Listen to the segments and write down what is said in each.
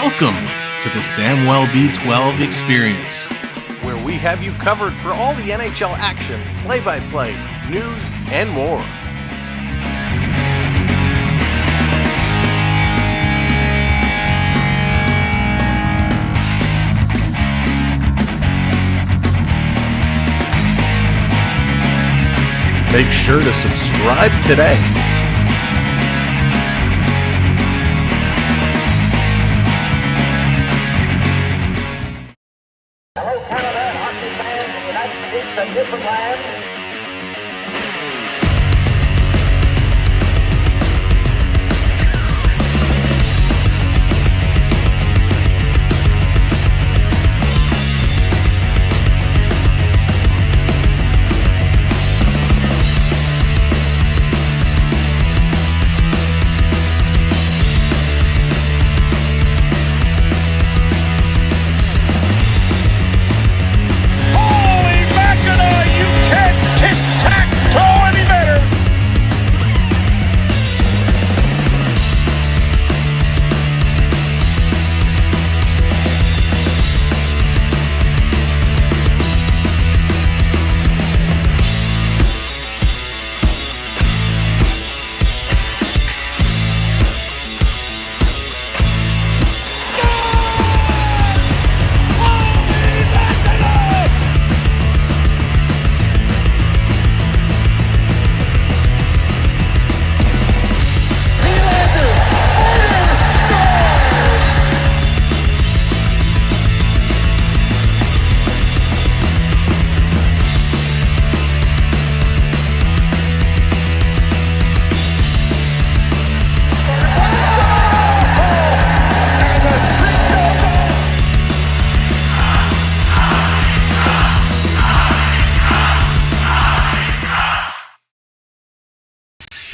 Welcome to the Samwelb B12 experience, where we have you covered for all the NHL action, play-by-play, news, and more. Make sure to subscribe today. Hello, Canada, hockey fans in the United States and different lands.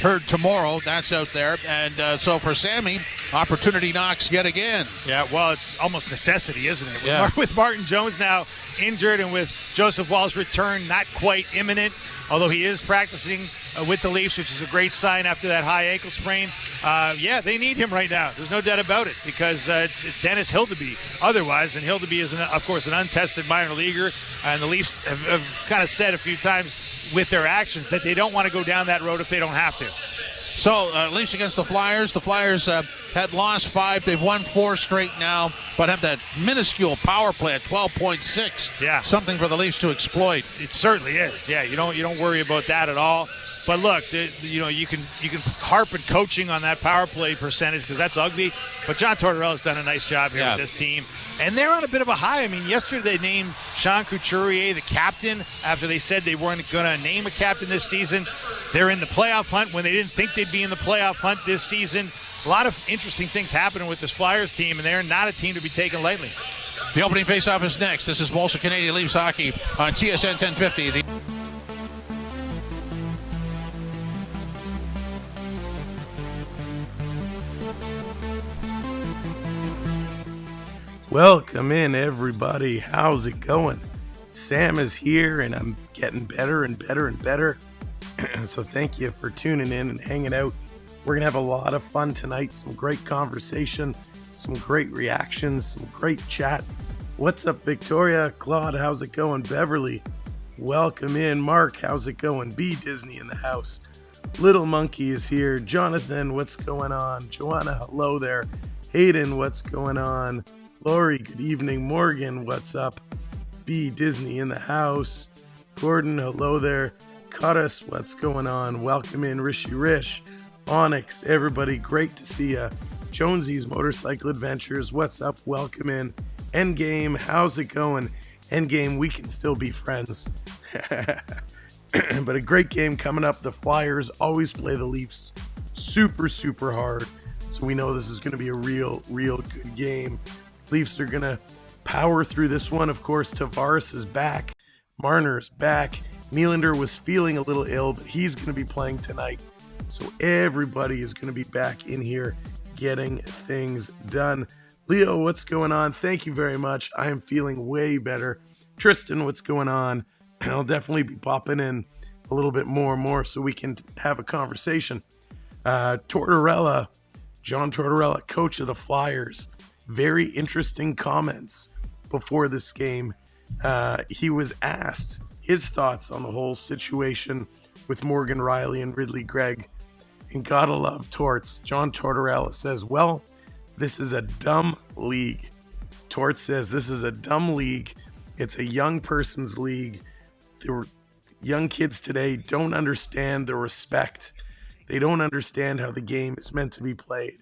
Heard tomorrow, that's out there. And so for Sammy, opportunity knocks yet again. Yeah, well, it's almost necessity, isn't it? Yeah. With Martin Jones now injured and with Joseph Woll's return not quite imminent, although he is practicing with the Leafs, which is a great sign after that high ankle sprain. Yeah, they need him right now. There's no doubt about it, because it's Dennis Hildeby otherwise, and Hildeby is, of course, an untested minor leaguer, and the Leafs have kind of said a few times with their actions that they don't want to go down that road if they don't have to. So, Leafs against the Flyers. The Flyers had lost 5. They've won 4 straight now, but have that minuscule power play at 12.6. Yeah. Something for the Leafs to exploit. It certainly is. Yeah, you don't worry about that at all. But look, you can harp and coaching on that power play percentage because that's ugly. But John Tortorella's done a nice job here with this team. And they're on a bit of a high. I mean, yesterday they named Sean Couturier the captain after they said they weren't going to name a captain this season. They're in the playoff hunt when they didn't think they'd be in the playoff hunt this season. A lot of interesting things happening with this Flyers team, and they're not a team to be taken lightly. The opening faceoff is next. This is Molson Canadian Leafs Hockey on TSN 1050. Welcome in, everybody. How's it going? Sam is here, and I'm getting better and better and better. So thank you for tuning in and hanging out. We're going to have a lot of fun tonight. Some great conversation, some great reactions, some great chat. What's up, Victoria? Claude, how's it going? Beverly, welcome in. Mark, how's it going? B. Disney in the house. Little Monkey is here. Jonathan, what's going on? Joanna, hello there. Hayden, what's going on? Lori, good evening. Morgan, what's up? B. Disney in the house. Gordon, hello there. Cutus, what's going on? Welcome in. Rishi Rish, Onyx, everybody, great to see ya. Jonesy's Motorcycle Adventures, what's up? Welcome in. Endgame, how's it going? Endgame, we can still be friends. But a great game coming up. The Flyers always play the Leafs super, super hard. So we know this is going to be a real good game. Leafs are going to power through this one. Of course, Tavares is back. Marner's back. Nylander was feeling a little ill, but he's going to be playing tonight. So everybody is going to be back in here getting things done. Leo, what's going on? Thank you very much. I am feeling way better. Tristan, what's going on? I'll definitely be popping in a little bit more so we can have a conversation. Tortorella, John Tortorella, coach of the Flyers. very interesting comments before this game. He was asked his thoughts on the whole situation with Morgan Riley and Ridley Gregg. And gotta love Torts. John Tortorella says, well, this is a dumb league. Torts says, this is a dumb league. It's a young person's league. The young kids today don't understand the respect. They don't understand how the game is meant to be played.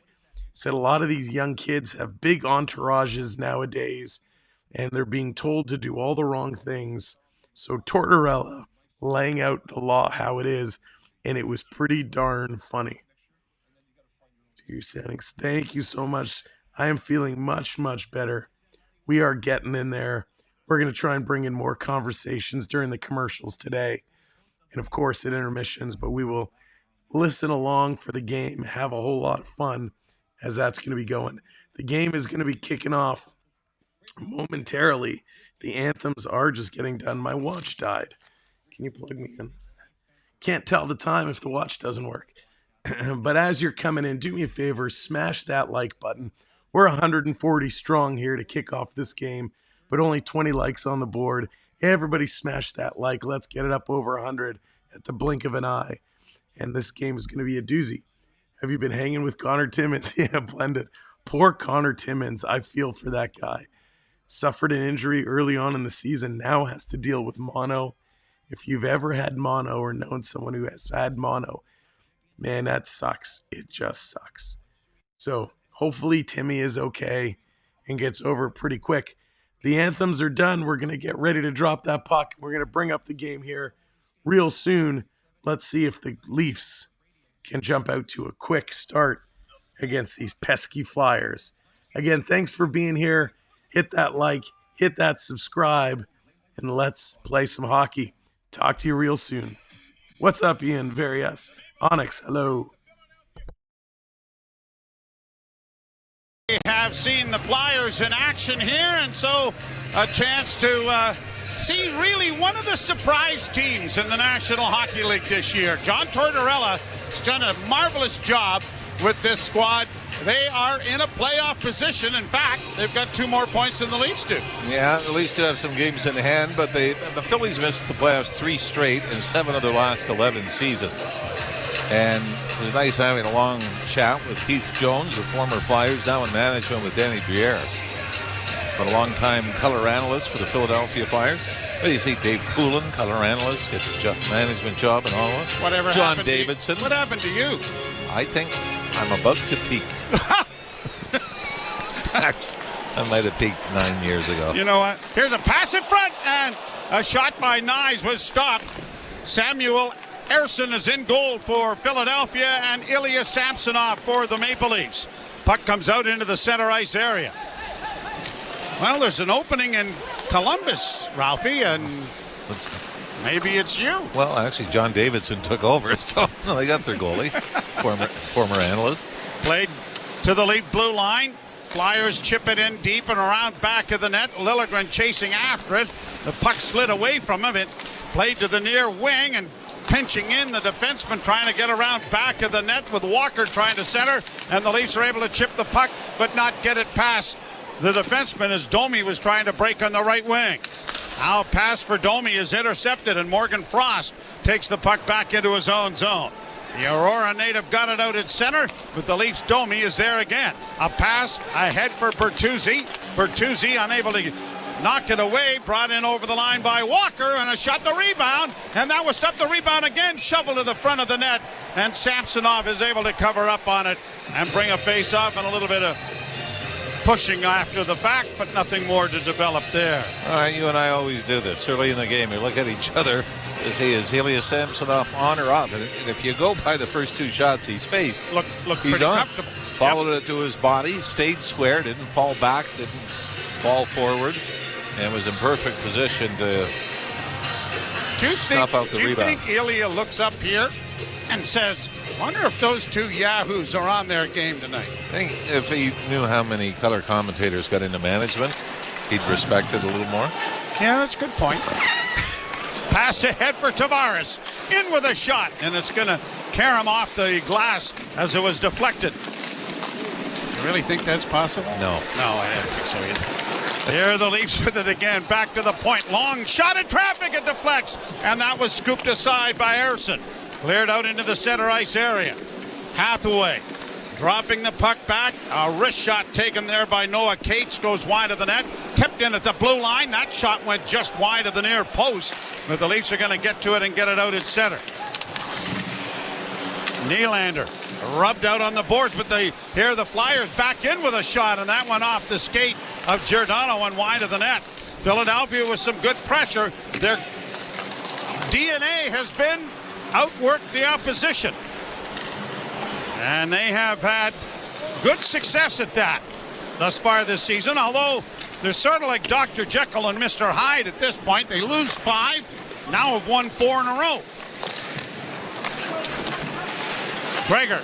Said a lot of these young kids have big entourages nowadays, and they're being told to do all the wrong things. So Tortorella laying out the law how it is, and it was pretty darn funny. To your settings, thank you so much. I am feeling much, much better. We are getting in there. We're going to try and bring in more conversations during the commercials today, and of course at intermissions, but we will listen along for the game, have a whole lot of fun as that's going to be going. The game is going to be kicking off momentarily. The anthems are just getting done. My watch died. Can you plug me in? Can't tell the time if the watch doesn't work. But as you're coming in, do me a favor, smash that like button. We're 140 strong here to kick off this game, but only 20 likes on the board. Everybody smash that like. Let's get it up over 100 at the blink of an eye. And this game is going to be a doozy. Have you been hanging with Connor Timmins? Yeah, blended. Poor Connor Timmins. I feel for that guy. Suffered an injury early on in the season, now has to deal with mono. If you've ever had mono or known someone who has had mono, man, that sucks. It just sucks. So hopefully Timmy is okay and gets over it pretty quick. The anthems are done. We're going to get ready to drop that puck. We're going to bring up the game here real soon. Let's see if the Leafs can jump out to a quick start against these pesky Flyers. Again, thanks for being here. Hit that like, hit that subscribe, and let's play some hockey. Talk to you real soon. What's up, Ian Varias? Onyx, hello. We have seen the Flyers in action here, and so a chance to see really one of the surprise teams in the National Hockey League this year. John Tortorella has done a marvelous job with this squad. They are in a playoff position. In fact, they've got 2 more points than the Leafs do. Yeah, the Leafs do have some games in hand, but the Phillies missed the playoffs 3 straight in 7 of their last 11 seasons. And it was nice having a long chat with Keith Jones, the former Flyers, now in management with Danny Briere, but a long-time color analyst for the Philadelphia Flyers. What do you see, Dave Poulin, color analyst, gets a management job in Ottawa? Whatever John happened Davidson. What happened to you? I think I'm about to peak. I might have peaked 9 years ago. You know what? Here's a pass in front, and a shot by Nyes was stopped. Samuel Ersson is in goal for Philadelphia, and Ilya Samsonov for the Maple Leafs. Puck comes out into the center ice area. Well, there's an opening in Columbus, Ralphie, and maybe it's you. Well, actually, John Davidson took over, so they got their goalie, former analyst. Played to the Leaf blue line. Flyers chip it in deep and around back of the net. Liljegren chasing after it. The puck slid away from him. It played to the near wing and pinching in the defenseman trying to get around back of the net with Walker trying to center. And the Leafs are able to chip the puck but not get it past the defenseman as Domi was trying to break on the right wing. Now a pass for Domi is intercepted, and Morgan Frost takes the puck back into his own zone. The Aurora native got it out at center, but the Leafs' Domi is there again. A pass ahead for Bertuzzi. Bertuzzi unable to knock it away, brought in over the line by Walker, and a shot the rebound, and that was stopped the rebound again, shoveled to the front of the net, and Samsonov is able to cover up on it and bring a face-off and a little bit of pushing after the fact, but nothing more to develop there. All right, you and I always do this early in the game. We look at each other to see, is Ilya Samsonov on or off? And if you go by the first 2 shots he's faced, look he's pretty on. comfortable. Followed it to his body, stayed square, didn't fall back, didn't fall forward, and was in perfect position to snuff out the rebound. Do you think Ilya looks up here and says, wonder if those 2 yahoos are on their game tonight? I think if he knew how many color commentators got into management, he'd respect it a little more. Yeah, that's a good point. Pass ahead for Tavares. In with a shot, and it's going to carry him off the glass as it was deflected. You really think that's possible? No. No, I don't think so either. Here are the Leafs with it again. Back to the point. Long shot in traffic. It deflects. And that was scooped aside by Ersson. Cleared out into the center ice area. Hathaway dropping the puck back. A wrist shot taken there by Noah Cates. Goes wide of the net. Kept in at the blue line. That shot went just wide of the near post. But the Leafs are going to get to it and get it out in center. Nylander rubbed out on the boards, but here the Flyers back in with a shot, and that went off the skate of Giordano and wide of the net. Philadelphia with some good pressure. Their DNA has been outwork the opposition, and they have had good success at that thus far this season, although they're sort of like Dr. Jekyll and Mr. Hyde at this point. They lose 5, now have won 4 in a row. Gregor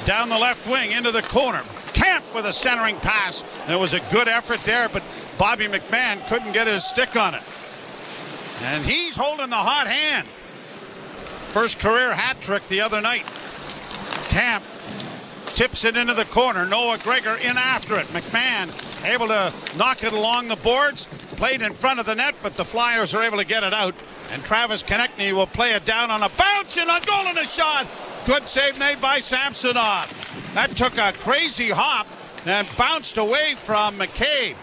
down the left wing into the corner. Camp with a centering pass. There was a good effort there, but Bobby McMahon couldn't get his stick on it. And he's holding the hot hand. First career hat trick the other night. Camp tips it into the corner. Noah Gregor in after it. McMahon able to knock it along the boards. Played in front of the net, but the Flyers are able to get it out. And Travis Konechny will play it down on a bounce and a goal and a shot. Good save made by Samsonov. That took a crazy hop and bounced away from McCabe.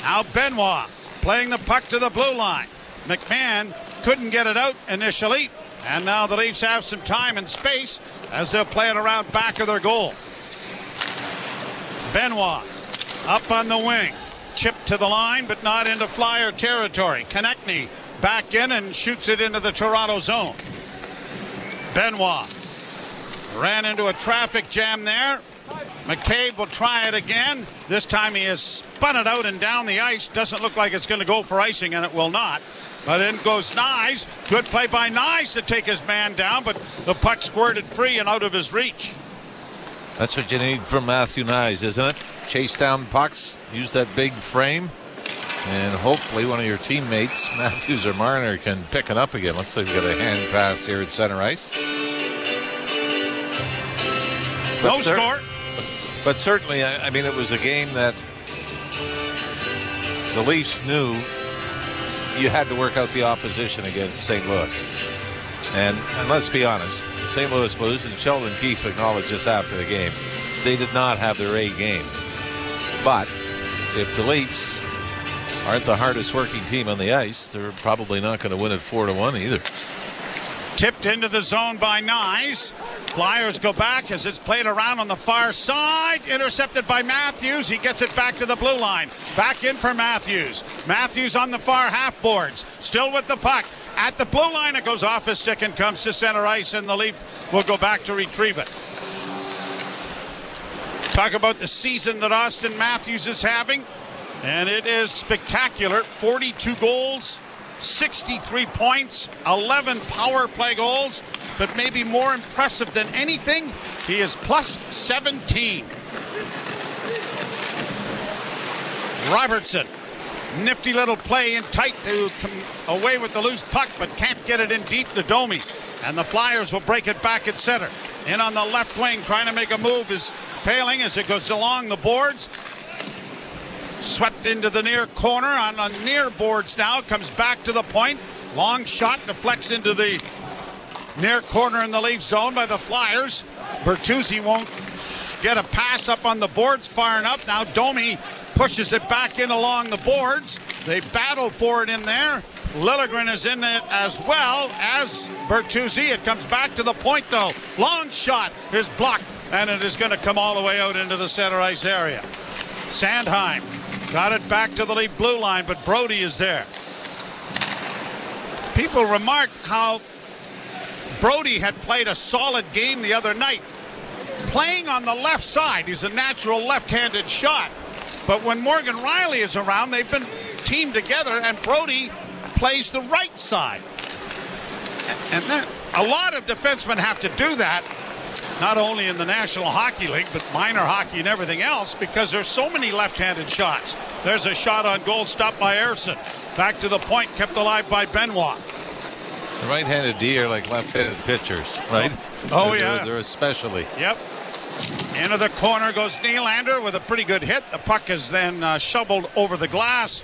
Now Benoit playing the puck to the blue line. McMahon couldn't get it out initially. And now the Leafs have some time and space as they'll play it around back of their goal. Benoit up on the wing. Chipped to the line, but not into Flyer territory. Konechny back in and shoots it into the Toronto zone. Benoit ran into a traffic jam there. McCabe will try it again. This time he has spun it out and down the ice. Doesn't look like it's going to go for icing, and it will not. But in goes Nyes. Good play by Nyes to take his man down, but the puck squirted free and out of his reach. That's what you need from Matthew Nyes, isn't it? Chase down pucks, use that big frame, and hopefully one of your teammates, Matthews or Marner, can pick it up again. Looks like we got a hand pass here at center ice. No score. But certainly, I mean, it was a game that the Leafs knew you had to work out the opposition against St. Louis. And let's be honest, St. Louis Blues, and Sheldon Keefe acknowledged this after the game, they did not have their A game. But if the Leafs aren't the hardest working team on the ice, they're probably not going to win it 4-1 either. Tipped into the zone by Nyes. Flyers go back as it's played around on the far side. Intercepted by Matthews. He gets it back to the blue line. Back in for Matthews. Matthews on the far half boards. Still with the puck. At the blue line, it goes off his stick and comes to center ice, and the Leaf will go back to retrieve it. Talk about the season that Austin Matthews is having, and it is spectacular. 42 goals, 63 points, 11 power play goals, but maybe more impressive than anything, he is plus 17. Robertson, nifty little play in tight to come away with the loose puck, but can't get it in deep to Domi. And the Flyers will break it back at center. In on the left wing, trying to make a move is Paling as it goes along the boards. Swept into the near corner on near boards now. Comes back to the point. Long shot deflects into the near corner in the Leaf zone by the Flyers. Bertuzzi won't get a pass up on the boards far enough. Now Domi pushes it back in along the boards. They battle for it in there. Liljegren is in it as well as Bertuzzi. It comes back to the point though. Long shot is blocked, and it is going to come all the way out into the center ice area. Sandheim got it back to the Leaf blue line, but Brody is there. People remarked how Brody had played a solid game the other night. Playing on the left side, he's a natural left-handed shot. But when Morgan Riley is around, they've been teamed together, and Brody plays the right side. And then a lot of defensemen have to do that, not only in the National Hockey League, but minor hockey and everything else, because there's so many left-handed shots. There's a shot on goal stopped by Ersson. Back to the point, kept alive by Benoit. The right-handed D are like left-handed pitchers, right? Oh, yeah. They're especially. Yep. Into the corner goes Nylander with a pretty good hit. The puck is then shoveled over the glass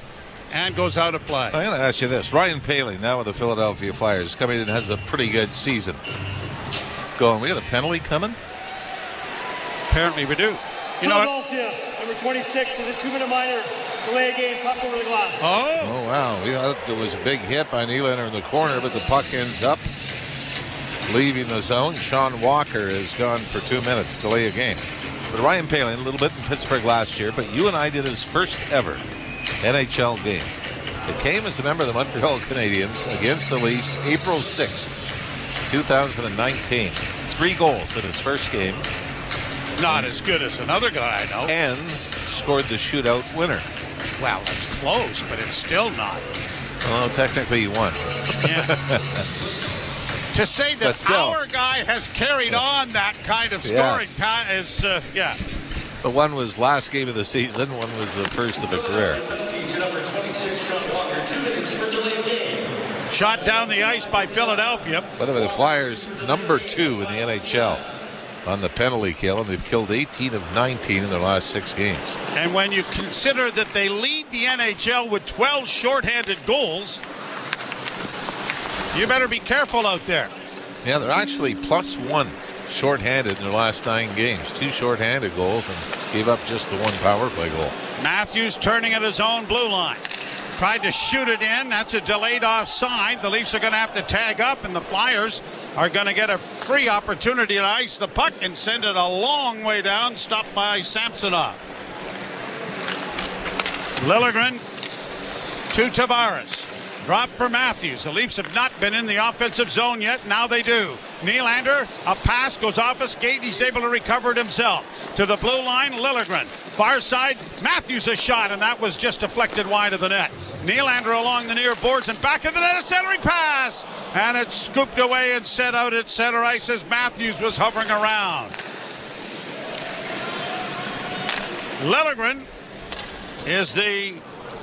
and goes out of play. I'm going to ask you this. Ryan Poehling, now with the Philadelphia Flyers, coming in, has a pretty good season. Going, we got a penalty coming? Apparently we do. You know what? Philadelphia, number 26, is a 2-minute minor. Delay a game, puck over the glass. Oh, wow. We thought there was a big hit by Nylander in the corner, but the puck ends up leaving the zone. Sean Walker has gone for 2 minutes to delay a game. But Ryan Poehling, a little bit in Pittsburgh last year, but you and I did his first ever NHL game. It came as a member of the Montreal Canadiens against the Leafs April 6th, 2019. 3 goals in his first game. Not as good as another guy I know. And scored the shootout winner. Well, it's close, but it's still not. Well, technically he won. Yeah. To say that our guy has carried on that kind of scoring time is, But one was last game of the season, one was the first of a career. Shot down the ice by Philadelphia. By the way, the Flyers, number 2 in the NHL on the penalty kill, and they've killed 18 of 19 in their last 6 games. And when you consider that they lead the NHL with 12 shorthanded goals, you better be careful out there. Yeah, they're actually +1 shorthanded in their last 9 games. 2 shorthanded goals and gave up just the 1 power play goal. Matthews turning at his own blue line. Tried to shoot it in. That's a delayed offside. The Leafs are going to have to tag up, and the Flyers are going to get a free opportunity to ice the puck and send it a long way down, stopped by Samsonov. Liljegren to Tavares. Drop for Matthews. The Leafs have not been in the offensive zone yet. Now they do. Nylander, a pass goes off a skate. He's able to recover it himself. To the blue line, Liljegren. Far side, Matthews a shot, and that was just deflected wide of the net. Nylander along the near boards and back of the net, a centering pass. And it's scooped away and set out at center ice as Matthews was hovering around. Liljegren is the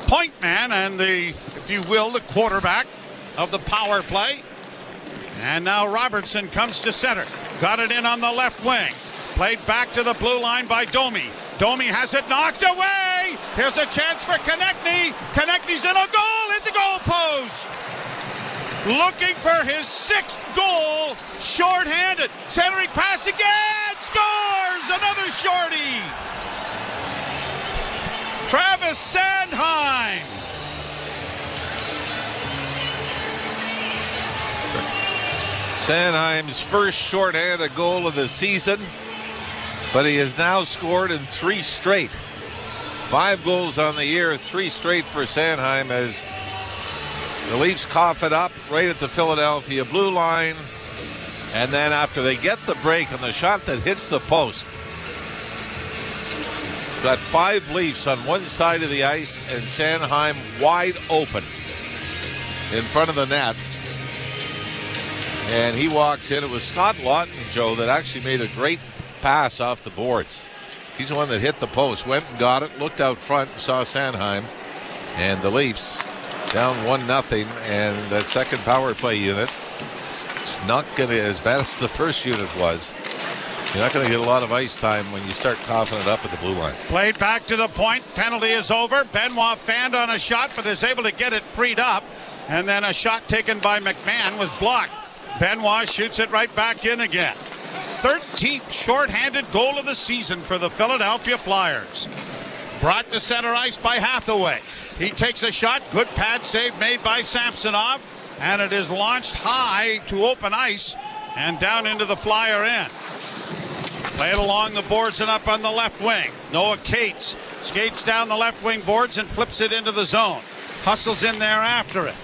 point man and the, if you will, the quarterback of the power play. And now Robertson comes to center. Got it in on the left wing. Played back to the blue line by Domi. Domi has it knocked away. Here's a chance for Konechny. Konechny's in a goal at the goal post. Looking for his 6th goal. Short-handed. Centering pass again. Scores! Another shorty. Travis Sanheim. Sanheim's first shorthanded goal of the season, but he has now scored in 3 straight. 5 goals on the year, 3 straight for Sanheim as the Leafs cough it up right at the Philadelphia blue line. And then after they get the break on the shot that hits the post, got 5 Leafs on one side of the ice and Sanheim wide open in front of the net. And he walks in. It was Scott Lawton, Joe, that actually made a great pass off the boards. He's the one that hit the post, went and got it, looked out front, and saw Sanheim. And the Leafs down 1-0. And that second power play unit is not going to, as bad as the first unit was, you're not going to get a lot of ice time when you start coughing it up at the blue line. Played back to the point. Penalty is over. Benoit fanned on a shot, but is able to get it freed up. And then a shot taken by McMahon was blocked. Benoit shoots it right back in again. 13th shorthanded goal of the season for the Philadelphia Flyers. Brought to center ice by Hathaway. He takes a shot. Good pad save made by Samsonov. And it is launched high to open ice and down into the Flyer end. Played along the boards and up on the left wing. Noah Cates skates down the left wing boards and flips it into the zone. Hustles in there after it.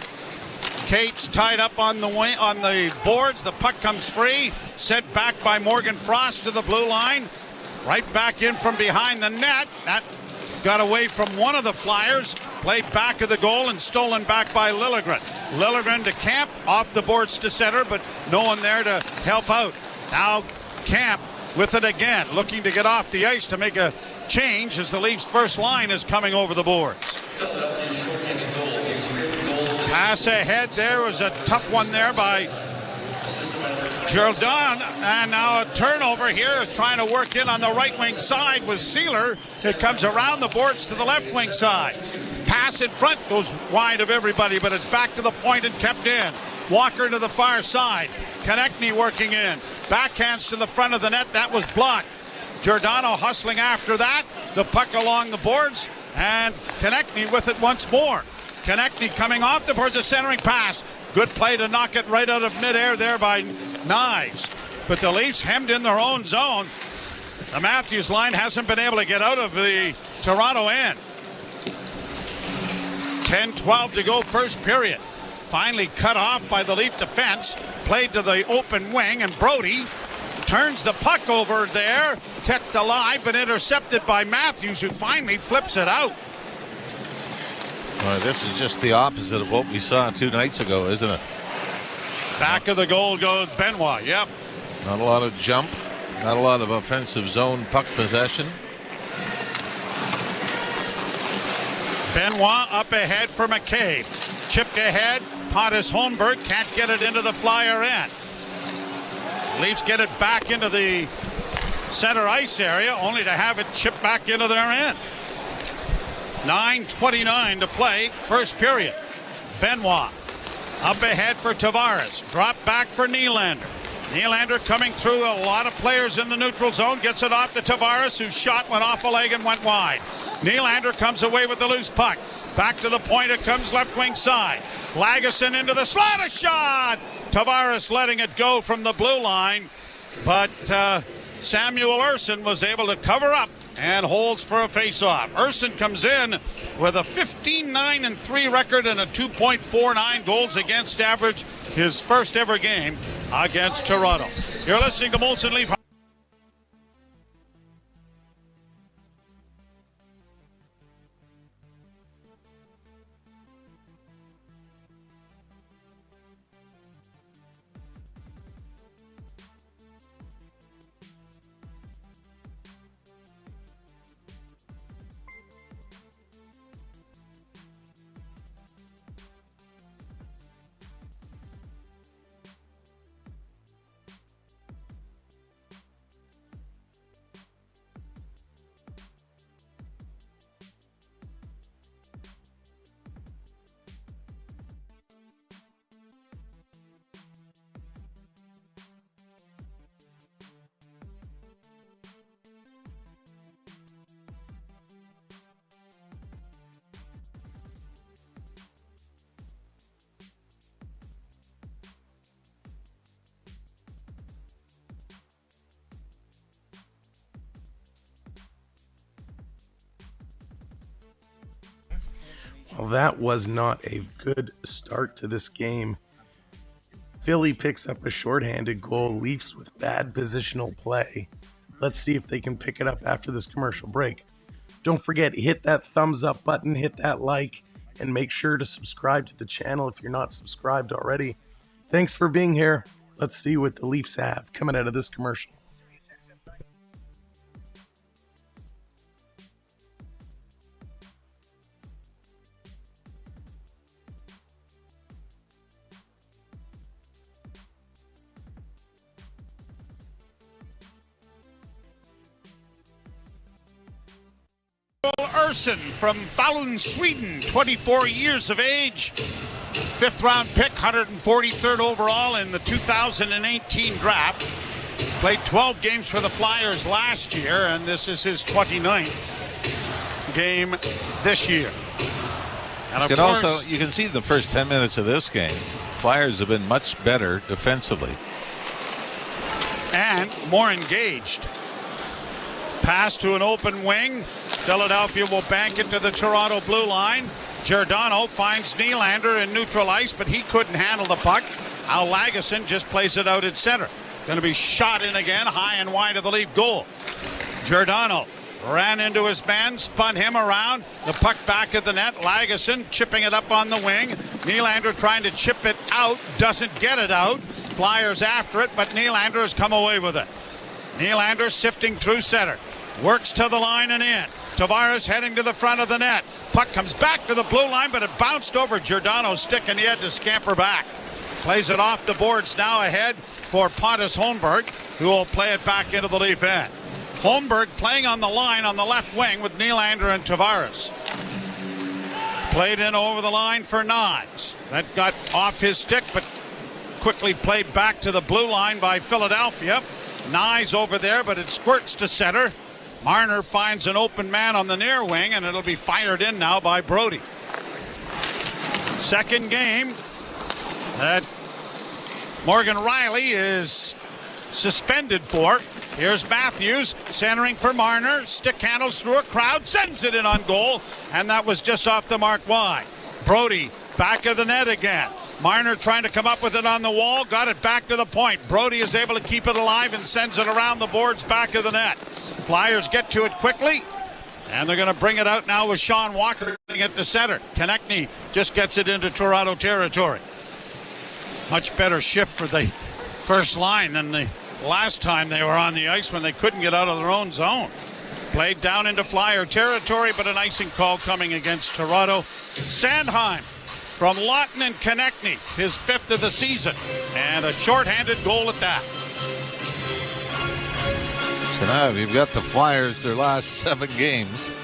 Cates tied up on the wing, on the boards. The puck comes free. Sent back by Morgan Frost to the blue line. Right back in from behind the net. That got away from one of the Flyers. Played back of the goal and stolen back by Liljegren. Liljegren to Camp. Off the boards to center, but no one there to help out. Now Camp with it again. Looking to get off the ice to make a change as the Leafs' first line is coming over the boards. Pass ahead. There was a tough one there by Jordan, and now a turnover here is trying to work in on the right wing side with Sealer. It comes around the boards to the left wing side. Pass in front goes wide of everybody, but it's back to the point and kept in. Walker to the far side. Konechny working in. Backhands to the front of the net. That was blocked. Giordano hustling after that. The puck along the boards, and Konechny with it once more. Konechny coming off the boards, a centering pass. Good play to knock it right out of midair there by Knives. But the Leafs hemmed in their own zone. The Matthews line hasn't been able to get out of the Toronto end. 10-12 to go first period. Finally cut off by the Leaf defense. Played to the open wing, and Brody turns the puck over there. Kept alive, but intercepted by Matthews, who finally flips it out. Well, this is just the opposite of what we saw 2 nights ago, isn't it? Back of the goal goes Benoit. Yep. Not a lot of jump, not a lot of offensive zone puck possession. Benoit up ahead for McCabe. Chipped ahead. Pontus Holmberg can't get it into the Flyer end. Leafs get it back into the center ice area, only to have it chipped back into their end. 9:29 to play, first period. Benoit up ahead for Tavares. Drop back for Nylander. Nylander coming through a lot of players in the neutral zone. Gets it off to Tavares, whose shot went off a leg and went wide. Nylander comes away with the loose puck. Back to the point it comes, left wing side. Lagesson into the slot, a shot! Tavares letting it go from the blue line. But Samuel Ersson was able to cover up and holds for a face-off. Ersson comes in with a 15-9-3 record and a 2.49 goals against average, his first ever game against Toronto. You're listening to Molson Leaf. Well, that was not a good start to this game. Philly picks up a shorthanded goal. Leafs with bad positional play. Let's see if they can pick it up after this commercial break. Don't forget, hit that thumbs up button, hit that like, and make sure to subscribe to the channel if you're not subscribed already. Thanks for being here. Let's see what the Leafs have coming out of this commercial. Ersson from Falun, Sweden, 24 years of age, 5th round pick, 143rd overall in the 2018 draft. Played 12 games for the Flyers last year, and this is his 29th game this year. And of course, you can see the first 10 minutes of this game, Flyers have been much better defensively and more engaged. Pass to an open wing. Philadelphia will bank it to the Toronto blue line. Giordano finds Nylander in neutral ice, but he couldn't handle the puck. Al Lagesson just plays it out at center. Going to be shot in again, high and wide of the Leaf goal. Giordano ran into his man, spun him around. The puck back at the net. Lagesson chipping it up on the wing. Nylander trying to chip it out, doesn't get it out. Flyers after it, but Nylander has come away with it. Nylander sifting through center. Works to the line and in. Tavares heading to the front of the net. Puck comes back to the blue line, but it bounced over Giordano's stick and he had to scamper back. Plays it off the boards now ahead for Pontus Holmberg, who will play it back into the Leaf end. Holmberg playing on the line on the left wing with Nylander and Tavares. Played in over the line for Nyes. That got off his stick, but quickly played back to the blue line by Philadelphia. Nyes over there, but it squirts to center. Marner finds an open man on the near wing, and it'll be fired in now by Brody. Second game that Morgan Riley is suspended for. Here's Matthews centering for Marner. Stick handles through a crowd, sends it in on goal, and that was just off the mark wide. Brody back of the net again. Marner trying to come up with it on the wall, got it back to the point. Brody is able to keep it alive and sends it around the boards back of the net. Flyers get to it quickly, and they're going to bring it out now with Sean Walker getting it to center. Konechny just gets it into Toronto territory. Much better shift for the first line than the last time they were on the ice when they couldn't get out of their own zone. Played down into Flyer territory, but an icing call coming against Toronto. Sandheim from Lawton and Konechny, his 5th of the season, and a shorthanded goal at that. So now you've got the Flyers, their last 7 games.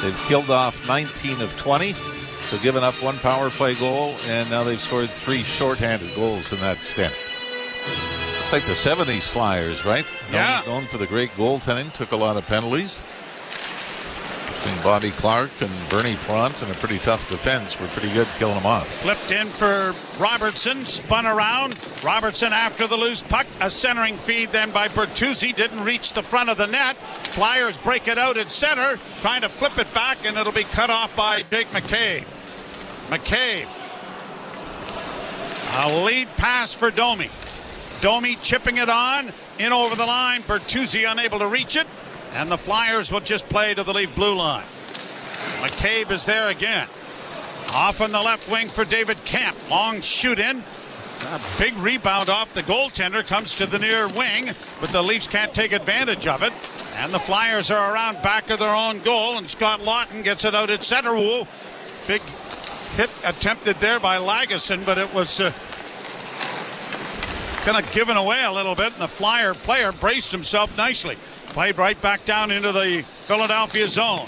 They've killed off 19 of 20, so given up 1 power play goal, and now they've scored 3 shorthanded goals in that stint. It's like the 70s Flyers, right? Yeah. Known for the great goaltending, took a lot of penalties. Between Bobby Clark and Bernie Pront and a pretty tough defense, were pretty good killing them off. Flipped in for Robertson, spun around. Robertson after the loose puck. A centering feed then by Bertuzzi. Didn't reach the front of the net. Flyers break it out at center. Trying to flip it back, and it'll be cut off by Jake McCabe. McCabe. A lead pass for Domi. Domi chipping it on. In over the line. Bertuzzi unable to reach it. And the Flyers will just play to the Leaf blue line. McCabe is there again. Off on the left wing for David Kemp. Long shoot in. A big rebound off the goaltender. Comes to the near wing, but the Leafs can't take advantage of it. And the Flyers are around back of their own goal, and Scott Lawton gets it out at center. Woo. Big hit attempted there by Lagesson, but it was kind of given away a little bit, and the Flyer player braced himself nicely. Played right back down into the Philadelphia zone.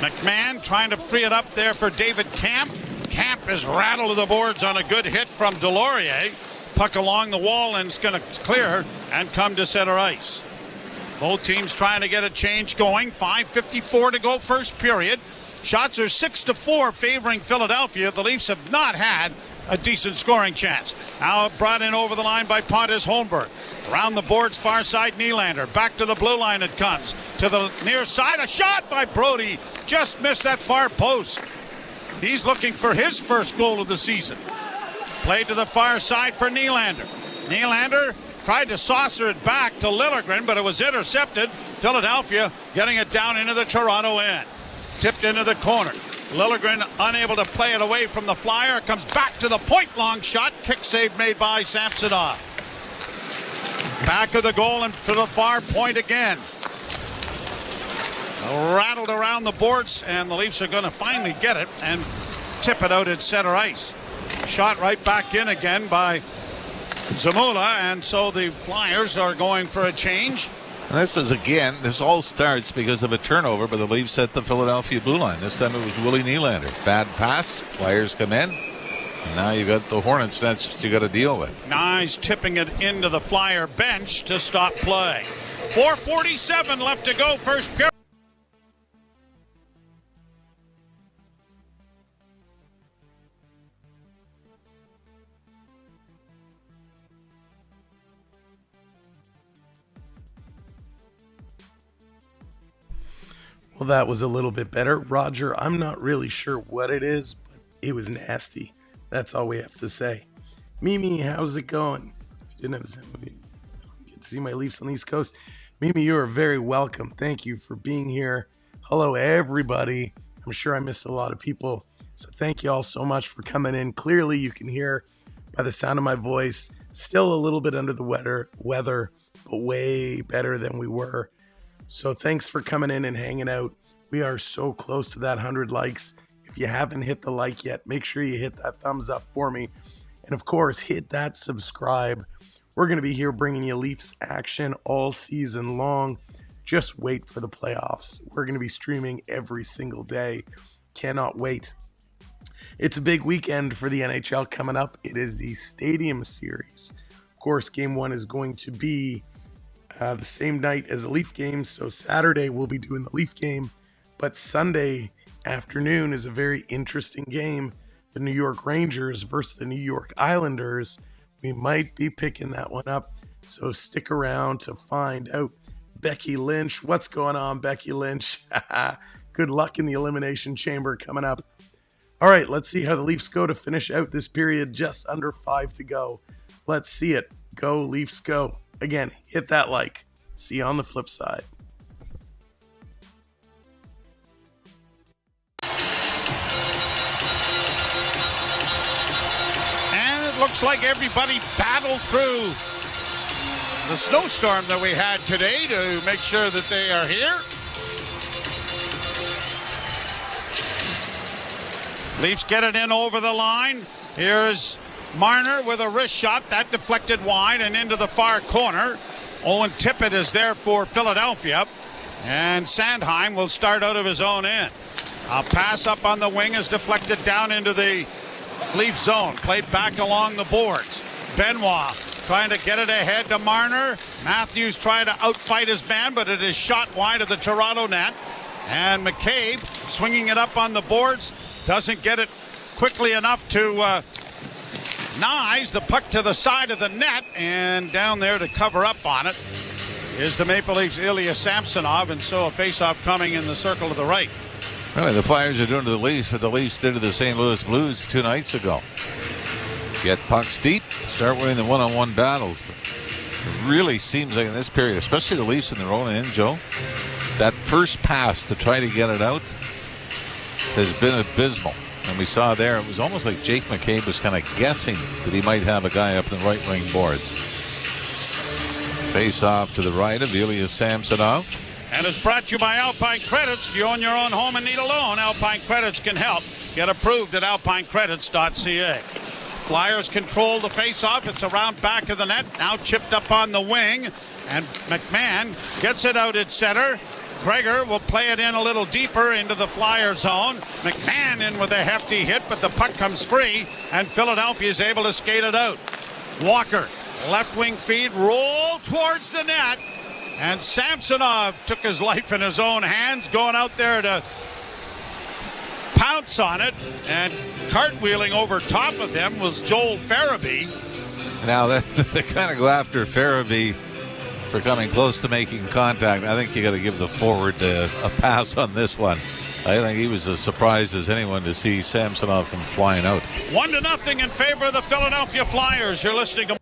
McMahon trying to free it up there for David Camp. Camp is rattled to the boards on a good hit from Delorier. Puck along the wall, and it's going to clear and come to center ice. Both teams trying to get a change going. 5:54 to go first period. Shots are 6-4 favoring Philadelphia. The Leafs have not had a decent scoring chance. Now brought in over the line by Pontus Holmberg. Around the boards, far side Nylander. Back to the blue line it comes. To the near side, a shot by Brody. Just missed that far post. He's looking for his first goal of the season. Played to the far side for Nylander. Nylander tried to saucer it back to Liljegren, but it was intercepted. Philadelphia getting it down into the Toronto end. Tipped into the corner. Liljegren unable to play it away from the Flyer. Comes back to the point. Long shot. Kick save made by Samsonov. Back of the goal and to the far point again. Rattled around the boards, and the Leafs are going to finally get it and tip it out at center ice. Shot right back in again by Zamula, and so the Flyers are going for a change. And this all starts because of a turnover by the Leafs at the Philadelphia blue line. This time it was Willie Nylander. Bad pass. Flyers come in. And now you got the Hornets. That's what you got to deal with. Nice tipping it into the Flyer bench to stop play. 4:47 left to go first period. Well, that was a little bit better. Roger, I'm not really sure what it is, but it was nasty. That's all we have to say. Mimi, how's it going? Didn't have to get to see my Leafs on the East Coast. Mimi, you are very welcome. Thank you for being here. Hello, everybody. I'm sure I missed a lot of people, so thank you all so much for coming in. Clearly, you can hear by the sound of my voice, still a little bit under the weather, but way better than we were. So thanks for coming in and hanging out. We are so close to that 100 likes. If you haven't hit the like yet, make sure you hit that thumbs up for me. And of course, hit that subscribe. We're going to be here bringing you Leafs action all season long. Just wait for the playoffs. We're going to be streaming every single day. Cannot wait. It's a big weekend for the NHL coming up. It is the Stadium Series. Of course, Game 1 is going to be the same night as the Leaf game. So Saturday we'll be doing the Leaf game. But Sunday afternoon is a very interesting game. The New York Rangers versus the New York Islanders. We might be picking that one up. So stick around to find out. Becky Lynch. What's going on, Becky Lynch? Good luck in the Elimination Chamber coming up. All right, let's see how the Leafs go to finish out this period. Just under 5 to go. Let's see it. Go, Leafs, go. Again, hit that like. See you on the flip side. And it looks like everybody battled through the snowstorm that we had today to make sure that they are here. Leafs get it in over the line. Here's Marner with a wrist shot. That deflected wide and into the far corner. Owen Tippett is there for Philadelphia. And Sandheim will start out of his own end. A pass up on the wing is deflected down into the Leaf zone. Played back along the boards. Benoit trying to get it ahead to Marner. Matthews trying to outfight his man, but it is shot wide of the Toronto net. And McCabe swinging it up on the boards. Doesn't get it quickly enough to Nyes. The puck to the side of the net, and down there to cover up on it is the Maple Leafs' Ilya Samsonov, and so a face-off coming in the circle to the right. Really, the Flyers are doing to the Leafs what the Leafs did to the St. Louis Blues 2 nights ago. Get pucks deep, start winning the one-on-one battles. But it really seems like in this period, especially the Leafs in their own end, Joe, that first pass to try to get it out has been abysmal. And we saw there, it was almost like Jake McCabe was kind of guessing that he might have a guy up in the right wing boards. Face off to the right of Ilya Samsonov. And it's brought to you by Alpine Credits. Do you own your own home and need a loan? Alpine Credits can help. Get approved at alpinecredits.ca. Flyers control the face-off. It's around back of the net. Now chipped up on the wing. And McMahon gets it out at center. Gregor will play it in a little deeper into the Flyer zone. McMahon in with a hefty hit, but the puck comes free, and Philadelphia is able to skate it out. Walker, left wing feed, roll towards the net, and Samsonov took his life in his own hands, going out there to pounce on it, and cartwheeling over top of him was Joel Farabee. Now, they kind of go after Farabee for coming close to making contact. I think you got to give the forward a pass on this one. I think he was as surprised as anyone to see Samsonov come flying out. 1-0 in favor of the Philadelphia Flyers. You're listening to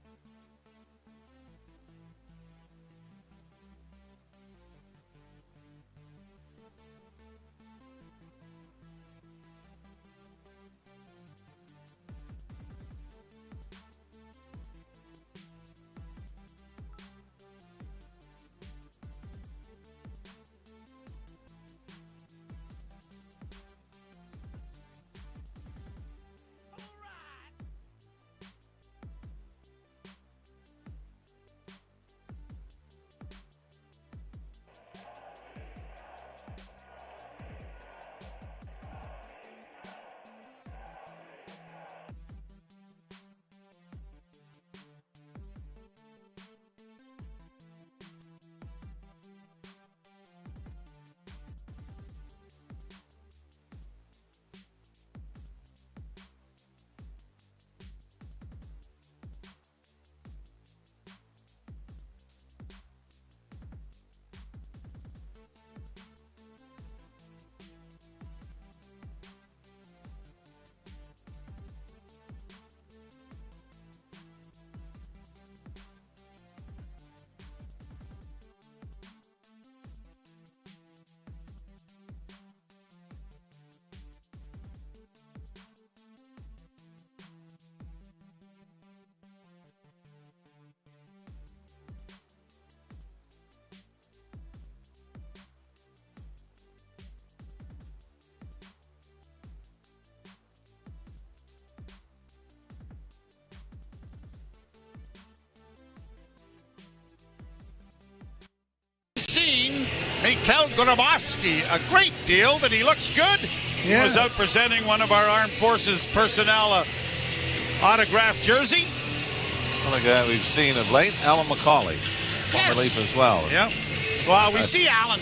Mikhail Grabowski. A great deal, but he looks good. He was out presenting one of our armed forces personnel autographed jersey. Another guy we've seen of late, Alan McCauley. Yes. Relief as well. Yep. Well, we see Alan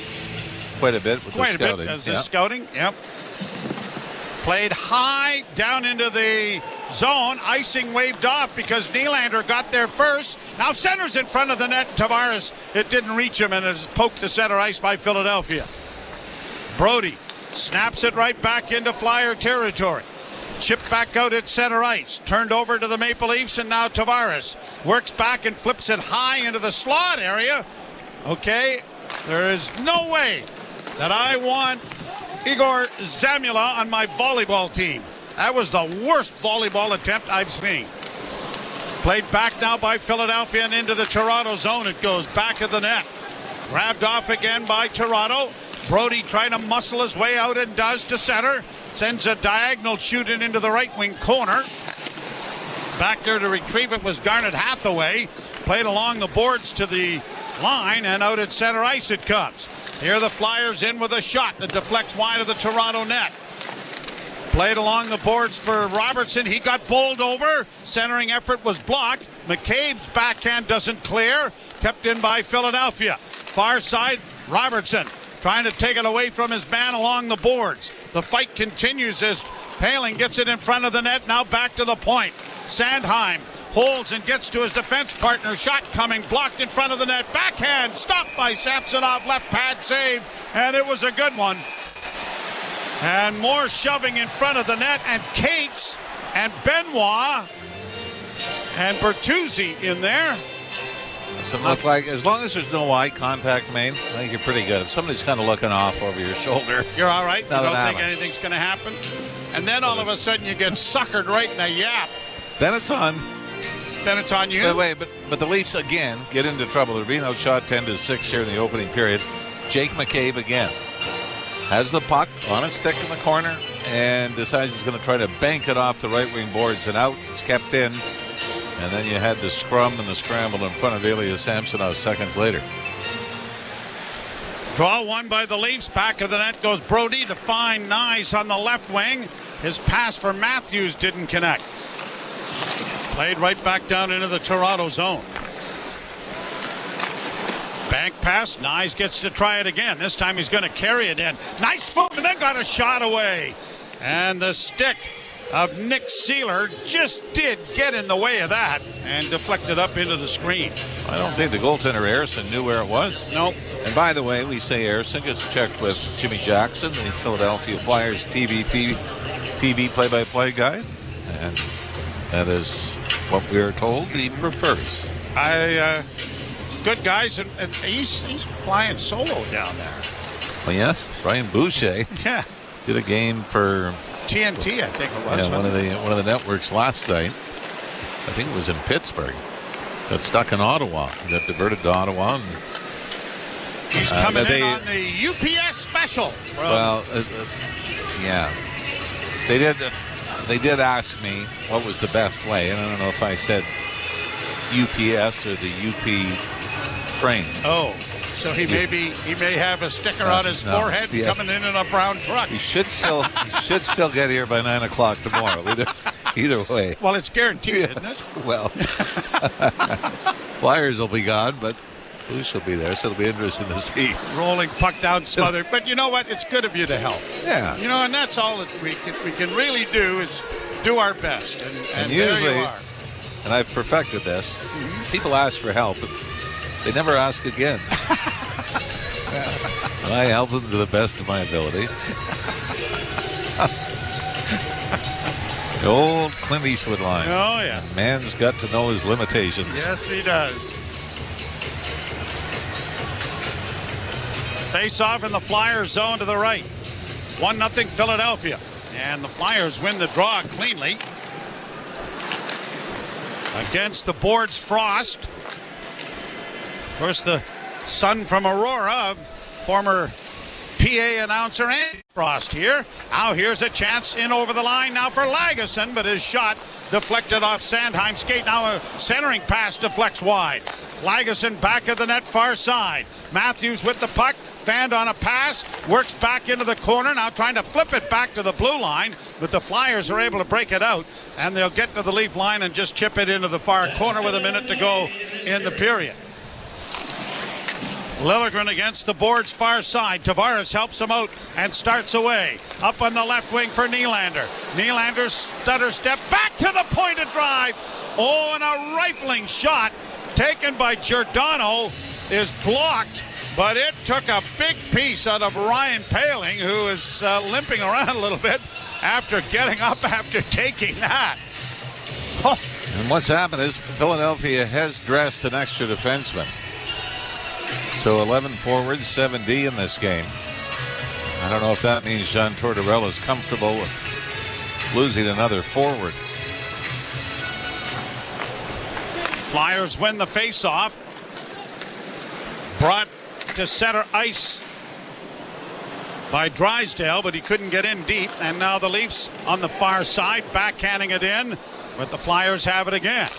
quite a bit with quite the scouting. Bit as the scouting. Yep. Played high down into the zone. Icing waved off because Nylander got there first. Now center's in front of the net. Tavares, it didn't reach him, and it's poked to center ice by Philadelphia. Brody snaps it right back into Flyer territory. Chip back out at center ice. Turned over to the Maple Leafs, and now Tavares works back and flips it high into the slot area. Okay, there is no way that I want Igor Zamula on my volleyball team. That was the worst volleyball attempt I've seen. Played back now by Philadelphia and into the Toronto zone. It goes back of the net. Grabbed off again by Toronto. Brody trying to muscle his way out and does to center. Sends a diagonal shoot it into the right wing corner. Back there to retrieve it was Garnet Hathaway. Played along the boards to the line, and out at center ice it comes. Here the Flyers in with a shot that deflects wide of the Toronto net. Played along the boards for Robertson. He got bowled over. Centering effort was blocked. McCabe's backhand doesn't clear. Kept in by Philadelphia. Far side, Robertson trying to take it away from his man along the boards. The fight continues as Paling gets it in front of the net. Now back to the point. Sandheim holds and gets to his defense partner. Shot coming, blocked in front of the net. Backhand stopped by Samsonov. Left pad save, and it was a good one. And more shoving in front of the net, and Cates and Benoit and Bertuzzi in there. So look like, as long as there's no eye contact made, I think you're pretty good. If somebody's kind of looking off over your shoulder, you're all right. You don't think happens. Anything's going to happen. And then all of a sudden you get suckered right in the yap. Then it's on. Then it's on you. But the Leafs again get into trouble. They're being outshot 10-6 here in the opening period. Jake McCabe again has the puck on a stick in the corner and decides he's going to try to bank it off the right wing boards and out. It's kept in. And then you had the scrum and the scramble in front of Ilya Samsonov seconds later. Draw one by the Leafs. Back of the net goes Brody to find Nyes on the left wing. His pass for Matthews didn't connect. Played right back down into the Toronto zone. Bank pass. Nyes gets to try it again. This time he's going to carry it in. Nice move, and then got a shot away. And the stick of Nick Seeler just did get in the way of that and deflected up into the screen. I don't think the goaltender Harrison knew where it was. Nope. And by the way, we say Harrison gets checked with Jimmy Jackson, the Philadelphia Flyers TV play-by-play guy. And that is what we are told he prefers. Good guys, and he's flying solo down there. Well, yes, Brian Boucher did a game for TNT, I think it was. Yeah, one of the networks last night. I think it was in Pittsburgh. Got stuck in Ottawa. Got diverted to Ottawa. And, he's coming in on the UPS special. Well, yeah. They did ask me what was the best way, and I don't know if I said UPS or the UP train. Oh. So he may have a sticker on his forehead coming in a brown truck. He should still get here by 9 o'clock tomorrow. Either way. Well, it's guaranteed, isn't it? Well, Flyers will be gone, but Boosh will be there, so it'll be interesting to see. Rolling puck down, smothered. But you know what? It's good of you to help. Yeah. You know, and that's all that we can really do is do our best. And usually, there you are. And I've perfected this. People ask for help. They never ask again. I help them to the best of my ability. The old Clint Eastwood line. Oh, yeah. A man's got to know his limitations. Yes, he does. Face off in the Flyers zone to the right. 1-0 Philadelphia. And the Flyers win the draw cleanly. Against the boards, Frost. Of course, the son from Aurora, former PA announcer and Frost here. Now here's a chance in over the line now for Lagesson, but his shot deflected off Sandheim's skate. Now a centering pass deflects wide. Lagesson back of the net, far side. Matthews with the puck. Fanned on a pass, works back into the corner, now trying to flip it back to the blue line, but the Flyers are able to break it out, and they'll get to the Leaf line and just chip it into the far corner with a minute to go in the period. Liljegren against the boards far side. Tavares helps him out and starts away. Up on the left wing for Nylander. Nylander stutter step back to the point of drive. Oh, and a rifling shot taken by Giordano is blocked, but it took a big piece out of Ryan Poehling, who is limping around a little bit after getting up after taking that. Oh. And what's happened is Philadelphia has dressed an extra defenseman. So 11 forwards, 7D in this game. I don't know if that means John Tortorella is comfortable with losing another forward. Flyers win the faceoff. Brought to center ice by Drysdale, but he couldn't get in deep. And now the Leafs on the far side, backhanding it in, but the Flyers have it again.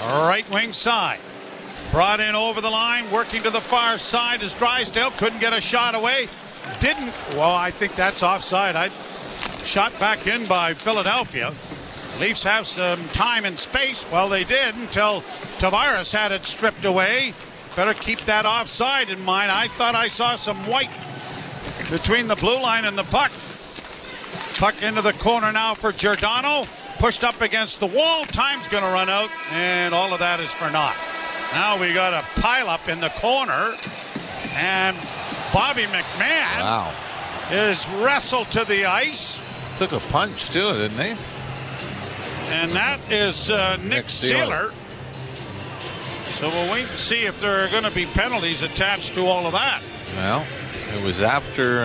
Right wing side. Brought in over the line, working to the far side as Drysdale couldn't get a shot away. Didn't. Well, I think that's offside. Shot back in by Philadelphia. Leafs have some time and space. Well, they did until Tavares had it stripped away. Better keep that offside in mind. I thought I saw some white between the blue line and the puck. Puck into the corner now for Giordano. Pushed up against the wall. Time's going to run out, and all of that is for naught. Now we got a pileup in the corner, and Bobby McMahon is wrestled to the ice. Took a punch too, didn't he? And that is Nick Seeler. So we'll wait and see if there are going to be penalties attached to all of that. Well, it was after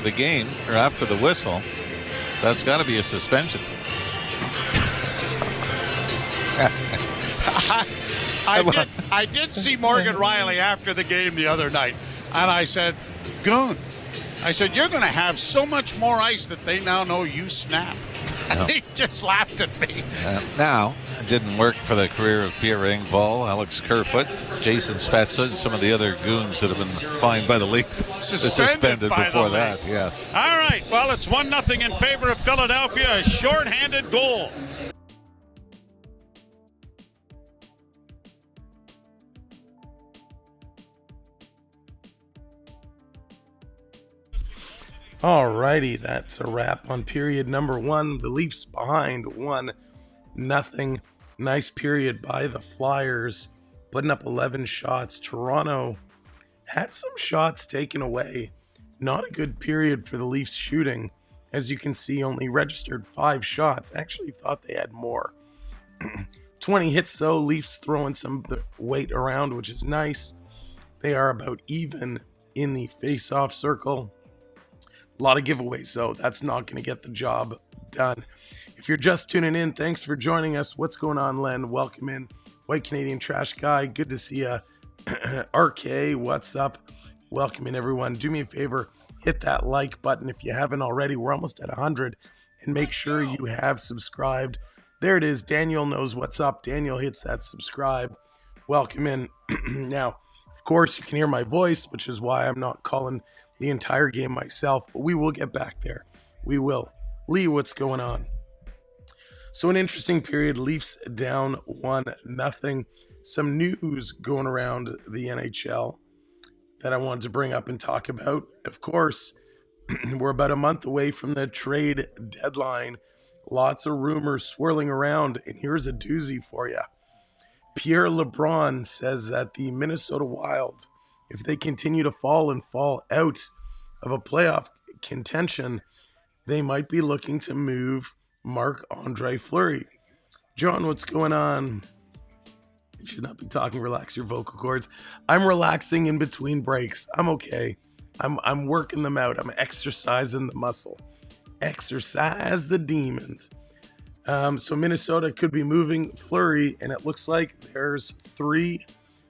the game, or after the whistle. That's got to be a suspension. I did see Morgan Riley after the game the other night, and I said, Goon, you're going to have so much more ice that they now know you snap. And he just laughed at me. Now, it didn't work for the career of Pierre Engvall, Alex Kerfoot, Jason Spezza, and some of the other goons that have been fined by the league. Suspended before that, yes. All right, well, it's 1-0 in favor of Philadelphia, a shorthanded goal. Alrighty, that's a wrap on period number 1. The Leafs behind 1-0. Nice period by the Flyers, putting up 11 shots. Toronto had some shots taken away. Not a good period for the Leafs shooting. As you can see, only registered 5 shots. Actually thought they had more. 20 hits though. Leafs throwing some weight around, which is nice. They are about even in the face-off circle. A lot of giveaways, though. That's not going to get the job done. If you're just tuning in, thanks for joining us. What's going on, Len? Welcome in. White Canadian Trash Guy. Good to see you. RK, what's up? Welcome in, everyone. Do me a favor. Hit that like button if you haven't already. We're almost at 100. And make sure you have subscribed. There it is. Daniel knows what's up. Daniel hits that subscribe. Welcome in. Now, of course, you can hear my voice, which is why I'm not calling the entire game myself, but we will get back there. We will. Lee, what's going on? So an interesting period. Leafs down 1-0. Some news going around the NHL that I wanted to bring up and talk about. Of course, we're about a month away from the trade deadline. Lots of rumors swirling around, and here's a doozy for you. Pierre LeBrun says that the Minnesota Wild, if they continue to fall out of a playoff contention, they might be looking to move Marc-Andre Fleury. John, what's going on? You should not be talking. Relax your vocal cords. I'm relaxing in between breaks. I'm okay. I'm working them out. I'm exercising the muscle. Exercise the demons. So Minnesota could be moving Fleury, and it looks like there's 3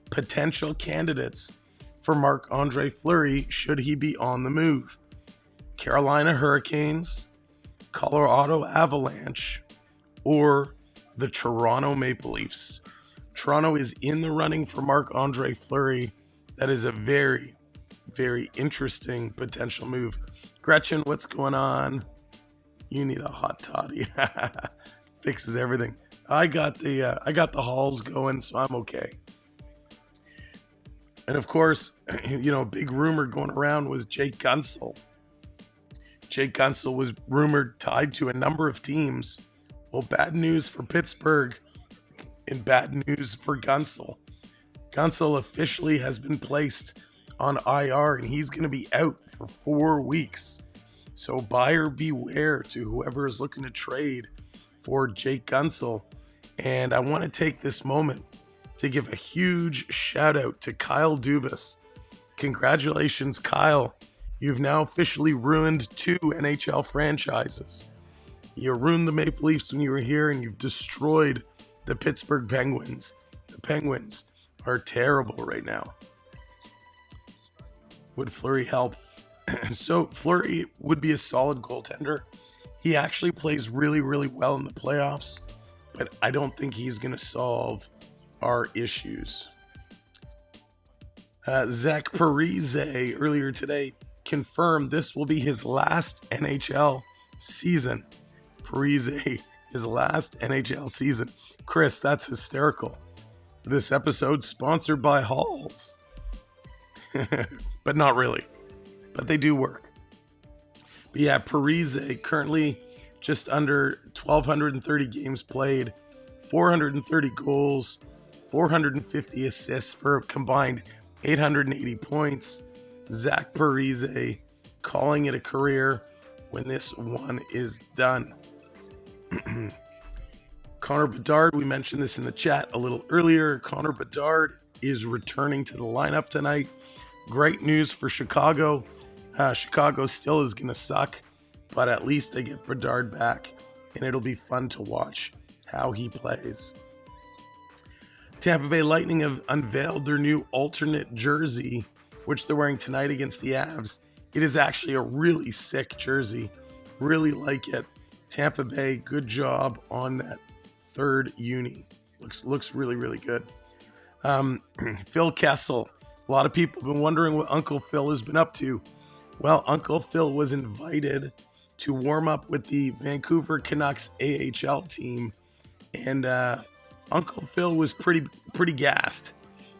potential candidates for Marc-Andre Fleury should he be on the move. Carolina Hurricanes, Colorado Avalanche, or the Toronto Maple Leafs. Toronto is in the running for Marc-Andre Fleury. That is a very, very interesting potential move. Gretchen, what's going on? You need a hot toddy. Fixes everything. I got the halls going, so I'm okay. And of course, big rumor going around was Jake Gunsel. Jake Gunsel was rumored tied to a number of teams. Well, bad news for Pittsburgh and bad news for Gunsel. Gunsel officially has been placed on IR and he's going to be out for 4 weeks. So buyer beware to whoever is looking to trade for Jake Gunsel. And I want to take this moment to give a huge shout out to Kyle Dubas. Congratulations, Kyle. You've now officially ruined 2 NHL franchises. You ruined the Maple Leafs when you were here, and you've destroyed the Pittsburgh Penguins. The Penguins are terrible right now. Would Fleury help? So Fleury would be a solid goaltender. He actually plays really, really well in the playoffs, but I don't think he's going to solve our issues. Zach Parise earlier today confirmed this will be his last NHL season. Parise, his last NHL season. Chris, that's hysterical. This episode sponsored by Halls. But not really. But they do work. But yeah, Parise currently just under 1,230 games played, 430 goals, 450 assists for a combined 880 points. Zach Parise calling it a career when this one is done. Connor Bedard, we mentioned this in the chat a little earlier. Connor Bedard is returning to the lineup tonight. Great news for Chicago. Chicago still is going to suck, but at least they get Bedard back, and it'll be fun to watch how he plays. Tampa Bay Lightning have unveiled their new alternate jersey, which they're wearing tonight against the Avs. It is actually a really sick jersey. Really like it. Tampa Bay, good job on that third uni. Looks really, really good. Phil Kessel. A lot of people have been wondering what Uncle Phil has been up to. Well, Uncle Phil was invited to warm up with the Vancouver Canucks AHL team, and Uncle Phil was pretty gassed.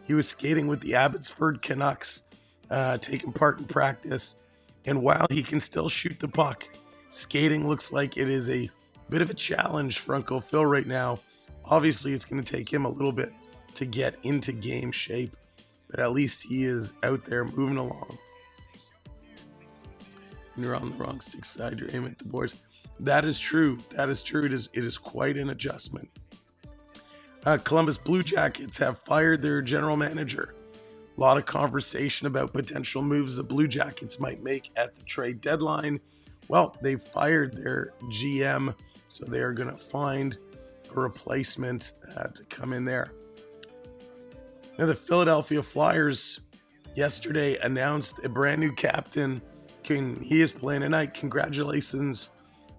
He was skating with the Abbotsford Canucks, taking part in practice, and while he can still shoot the puck, skating looks like it is a bit of a challenge for Uncle Phil right now. Obviously, it's going to take him a little bit to get into game shape, but at least he is out there moving along. When you're on the wrong stick side, you're aiming at the boards. That is true. That is true. It is quite an adjustment. Columbus Blue Jackets have fired their general manager. A lot of conversation about potential moves the Blue Jackets might make at the trade deadline. Well, they fired their GM, so they are going to find a replacement to come in there. Now, the Philadelphia Flyers yesterday announced a brand new captain. He is playing tonight. Congratulations,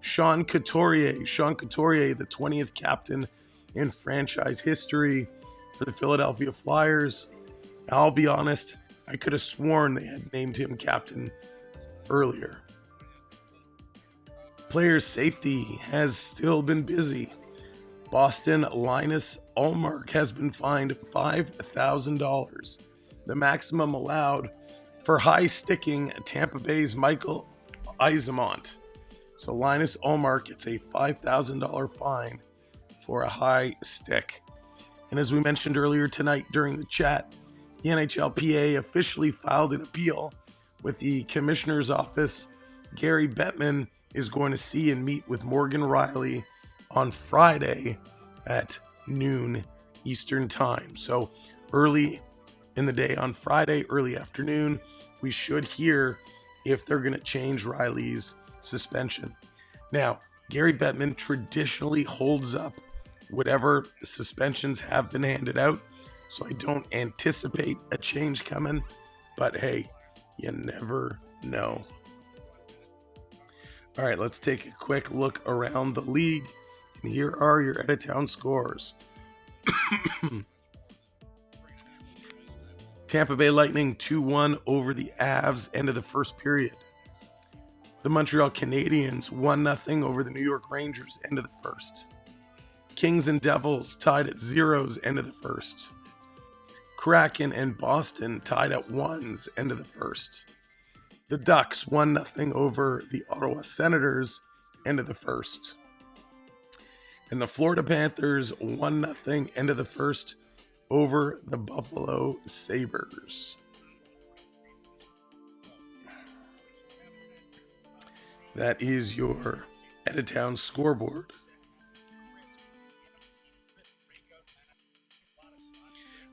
Sean Couturier. Sean Couturier, the 20th captain in franchise history for the Philadelphia Flyers. I'll be honest, I could have sworn they had named him captain earlier. Players' safety has still been busy. Boston Linus Ullmark has been fined $5,000, the maximum allowed for high sticking Tampa Bay's Michael Eyssimont. So Linus Ullmark gets a $5,000 fine for a high stick. And as we mentioned earlier tonight during the chat, the NHLPA officially filed an appeal with the commissioner's office. Gary Bettman is going to see and meet with Morgan Riley on Friday at noon Eastern time. So early in the day on Friday, early afternoon, we should hear if they're going to change Riley's suspension. Now, Gary Bettman traditionally holds up whatever suspensions have been handed out, so I don't anticipate a change coming, but hey, you never know. All right, let's take a quick look around the league, and here are your out-of-town scores. Tampa Bay Lightning 2-1 over the Avs, end of the first period. The Montreal Canadiens 1-0 over the New York Rangers, end of the first. Kings and Devils tied at zeros, end of the first. Kraken and Boston tied at ones, end of the first. The Ducks 1-0 over the Ottawa Senators, end of the first. And the Florida Panthers 1-0, end of the first, over the Buffalo Sabres. That is your out-of-town scoreboard.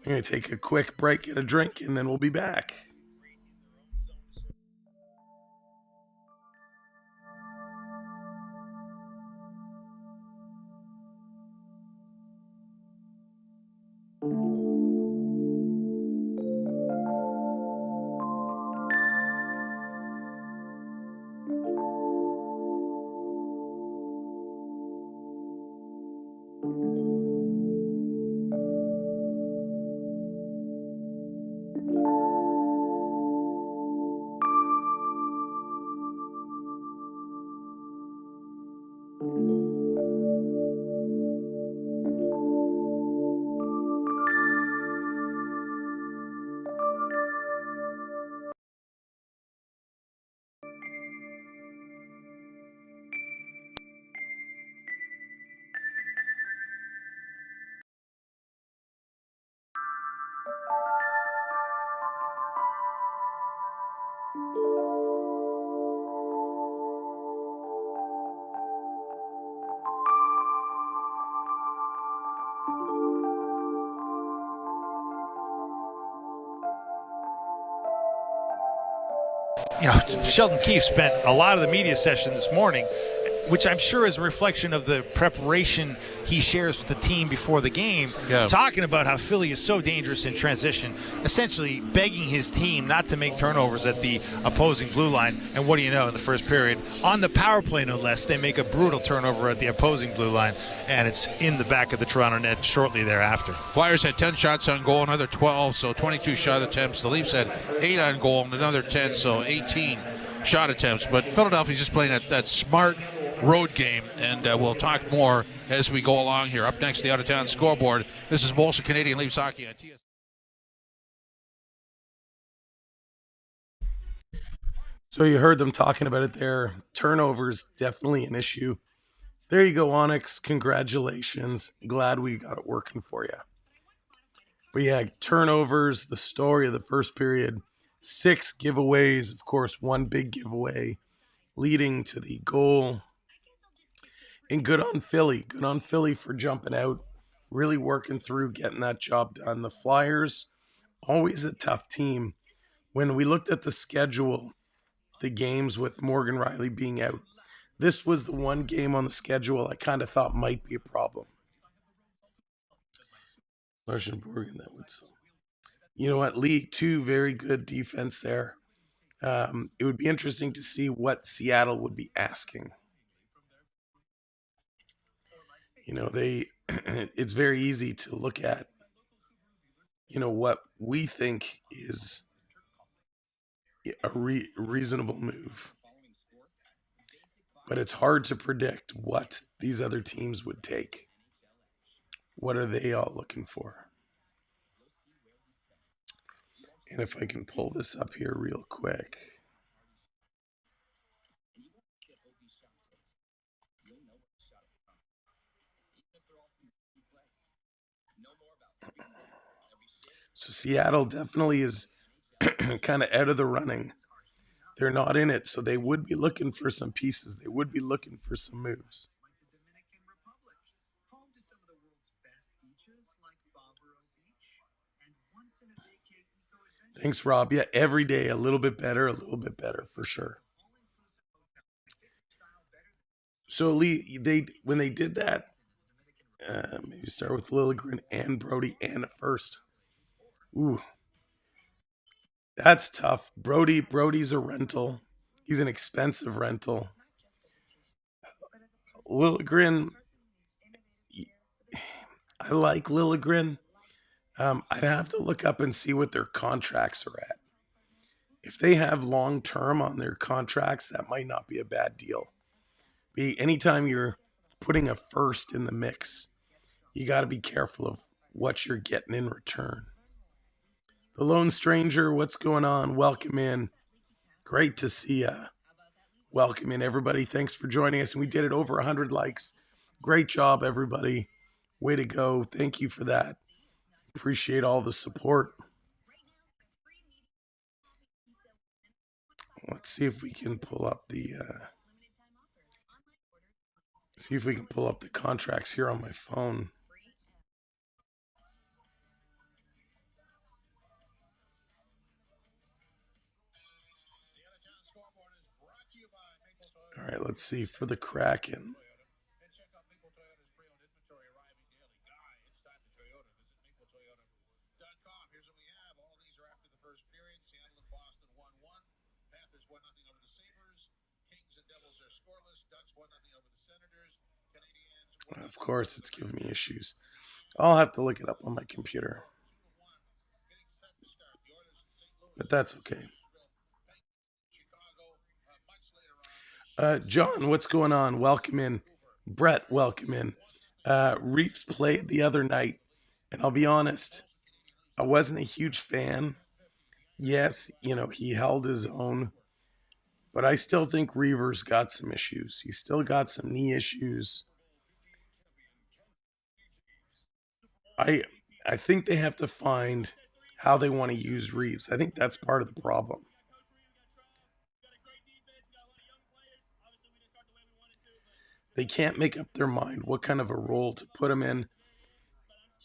I'm going to take a quick break, get a drink, and then we'll be back. Sheldon Keefe spent a lot of the media session this morning, which I'm sure is a reflection of the preparation he shares with the team before the game, talking about how Philly is so dangerous in transition, essentially begging his team not to make turnovers at the opposing blue line. And what do you know, in the first period, on the power play no less, they make a brutal turnover at the opposing blue line, and it's in the back of the Toronto net shortly thereafter. Flyers had 10 shots on goal, another 12, so 22 shot attempts. The Leafs had 8 on goal and another 10, so 18 shot attempts. But Philadelphia's just playing that smart road game, and we'll talk more as we go along here. Up next, the out-of-town scoreboard. This is Molson Canadian Leafs Hockey on TS. So you heard them talking about it there. Turnovers, definitely an issue. There you go, Onyx. Congratulations. Glad we got it working for you. But yeah, turnovers, the story of the first period. 6 giveaways, of course, 1 big giveaway leading to the goal. And good on Philly. Good on Philly for jumping out, really working through, getting that job done. The Flyers, always a tough team. When we looked at the schedule, the games with Morgan Rielly being out, this was the one game on the schedule I kind of thought might be a problem. You know what, League 2, very good defense there. It would be interesting to see what Seattle would be asking. You know, it's very easy to look at, what we think is a reasonable move. But it's hard to predict what these other teams would take. What are they all looking for? And if I can pull this up here real quick. So Seattle definitely is kind of out of the running. They're not in it, so they would be looking for some pieces. They would be looking for some moves. Thanks, Rob. Yeah, every day a little bit better for sure. So Lee, when they did that, maybe start with Liljegren and Brody and a first. Ooh, that's tough. Brody's a rental. He's an expensive rental. Liljegren, I like Liljegren, I'd have to look up and see what their contracts are at. If they have long term on their contracts, that might not be a bad deal. Anytime you're putting a first in the mix, you got to be careful of what you're getting in return. The Lone Stranger, what's going on? Welcome in. Great to see ya. Welcome in, everybody. Thanks for joining us. And we did it over 100 likes. Great job, everybody. Way to go. Thank you for that. Appreciate all the support. Let's see if we can pull up the contracts here on my phone. All right, let's see for the Kraken. Of course, it's giving me issues. I'll have to look it up on my computer. But that's okay. John, what's going on? Welcome in. Brett, welcome in. Reeves played the other night, and I'll be honest, I wasn't a huge fan. Yes, he held his own, but I still think Reavers got some issues. He's still got some knee issues. I think they have to find how they want to use Reeves. I think that's part of the problem. They can't make up their mind what kind of a role to put him in.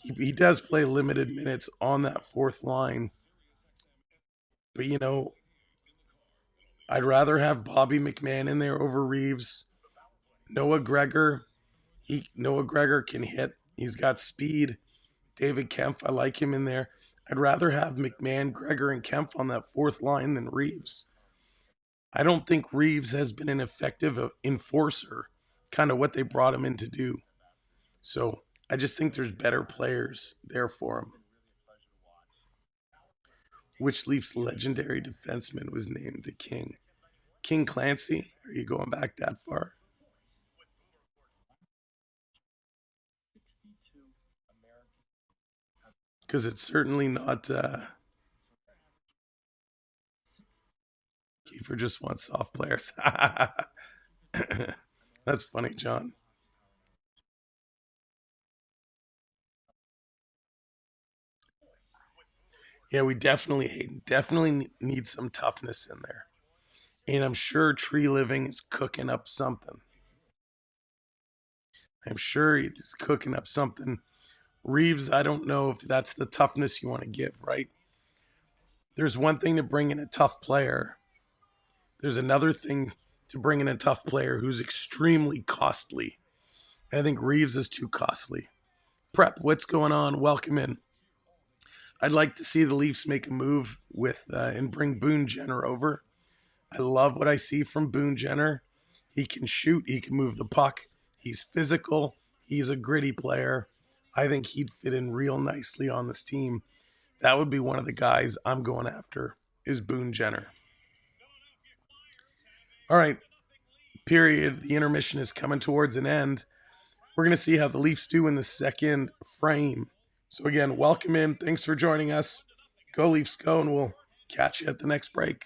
He does play limited minutes on that fourth line. But, I'd rather have Bobby McMahon in there over Reeves. Noah Gregor can hit. He's got speed. David Kempf, I like him in there. I'd rather have McMahon, Gregor, and Kempf on that fourth line than Reeves. I don't think Reeves has been an effective enforcer, kind of what they brought him in to do. So I just think there's better players there for him. Which Leafs legendary defenseman was named the King? King Clancy? Are you going back that far? Because it's certainly not Kiefer just wants soft players. That's funny, John. Yeah, we definitely need some toughness in there. And I'm sure Tree Living is cooking up something. Reeves, I don't know if that's the toughness you want to give, right? There's one thing to bring in a tough player. There's another thing to bring in a tough player who's extremely costly. And I think Reeves is too costly. Prep, what's going on? Welcome in. I'd like to see the Leafs make a move with and bring Boone Jenner over. I love what I see from Boone Jenner. He can shoot. He can move the puck. He's physical. He's a gritty player. I think he'd fit in real nicely on this team. That would be one of the guys I'm going after, is Boone Jenner. All right, period. The intermission is coming towards an end. We're going to see how the Leafs do in the second frame. So again, welcome in. Thanks for joining us. Go Leafs, go, and we'll catch you at the next break.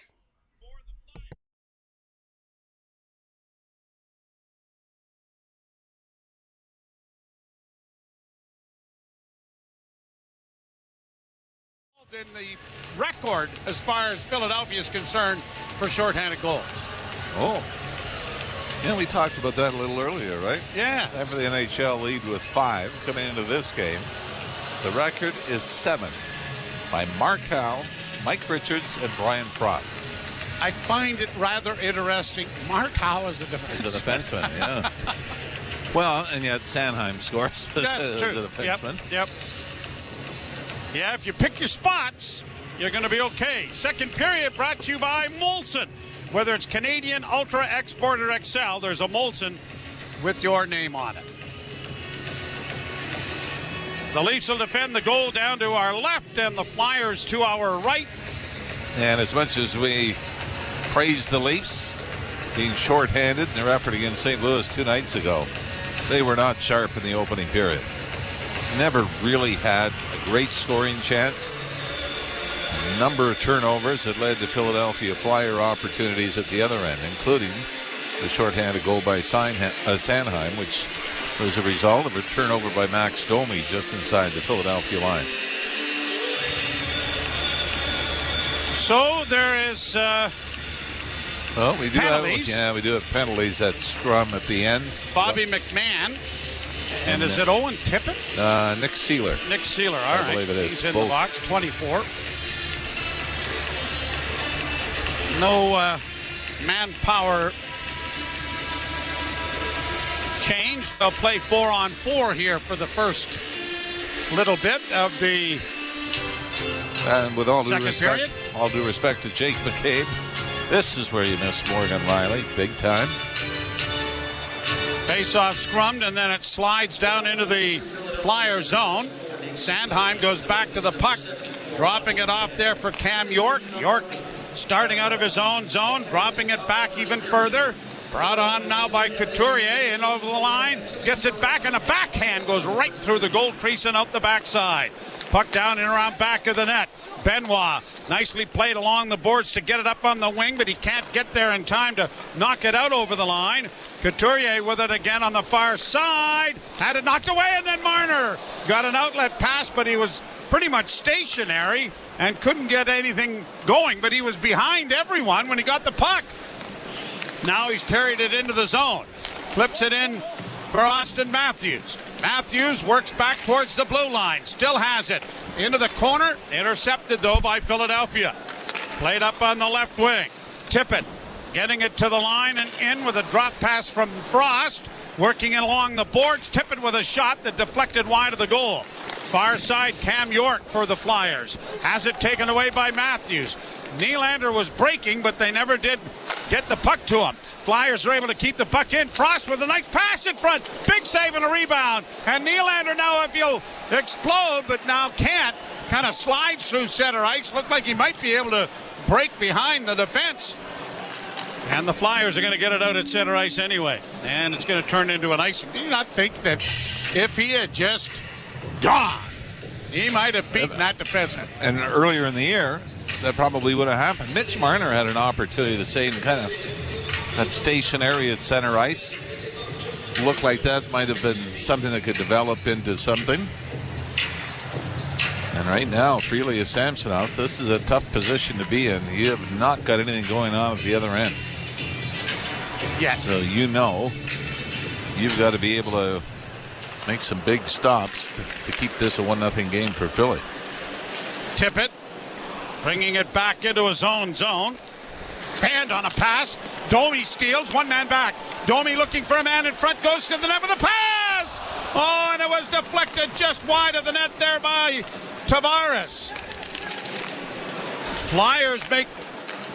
In the record as far as Philadelphia is concerned for shorthanded goals. Oh. Yeah, we talked about that a little earlier, right? Yeah. After the NHL lead with 5 coming into this game, the record is 7 by Mark Howe, Mike Richards, and Brian Propp. I find it rather interesting. Mark Howe is a defenseman. He's a defenseman, yeah. Well, and yet Sanheim scores as a defenseman. Yep. Yeah, if you pick your spots, you're going to be okay. Second period brought to you by Molson. Whether it's Canadian, Ultra, Export, or XL, there's a Molson with your name on it. The Leafs will defend the goal down to our left and the Flyers to our right. And as much as we praise the Leafs being shorthanded in their effort against St. Louis 2 nights ago, they were not sharp in the opening period. Never really had a great scoring chance. A number of turnovers that led to Philadelphia Flyer opportunities at the other end, including the shorthanded goal by Sanheim, which was a result of a turnover by Max Domi just inside the Philadelphia line. So there is well, we do penalties. we do have penalties at scrum at the end. Bobby McMahon. And is it Owen Tippett? Nick Seeler. Nick Seeler, all right. I believe it is. He's in Both. the box, 24. No manpower change. They'll play 4-on-4 here for the first little bit of the And with all due second respect, period. all due respect to Jake McCabe, this is where you miss Morgan Riley, big time. Face-off scrummed, and then it slides down into the Flyer zone. Sanheim goes back to the puck, dropping it off there for Cam York. York starting out of his own zone, dropping it back even further. Brought on now by Couturier, in over the line, gets it back, and a backhand goes right through the goal crease and out the backside. Puck down and around back of the net. Benoit nicely played along the boards to get it up on the wing, but he can't get there in time to knock it out over the line. Couturier with it again on the far side. Had it knocked away, and then Marner got an outlet pass, but he was pretty much stationary and couldn't get anything going, but he was behind everyone when he got the puck. Now he's carried it into the zone. Flips it in for Austin Matthews. Matthews works back towards the blue line. Still has it. Into the corner. Intercepted, though, by Philadelphia. Played up on the left wing. Tippett getting it to the line and in with a drop pass from Frost. Working it along the boards. Tippett with a shot that deflected wide of the goal. Far side, Cam York for the Flyers. Has it taken away by Matthews. Nylander was breaking, but they never did get the puck to him. Flyers are able to keep the puck in. Frost with a nice pass in front. Big save and a rebound. And Nylander now, if he'll explode, but now can't. Kind of slides through center ice. Looked like he might be able to break behind the defense. And the Flyers are going to get it out at center ice anyway. And it's going to turn into an icing. Do you not think that if he had just gone, he might have beaten that defenseman? And earlier in the year, that probably would have happened. Mitch Marner had an opportunity the same kind of that station area at center ice. Looked like that might have been something that could develop into something. And right now, Freely is Samsonov. This is a tough position to be in. You have not got anything going on at the other end. Yeah. So you know you've got to be able to make some big stops to keep this a 1-0 game for Philly. Tippett bringing it back into his own zone. Fanned on a pass. Domi steals. One man back. Domi looking for a man in front. Goes to the net with a pass. Oh, and it was deflected just wide of the net there by Tavares. Flyers make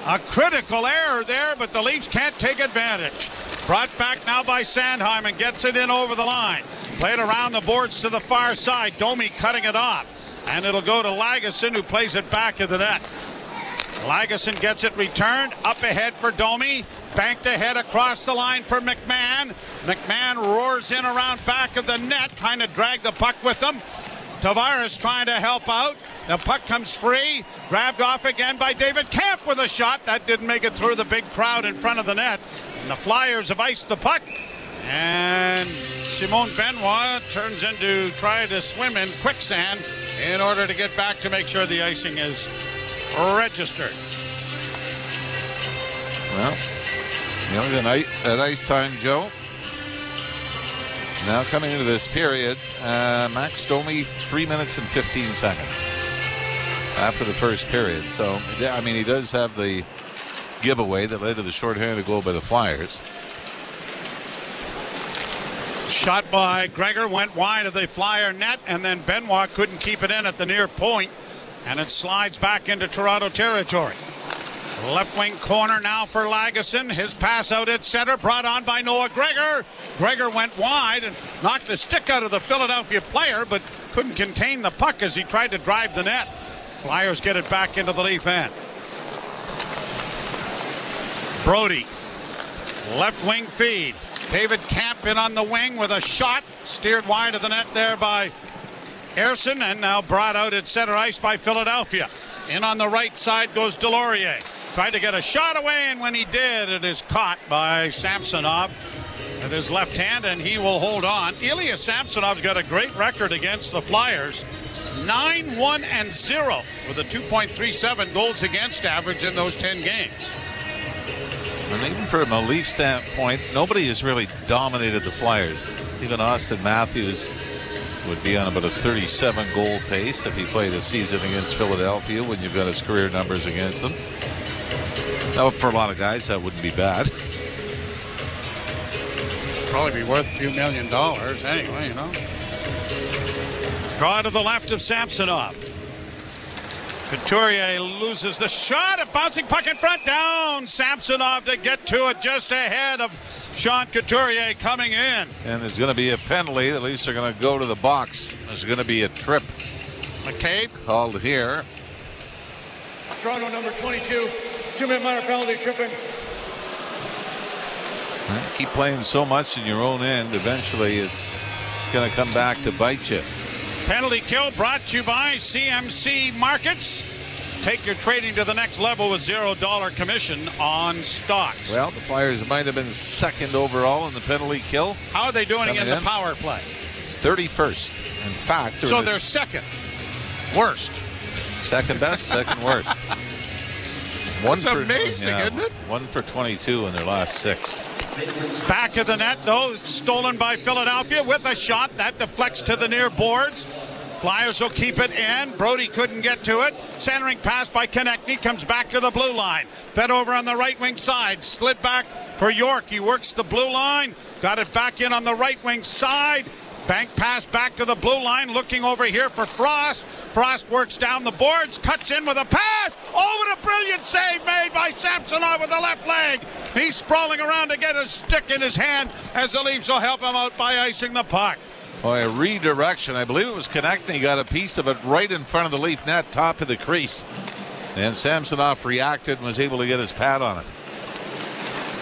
a critical error there, but the Leafs can't take advantage. Brought back now by Sanheim and gets it in over the line. Played around the boards to the far side. Domi cutting it off. And it'll go to Lagesson, who plays it back of the net. Lagesson gets it returned. Up ahead for Domi. Banked ahead across the line for McMahon. McMahon roars in around back of the net, trying to drag the puck with him. Tavares trying to help out. The puck comes free. Grabbed off again by David Kampf with a shot. That didn't make it through the big crowd in front of the net. And the Flyers have iced the puck. And Simon Benoit turns into trying to swim in quicksand in order to get back to make sure the icing is registered. Well, at ice time, Joe. Now coming into this period, Max Domi 3 minutes and 15 seconds after the first period. So, I mean, he does have the giveaway that led to the shorthanded goal by the Flyers. Shot by Gregor went wide of the Flyer net, and then Benoit couldn't keep it in at the near point, and it slides back into Toronto territory. Left wing corner now for Lagesson. His pass out at center, brought on by Noah Gregor. Gregor went wide and knocked the stick out of the Philadelphia player, but couldn't contain the puck as he tried to drive the net. Flyers get it back into the Leaf end. Brody, left wing feed. David Camp in on the wing with a shot. Steered wide of the net there by Ersson, and now brought out at center ice by Philadelphia. In on the right side goes Delorier. Tried to get a shot away, and when he did, it is caught by Samsonov with his left hand, and he will hold on. Ilya Samsonov's got a great record against the Flyers. 9-1-0 with a 2.37 goals against average in those 10 games. And even from a Leaf standpoint, nobody has really dominated the Flyers. Even Austin Matthews would be on about a 37 goal pace if he played a season against Philadelphia when you've got his career numbers against them. Now, for a lot of guys, that wouldn't be bad. Probably be worth a few $1 million anyway, you know. Draw to the left of Samsonov. Couturier loses the shot. A bouncing puck in front. Down. Samsonov to get to it just ahead of Sean Couturier coming in. And there's going to be a penalty. The Leafs are going to go to the box. There's going to be a trip. McCabe called here. Toronto number 22. 2-minute minor penalty, tripping. Keep playing so much in your own end. Eventually, it's going to come back to bite you. Penalty kill brought to you by CMC Markets. Take your trading to the next level with $0 commission on stocks. Well, the Flyers might have been second overall in the penalty kill. How are they doing in the power play? 31st. In fact, so they're second worst. Second best, second worst. That's amazing, isn't it? 1 for 22 in their last 6. Back to the net, though. Stolen by Philadelphia with a shot. That deflects to the near boards. Flyers will keep it in. Brody couldn't get to it. Centering pass by Konechny. Comes back to the blue line. Fed over on the right wing side. Slid back for York. He works the blue line. Got it back in on the right wing side. Bank pass back to the blue line. Looking over here for Frost. Frost works down the boards. Cuts in with a pass. Oh, what a brilliant save made by Samsonov with the left leg. He's sprawling around to get a stick in his hand as the Leafs will help him out by icing the puck. Boy, a redirection. I believe it was Konechny got a piece of it right in front of the Leaf net, top of the crease. And Samsonov reacted and was able to get his pad on it.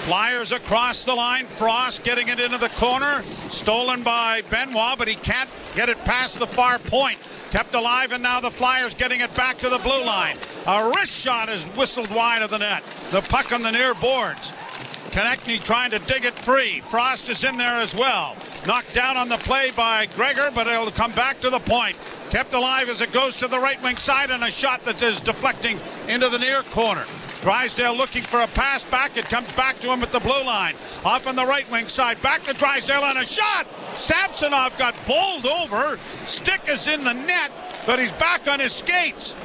Flyers across the line. Frost getting it into the corner. Stolen by Benoit, but he can't get it past the far point. Kept alive, and now the Flyers getting it back to the blue line. A wrist shot is whistled wide of the net. The puck on the near boards. Konechny trying to dig it free. Frost is in there as well. Knocked down on the play by Gregor, but it'll come back to the point. Kept alive as it goes to the right wing side, and a shot that is deflecting into the near corner. Drysdale looking for a pass back. It comes back to him at the blue line. Off on the right wing side. Back to Drysdale and a shot. Samsonov got bowled over. Stick is in the net, but he's back on his skates.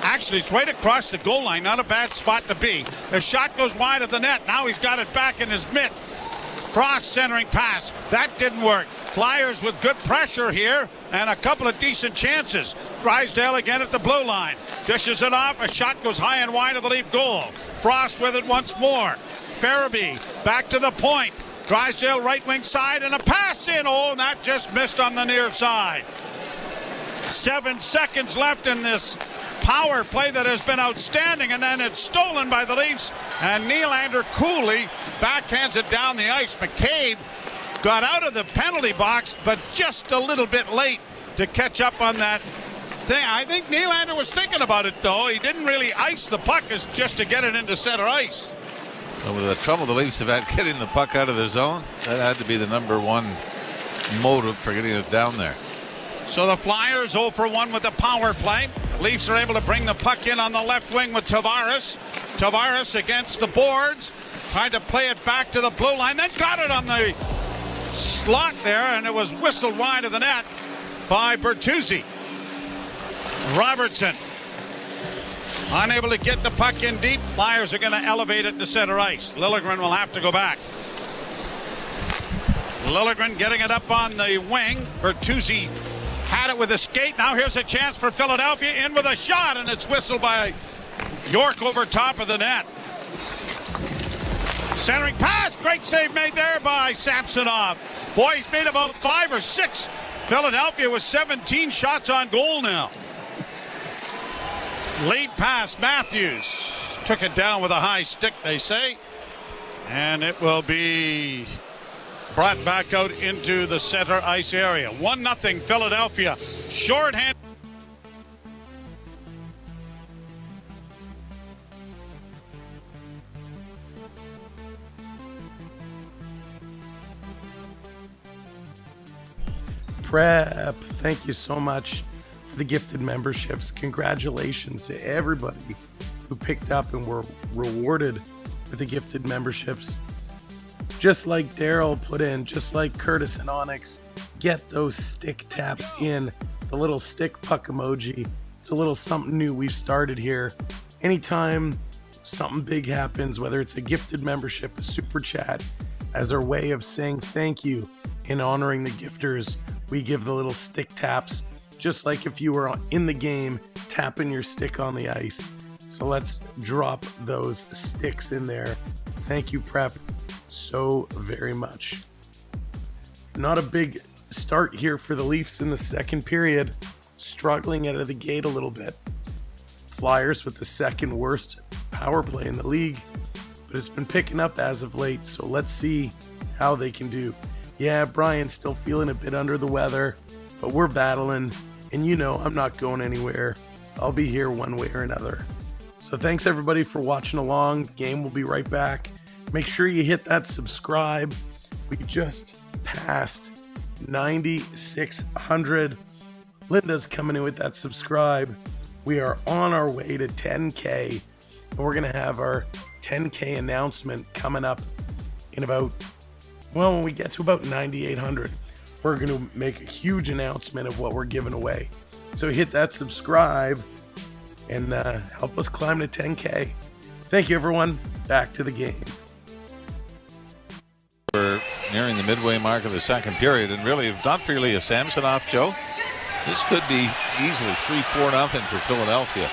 Actually, it's right across the goal line. Not a bad spot to be. The shot goes wide of the net. Now he's got it back in his mitt. Frost centering pass. That didn't work. Flyers with good pressure here and a couple of decent chances. Drysdale again at the blue line. Dishes it off. A shot goes high and wide of the Leaf goal. Frost with it once more. Farabee back to the point. Drysdale right wing side and a pass in. Oh, and that just missed on the near side. 7 seconds left in this power play that has been outstanding, and then it's stolen by the Leafs, and Nylander coolly backhands it down the ice. McCabe got out of the penalty box, but just a little bit late to catch up on that thing. I think Nylander was thinking about it, though. He didn't really ice the puck just to get it into center ice. Well, with the trouble the Leafs have had getting the puck out of the zone, that had to be the number one motive for getting it down there. So the Flyers 0 for 1 with the power play. Leafs are able to bring the puck in on the left wing with Tavares. Tavares against the boards. Tried to play it back to the blue line. Then got it on the slot there, and it was whistled wide of the net by Bertuzzi. Robertson unable to get the puck in deep. Flyers are going to elevate it to center ice. Liljegren will have to go back. Liljegren getting it up on the wing. Bertuzzi had it with a skate. Now here's a chance for Philadelphia. In with a shot, and it's whistled by York over top of the net. Centering pass. Great save made there by Samsonov. Boy, he's made about 5 or 6. Philadelphia with 17 shots on goal now. Lead pass, Matthews. Took it down with a high stick, they say. And it will be brought back out into the center ice area. 1-0 Philadelphia. Shorthand. Prep, thank you so much for the gifted memberships. Congratulations to everybody who picked up and were rewarded with the gifted memberships. Just like Daryl put in, just like Curtis and Onyx, get those stick taps in, the little stick puck emoji. It's a little something new we've started here. Anytime something big happens, whether it's a gifted membership, a super chat, as our way of saying thank you in honoring the gifters, we give the little stick taps, just like if you were in the game, tapping your stick on the ice. So let's drop those sticks in there. Thank you, Prep, so very much. Not a big start here for the Leafs in the second period. Struggling out of the gate a little bit. Flyers with the second worst power play in the league, but it's been picking up as of late, so let's see how they can do. Yeah, Brian's still feeling a bit under the weather, but we're battling, and you know I'm not going anywhere. I'll be here one way or another. So thanks everybody for watching along. The game will be right back. Make sure you hit that subscribe. We just passed 9,600. Linda's coming in with that subscribe. We are on our way to 10K, and we're going to have our 10K announcement coming up in about, well, when we get to about 9,800, we're going to make a huge announcement of what we're giving away. So hit that subscribe and help us climb to 10K. Thank you, everyone. Back to the game. We're nearing the midway mark of the second period, and really, if not for Ilya Samsonov, Joe, this could be easily 3-4-0 for Philadelphia.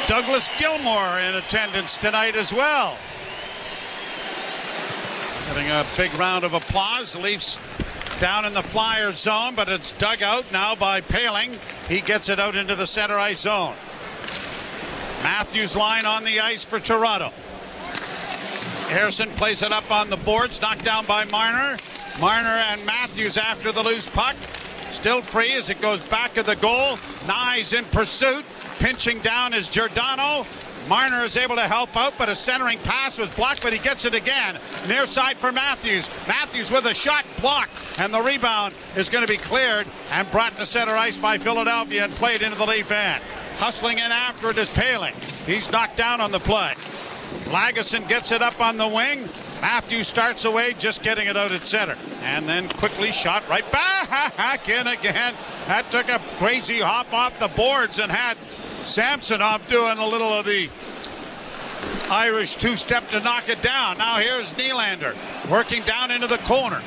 Douglas Gilmour in attendance tonight as well. Getting a big round of applause. Leafs down in the Flyers zone, but it's dug out now by Paling. He gets it out into the center ice zone. Matthews line on the ice for Toronto. Harrison plays it up on the boards, knocked down by Marner. Marner and Matthews after the loose puck. Still free as it goes back of the goal. Nye's in pursuit. Pinching down is Giordano. Marner is able to help out, but a centering pass was blocked, but he gets it again. Near side for Matthews. Matthews with a shot blocked, and the rebound is going to be cleared and brought to center ice by Philadelphia and played into the Leaf end. Hustling in after it is Paling. He's knocked down on the play. Lagesson gets it up on the wing. Matthews starts away, just getting it out at center. And then quickly shot right back in again. That took a crazy hop off the boards and had Samsonov doing a little of the Irish two-step to knock it down. Now here's Nylander working down into the corner.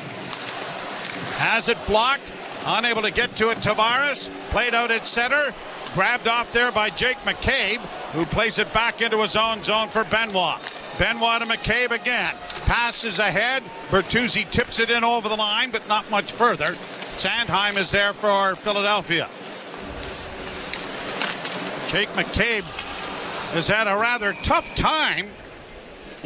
Has it blocked. Unable to get to it. Tavares played out at center. Grabbed off there by Jake McCabe, who plays it back into his own zone for Benoit. Benoit to McCabe again. Passes ahead. Bertuzzi tips it in over the line, but not much further. Sandheim is there for Philadelphia. Jake McCabe has had a rather tough time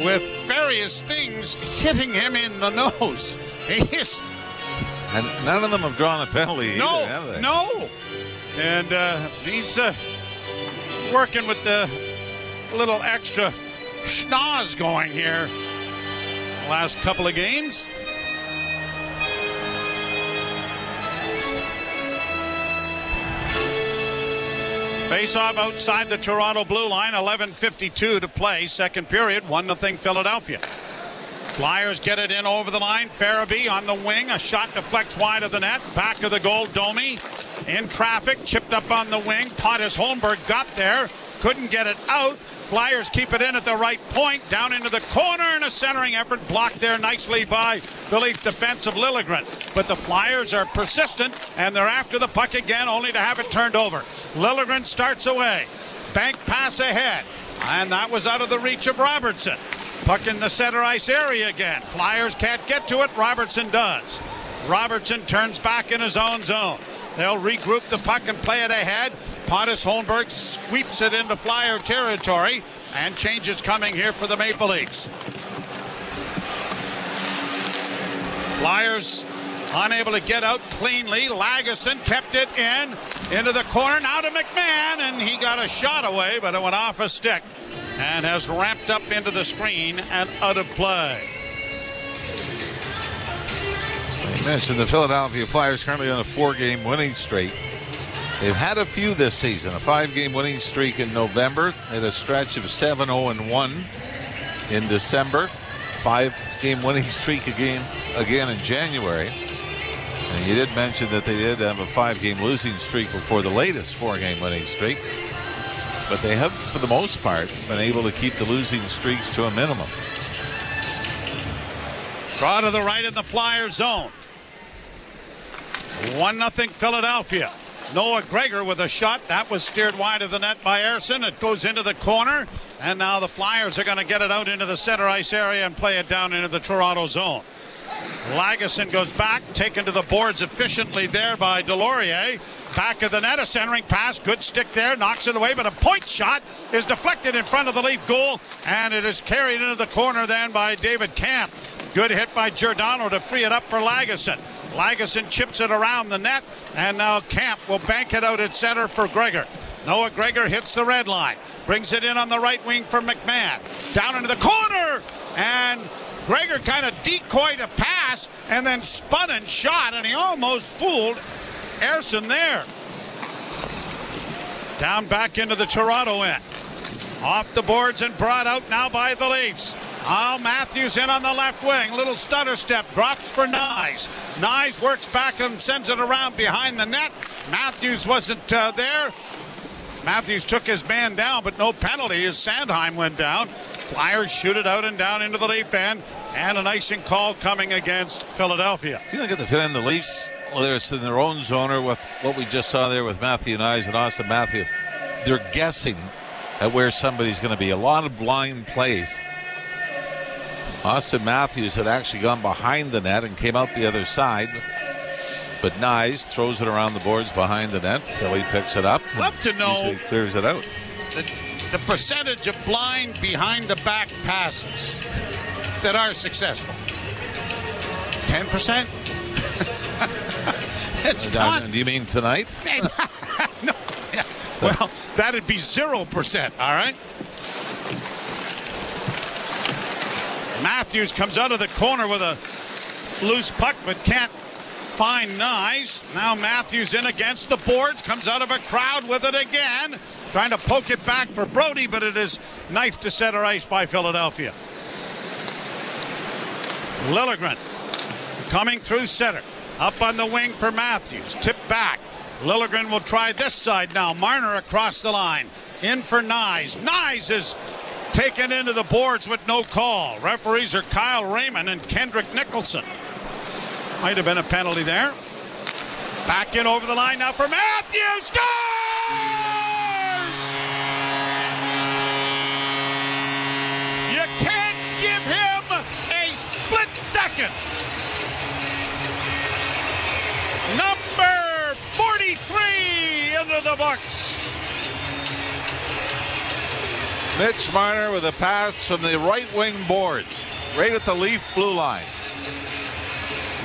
with various things hitting him in the nose. And none of them have drawn a penalty either, have they? No. And he's working with the little extra schnoz going here the last couple of games. Face-off outside the Toronto blue line, 11:52 to play, second period, 1-0 Philadelphia. Flyers get it in over the line. Farabee on the wing. A shot deflects wide of the net. Back of the goal, Domi in traffic. Chipped up on the wing. Pontus Holmberg got there. couldn't get it out. Flyers keep it in at the right point, down into the corner, and a centering effort blocked there nicely by the Leaf defensive Liljegren. But the Flyers are persistent, and they're after the puck again, only to have it turned over. Liljegren starts away. Bank pass ahead, and that was out of the reach of Robertson. Puck in the center ice area again. Flyers can't get to it. Robertson does. Robertson turns back in his own zone. They'll regroup the puck and play it ahead. Pontus Holmberg sweeps it into Flyer territory, and change is coming here for the Maple Leafs. Flyers unable to get out cleanly. Lagesson kept it into the corner. Now to McMahon, and he got a shot away, but it went off a stick and has ramped up into the screen and out of play. You mentioned the Philadelphia Flyers currently on a 4-game winning streak. They've had a few this season. A 5-game winning streak in November. They had a stretch of 7-0-1 in December. 5-game winning streak again in January. And you did mention that they did have a 5-game losing streak before the latest 4-game winning streak. But they have, for the most part, been able to keep the losing streaks to a minimum. Draw to the right in the Flyer zone. 1-0 Philadelphia. Noah Gregor with a shot. That was steered wide of the net by Ersson. It goes into the corner. And now the Flyers are going to get it out into the center ice area and play it down into the Toronto zone. Lagesson goes back, taken to the boards efficiently there by Delorier. Back of the net, a centering pass, good stick there, knocks it away, but a point shot is deflected in front of the Leaf goal, and it is carried into the corner then by David Ecamm. Good hit by Giordano to free it up for Lagesson. Lagesson chips it around the net, and now Ecamm will bank it out at center for Gregor. Noah Gregor hits the red line, brings it in on the right wing for McMahon. Down into the corner, and Gregor kind of decoyed a pass and then spun and shot, and he almost fooled Ersson there. Down back into the Toronto end. Off the boards and brought out now by the Leafs. Matthews in on the left wing. Little stutter step. Drops for Nyes. Nyes works back and sends it around behind the net. Matthews wasn't there. Matthews took his man down, but no penalty as Sandheim went down. Flyers shoot it out and down into the Leaf end. And an icing call coming against Philadelphia. You look at the feeling the Leafs, whether it's in their own zone or with what we just saw there with Matthew Nyes and Austin Matthews, they're guessing at where somebody's going to be. A lot of blind plays. Austin Matthews had actually gone behind the net and came out the other side. But Nyes throws it around the boards behind the net. Philly picks it up. Love to know clears it out. The percentage of blind behind the back passes that are successful. 10%? It's not. Do you mean tonight? No. Yeah. Well, that'd be 0%, all right? Matthews comes out of the corner with a loose puck, but can't find Nyes. Now Matthews in against the boards, comes out of a crowd with it again, trying to poke it back for Brody, but it is knifed to center ice by Philadelphia. Liljegren coming through center, up on the wing for Matthews, tipped back. Liljegren will try this side now. Marner across the line, in for Nyes. Nyes is taken into the boards with no call. Referees are Kyle Raymond and Kendrick Nicholson. Might have been a penalty there. Back in over the line now for Matthews. Scores! You can't give him a split second. Number 43 into the Bucs. Mitch Marner with a pass from the right wing boards, right at the Leaf blue line.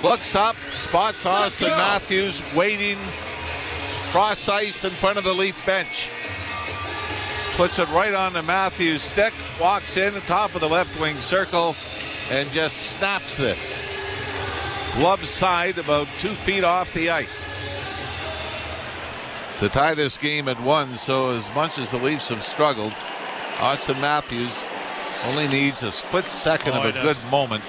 Looks up, spots Austin Matthews waiting cross ice in front of the Leaf bench. Puts it right on the Matthews stick, walks in the top of the left wing circle, and just snaps this. Glove side about 2 feet off the ice to tie this game at 1. So as much as the Leafs have struggled, Austin Matthews only needs a split second of a good moment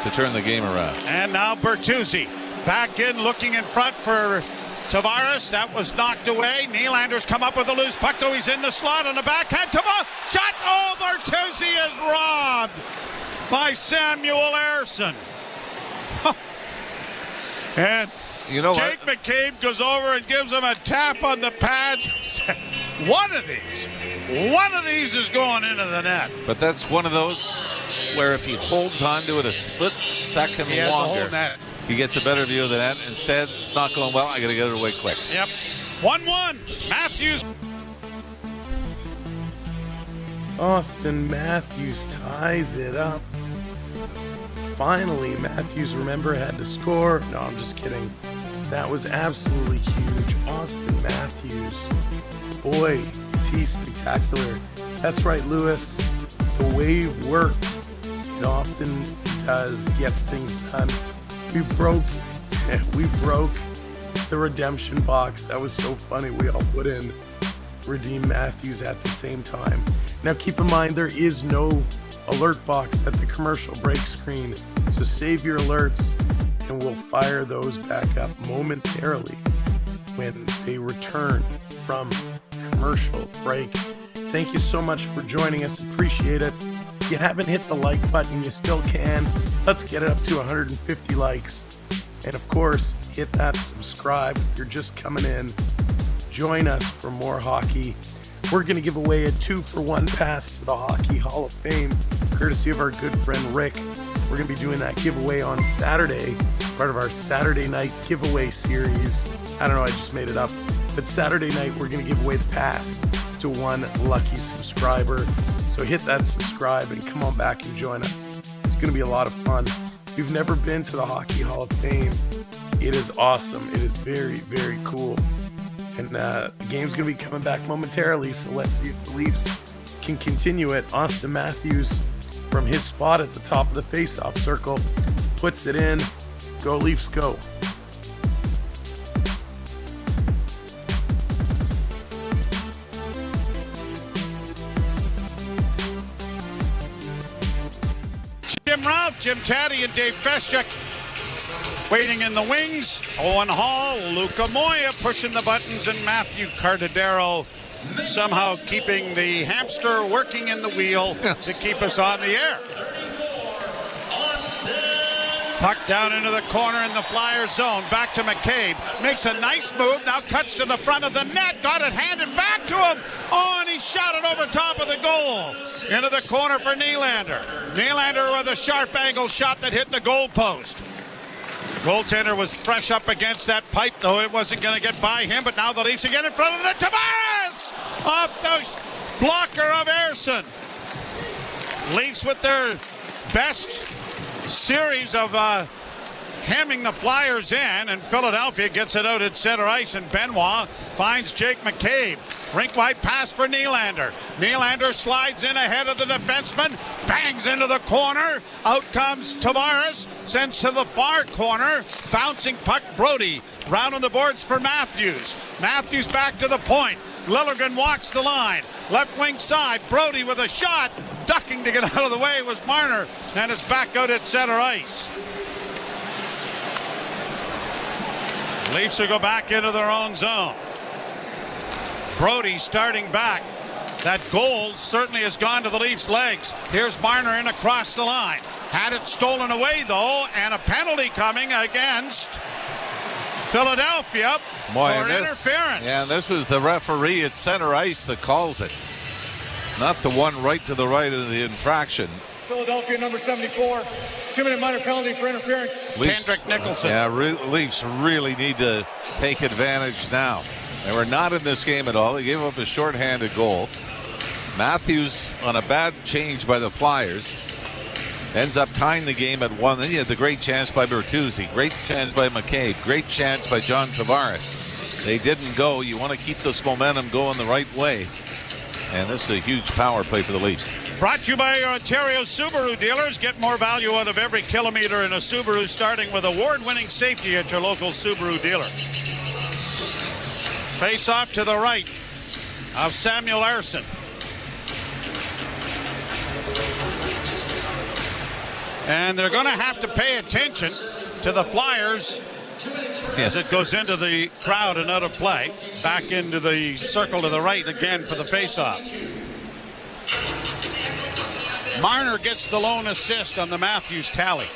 to turn the game around. And now Bertuzzi back in, looking in front for Tavares, that was knocked away. Nylander's come up with a loose puck, though he's in the slot on the backhand. Shot! Oh, Bertuzzi is robbed by Samuel Ersson. And Jake McCabe goes over and gives him a tap on the pads. One of these is going into the net. But that's one of those where if he holds on to it a split second longer, he gets a better view of the net. Instead, it's not going well. I got to get it away quick. Yep. 1-1. Matthews. Austin Matthews ties it up. Finally, Matthews, remember, had to score. No, I'm just kidding. That was absolutely huge. Austin Matthews. Boy, is he spectacular. That's right, Lewis. The wave worked. It often does, gets things done. We broke the redemption box. That was so funny. We all put in redeem Matthews at the same time. Now keep in mind, there is no alert box at the commercial break screen. So save your alerts and we'll fire those back up momentarily when they return from commercial break. Thank you so much for joining us. Appreciate it. If you haven't hit the like button, you still can. Let's get it up to 150 likes. And of course, hit that subscribe if you're just coming in. Join us for more hockey. We're going to give away a 2-for-1 pass to the Hockey Hall of Fame, courtesy of our good friend Rick. We're going to be doing that giveaway on Saturday, part of our Saturday night giveaway series. I don't know, I just made it up. But Saturday night, we're going to give away the pass to one lucky subscriber. So hit that subscribe and come on back and join us. It's going to be a lot of fun. If you've never been to the Hockey Hall of Fame, it is awesome. It is very, very cool. And the game's going to be coming back momentarily, so let's see if the Leafs can continue it. Austin Matthews, from his spot at the top of the face-off circle, puts it in. Go Leafs, go. Jim Ralph, Jim Taddy, and Dave Feschuk waiting in the wings. Owen Hall, Luca Moya pushing the buttons, and Matthew Cardadero somehow keeping the hamster working in the wheel to keep us on the air. Puck down into the corner in the Flyer zone. Back to McCabe. Makes a nice move. Now cuts to the front of the net. Got it handed back to him. Oh, and he shot it over top of the goal. Into the corner for Nylander. Nylander with a sharp angle shot that hit the goal post. Goaltender was fresh up against that pipe, though it wasn't going to get by him. But now the Leafs again in front of the net. Tavares! Off the blocker of Ersson. Leafs with their best series of hemming the Flyers in, and Philadelphia gets it out at center ice, and Benoit finds Jake McCabe. Rink-wide pass for Nylander. Nylander slides in ahead of the defenseman, bangs into the corner. Out comes Tavares, sends to the far corner. Bouncing puck, Brody. Round on the boards for Matthews. Matthews back to the point. Liljegren walks the line. Left wing side, Brody with a shot. Ducking to get out of the way was Marner, and it's back out at center ice. Leafs will go back into their own zone. Brody starting back. That goal certainly has gone to the Leafs' legs. Here's Marner in across the line. Had it stolen away, though, and a penalty coming against Philadelphia for interference. Yeah, and this was the referee at center ice that calls it. Not the one right to the right of the infraction. Philadelphia number 74. 2-minute minor penalty for interference. Hendrik Nicholson. Yeah, Leafs really need to take advantage now. They were not in this game at all. They gave up a shorthanded goal. Matthews on a bad change by the Flyers ends up tying the game at 1. Then you had the great chance by Bertuzzi, great chance by McCabe, great chance by John Tavares. They didn't go. You want to keep this momentum going the right way. And this is a huge power play for the Leafs. Brought to you by your Ontario Subaru dealers. Get more value out of every kilometer in a Subaru, starting with award-winning safety at your local Subaru dealer. Face off to the right of Samuel Ersson. And they're going to have to pay attention to the Flyers as it goes into the crowd and out of play. Back into the circle to the right again for the faceoff. Marner gets the lone assist on the Matthews tally.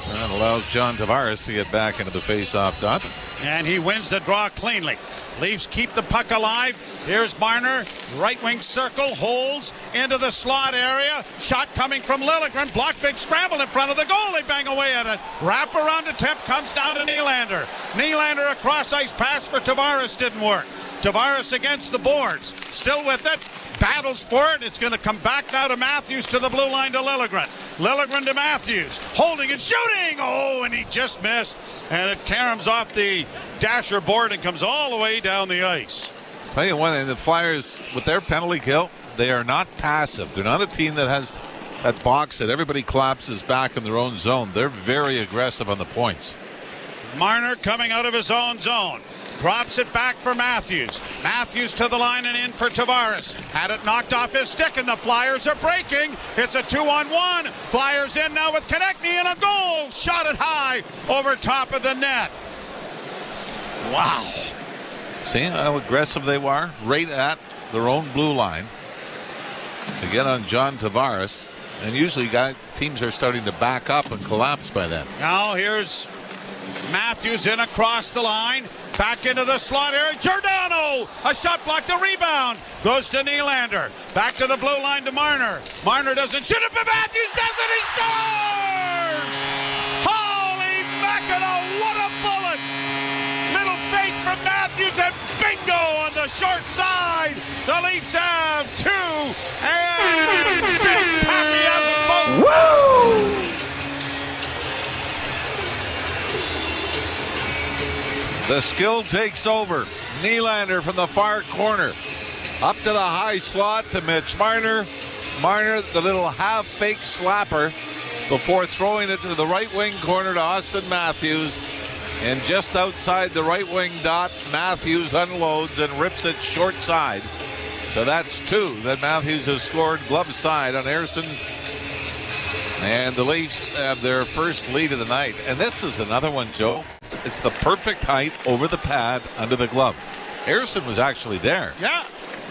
That allows John Tavares to get back into the face-off dot. And he wins the draw cleanly. Leafs keep the puck alive. Here's Marner, right wing circle, holds into the slot area. Shot coming from Liljegren. Block, big scramble in front of the goal. They bang away at it. Wrap around attempt comes down to Nylander. Nylander across ice pass for Tavares didn't work. Tavares against the boards. Still with it. Battles for it. It's going to come back now to Matthews to the blue line to Liljegren. Liljegren to Matthews. Holding and shooting. Oh, and he just missed. And it caroms off the dasher board and comes all the way down the ice. Tell you one thing, the Flyers, with their penalty kill, they are not passive. They're not a team that has that box that everybody collapses back in their own zone. They're very aggressive on the points. Marner coming out of his own zone. Drops it back for Matthews. Matthews to the line and in for Tavares. Had it knocked off his stick and the Flyers are breaking. It's a 2-on-1. Flyers in now with Konechny and a goal. Shot it high over top of the net. Wow. See how aggressive they were? Right at their own blue line. Again on John Tavares. And usually teams are starting to back up and collapse by then. Now here's Matthews in across the line. Back into the slot area. Giordano! A shot blocked, the rebound. Goes to Nylander. Back to the blue line to Marner. Marner doesn't shoot it, but Matthews does it. He scores! Holy mackerel, what a bullet! Little fake from Matthews and bingo on the short side. The Leafs have two. And Big Pappy has a boat. Woo! The skill takes over. Nylander from the far corner. Up to the high slot to Mitch Marner. Marner, the little half-fake slapper before throwing it to the right wing corner to Austin Matthews. And just outside the right wing dot, Matthews unloads and rips it short side. So that's two that Matthews has scored glove side on Ersson. And the Leafs have their first lead of the night. And this is another one, Joe. It's the perfect height over the pad under the glove. Ersson was actually there. Yeah.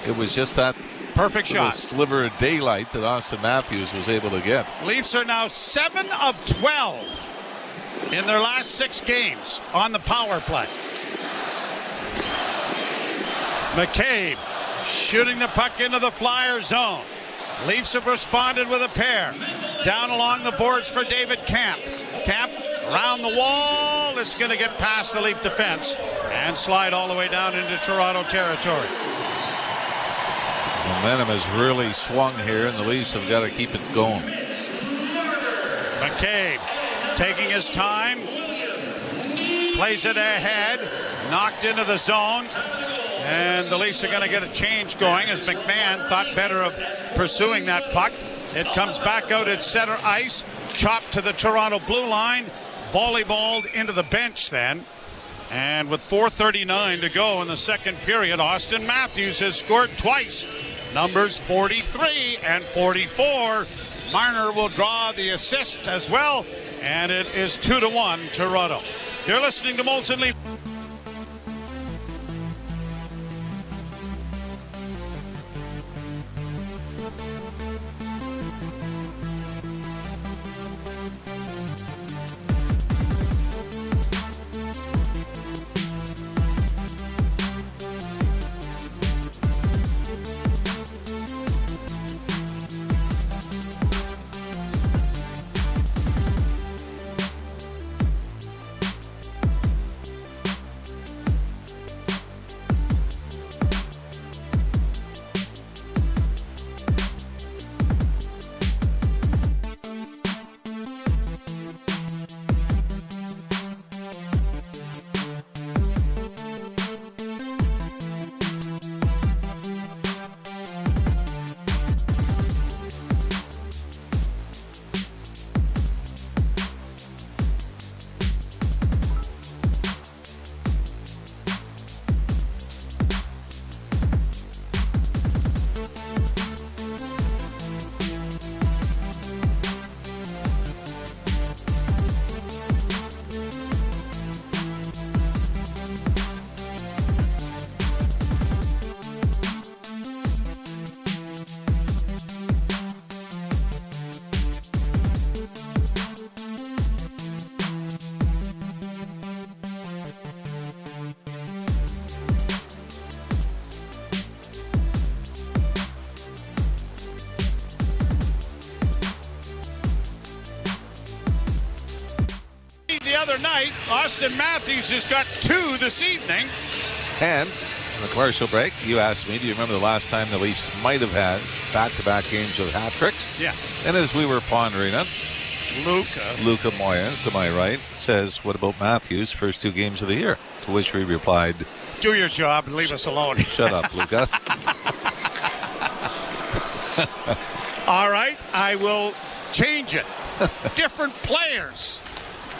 It was just that perfect shot sliver of daylight that Austin Matthews was able to get. Leafs are now 7 of 12 in their last 6 games on the power play. McCabe shooting the puck into the Flyer zone. Leafs have responded with a pair. Down along the boards for David Camp. Camp around the wall. It's going to get past the Leaf defense and slide all the way down into Toronto territory. Momentum has really swung here, and the Leafs have got to keep it going. McCabe taking his time. Plays it ahead. Knocked into the zone. And the Leafs are going to get a change going as McMahon thought better of pursuing that puck. It comes back out at center ice. Chopped to the Toronto blue line. Volleyballed into the bench then. And with 4:39 to go in the second period, Austin Matthews has scored twice. Numbers 43 and 44. Marner will draw the assist as well. And it is 2-1 Toronto. You're listening to Molson Leaf. tonight. Austin Matthews has got 2 this evening. And in the commercial break, you asked me, do you remember the last time the Leafs might have had back-to-back games of hat tricks? Yeah. And as we were pondering it, Luca Moya, to my right, says, what about Matthews' first 2 games of the year? To which we replied, do your job and leave us alone. Shut up, Luca. All right, I will change it. Different players.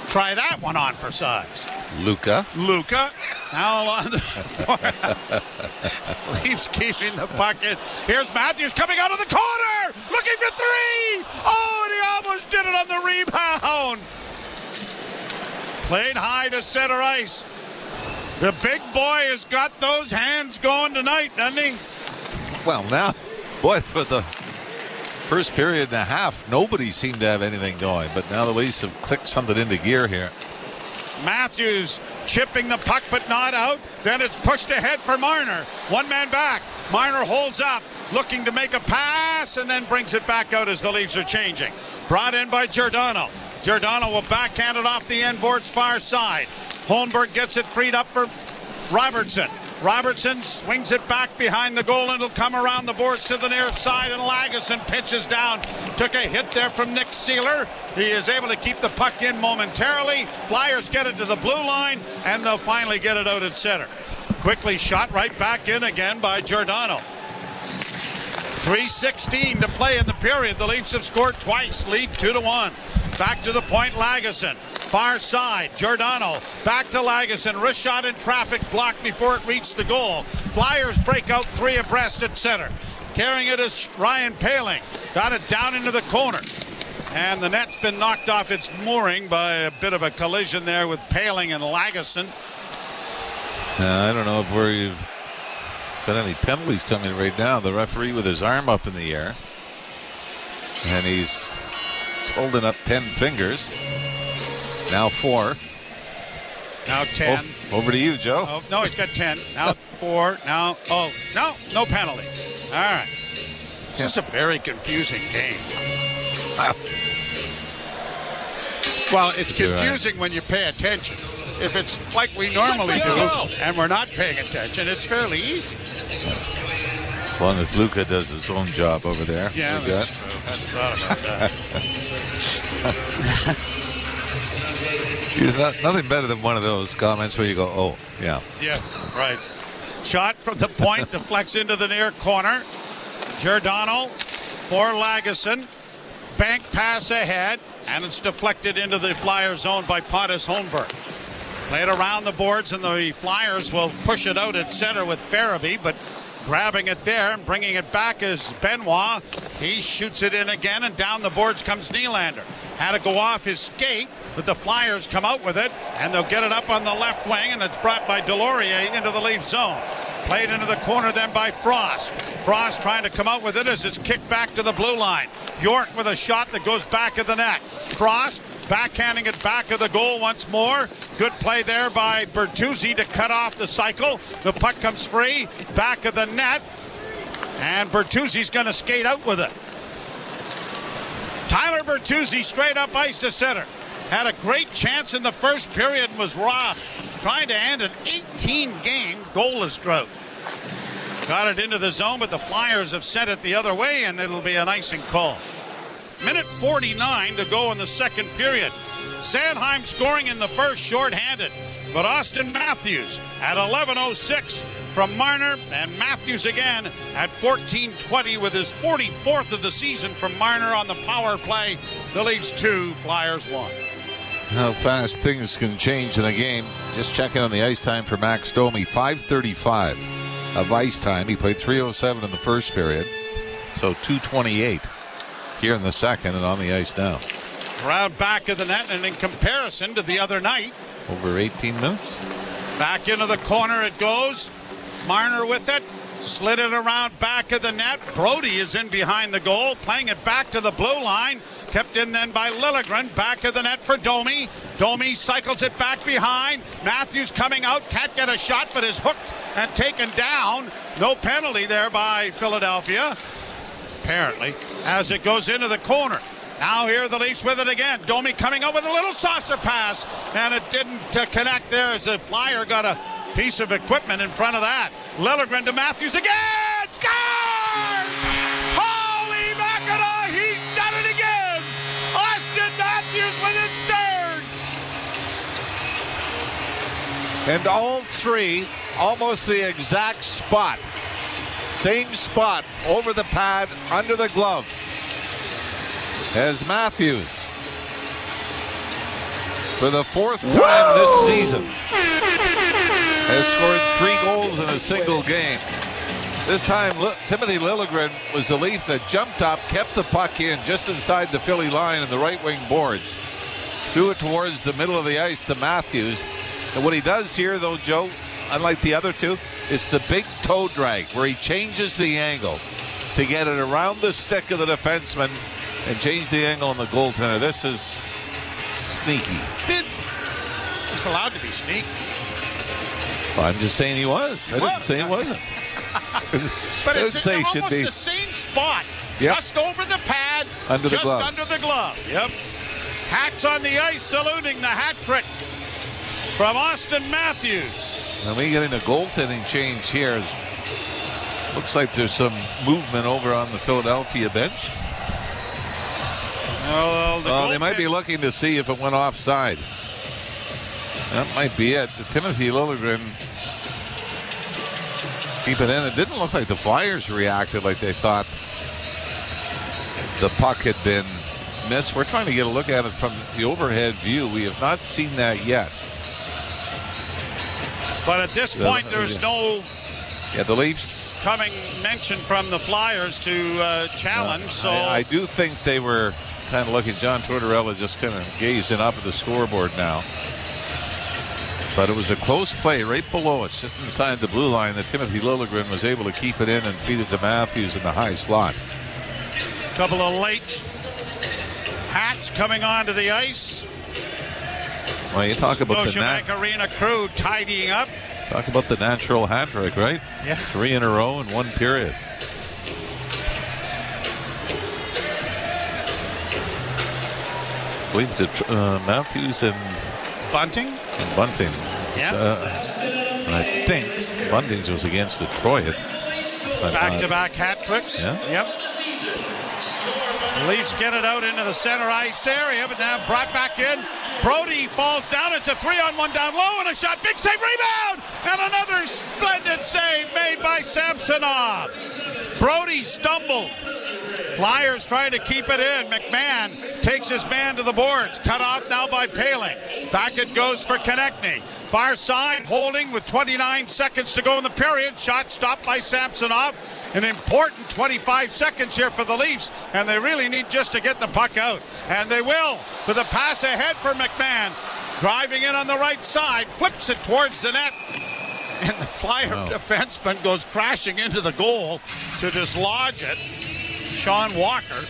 Try that one on for size. Luca. Now on the Leafs keeping the puck in. Here's Matthews coming out of the corner, looking for 3. Oh, and he almost did it on the rebound. Played high to center ice. The big boy has got those hands going tonight, doesn't he? Well, now, boy, for the first period and a half, nobody seemed to have anything going. But now the Leafs have clicked something into gear here. Matthews chipping the puck but not out. Then it's pushed ahead for Marner. 1 man back. Marner holds up, looking to make a pass, and then brings it back out as the Leafs are changing. Brought in by Giordano. Giordano will backhand it off the end boards far side. Holmberg gets it freed up for Robertson. Robertson swings it back behind the goal, and it'll come around the boards to the near side, and Lagesson pitches down. Took a hit there from Nick Seeler. He is able to keep the puck in momentarily. Flyers get it to the blue line, and they'll finally get it out at center. Quickly shot right back in again by Giordano. 3:16 to play in the period. The Leafs have scored twice, lead 2-1. Back to the point, Lagesson. Far side, Giordano back to Lagesson. Wrist shot in traffic, blocked before it reached the goal. Flyers break out 3 abreast at center. Carrying it is Ryan Poehling. Got it down into the corner. And the net's been knocked off its mooring by a bit of a collision there with Poehling and Lagesson. I don't know if we've got any penalties coming right now. The referee with his arm up in the air. And he's holding up 10 fingers. Now 4. Now 10. Oh, over to you, Joe. Oh, no, he's got 10. Now 4. Now, no penalty. All right. This is a very confusing game. Well, it's confusing when you pay attention. If it's like we normally do and we're not paying attention, it's fairly easy. As long as Luca does his own job over there. Yeah, that's true. I hadn't thought about that. He's nothing better than one of those comments where you go, oh, yeah. Yeah, right. Shot from the point, deflects into the near corner. Giordano for Lagesson. Bank pass ahead, and it's deflected into the Flyers zone by Pontus Holmberg. Played around the boards, and the Flyers will push it out at center with Farabee, but grabbing it there and bringing it back is Benoit. He shoots it in again, and down the boards comes Nylander. Had to go off his skate, but the Flyers come out with it, and they'll get it up on the left wing, and it's brought by Delorier into the Leaf zone. Played into the corner then by Frost. Frost trying to come out with it as it's kicked back to the blue line. York with a shot that goes back of the net. Frost backhanding it back of the goal once more. Good play there by Bertuzzi to cut off the cycle. The puck comes free, back of the net, and Bertuzzi's going to skate out with it. Tyler Bertuzzi straight up ice to center. Had a great chance in the first period and was raw, trying to end an 18-game goalless drought. Got it into the zone, but the Flyers have sent it the other way, and it'll be an icing call. Minute 49 to go in the second period. Sanheim scoring in the first shorthanded, but Austin Matthews at 11:06 from Marner, and Matthews again at 14:20 with his 44th of the season from Marner on the power play. The Leafs 2, Flyers 1. How fast things can change in a game. Just checking on the ice time for Max Domi. 5:35 of ice time. He played 3:07 in the first period, so 2:28 here in the second and on the ice now. Around back of the net, and in comparison to the other night, over 18 minutes. Back into the corner it goes. Marner with it. Slid it around back of the net. Brody is in behind the goal, playing it back to the blue line. Kept in then by Liljegren. Back of the net for Domi. Domi cycles it back behind. Matthews coming out. Can't get a shot, but is hooked and taken down. No penalty there by Philadelphia, apparently, as it goes into the corner. Now here the Leafs with it again. Domi coming out with a little saucer pass, and it didn't connect there as the Flyer got a piece of equipment in front of that. Liljegren to Matthews again! Scores! Holy Mackinac, he's done it again! Austin Matthews with his third! And all three, almost the exact spot. Same spot, over the pad, under the glove. As Matthews, for the fourth time this season, has scored 3 goals in a single game. This time, Timothy Liljegren was the Leaf that jumped up, kept the puck in just inside the Philly line in the right wing boards. Threw it towards the middle of the ice to Matthews. And what he does here, though, Joe, unlike the other two, it's the big toe drag where he changes the angle to get it around the stick of the defenseman and change the angle on the goaltender. This is sneaky. It's allowed to be sneaky. Well, I'm just saying he was. I didn't say he wasn't. But it's almost the same spot. Yep. Just over the pad. Under the glove. Just under the glove. Yep. Hats on the ice saluting the hat trick from Austin Matthews. And we getting a goaltending change here. Looks like there's some movement over on the Philadelphia bench. Well, they might be looking to see if it went offside. That might be it. The Timothy Liljegren keep it in. It didn't look like the Flyers reacted like they thought the puck had been missed. We're trying to get a look at it from the overhead view. We have not seen that yet. But at this point, there's no the Leafs coming mention from the Flyers to challenge. So I do think they were kind of looking. John Tortorella just kind of gazing up at the scoreboard now. But it was a close play right below us, just inside the blue line, that Timothy Liljegren was able to keep it in and feed it to Matthews in the high slot. A couple of late hats coming onto the ice. Well, you talk about Scotiabank Arena crew tidying up. Talk about the natural hat trick, right? Yeah. 3 in a row in one period. I believe it's Matthews and Bunting. Yeah. And I think Bunting's was against Detroit. Back-to-back hat tricks. Yeah. Yep. The Leafs get it out into the center ice area, but now brought back in. Brody falls down. It's a 3-on-1 down low and a shot. Big save, rebound, and another splendid save made by Samsonov. Brody stumbled. Flyers trying to keep it in. McMahon takes his man to the boards. Cut off now by Paling. Back it goes for Konechny. Far side, holding with 29 seconds to go in the period. Shot stopped by Samsonov. An important 25 seconds here for the Leafs, and they really need just to get the puck out. And they will, with a pass ahead for McMahon. Driving in on the right side, flips it towards the net. And the Flyer defenseman goes crashing into the goal to dislodge it. Sean Walker.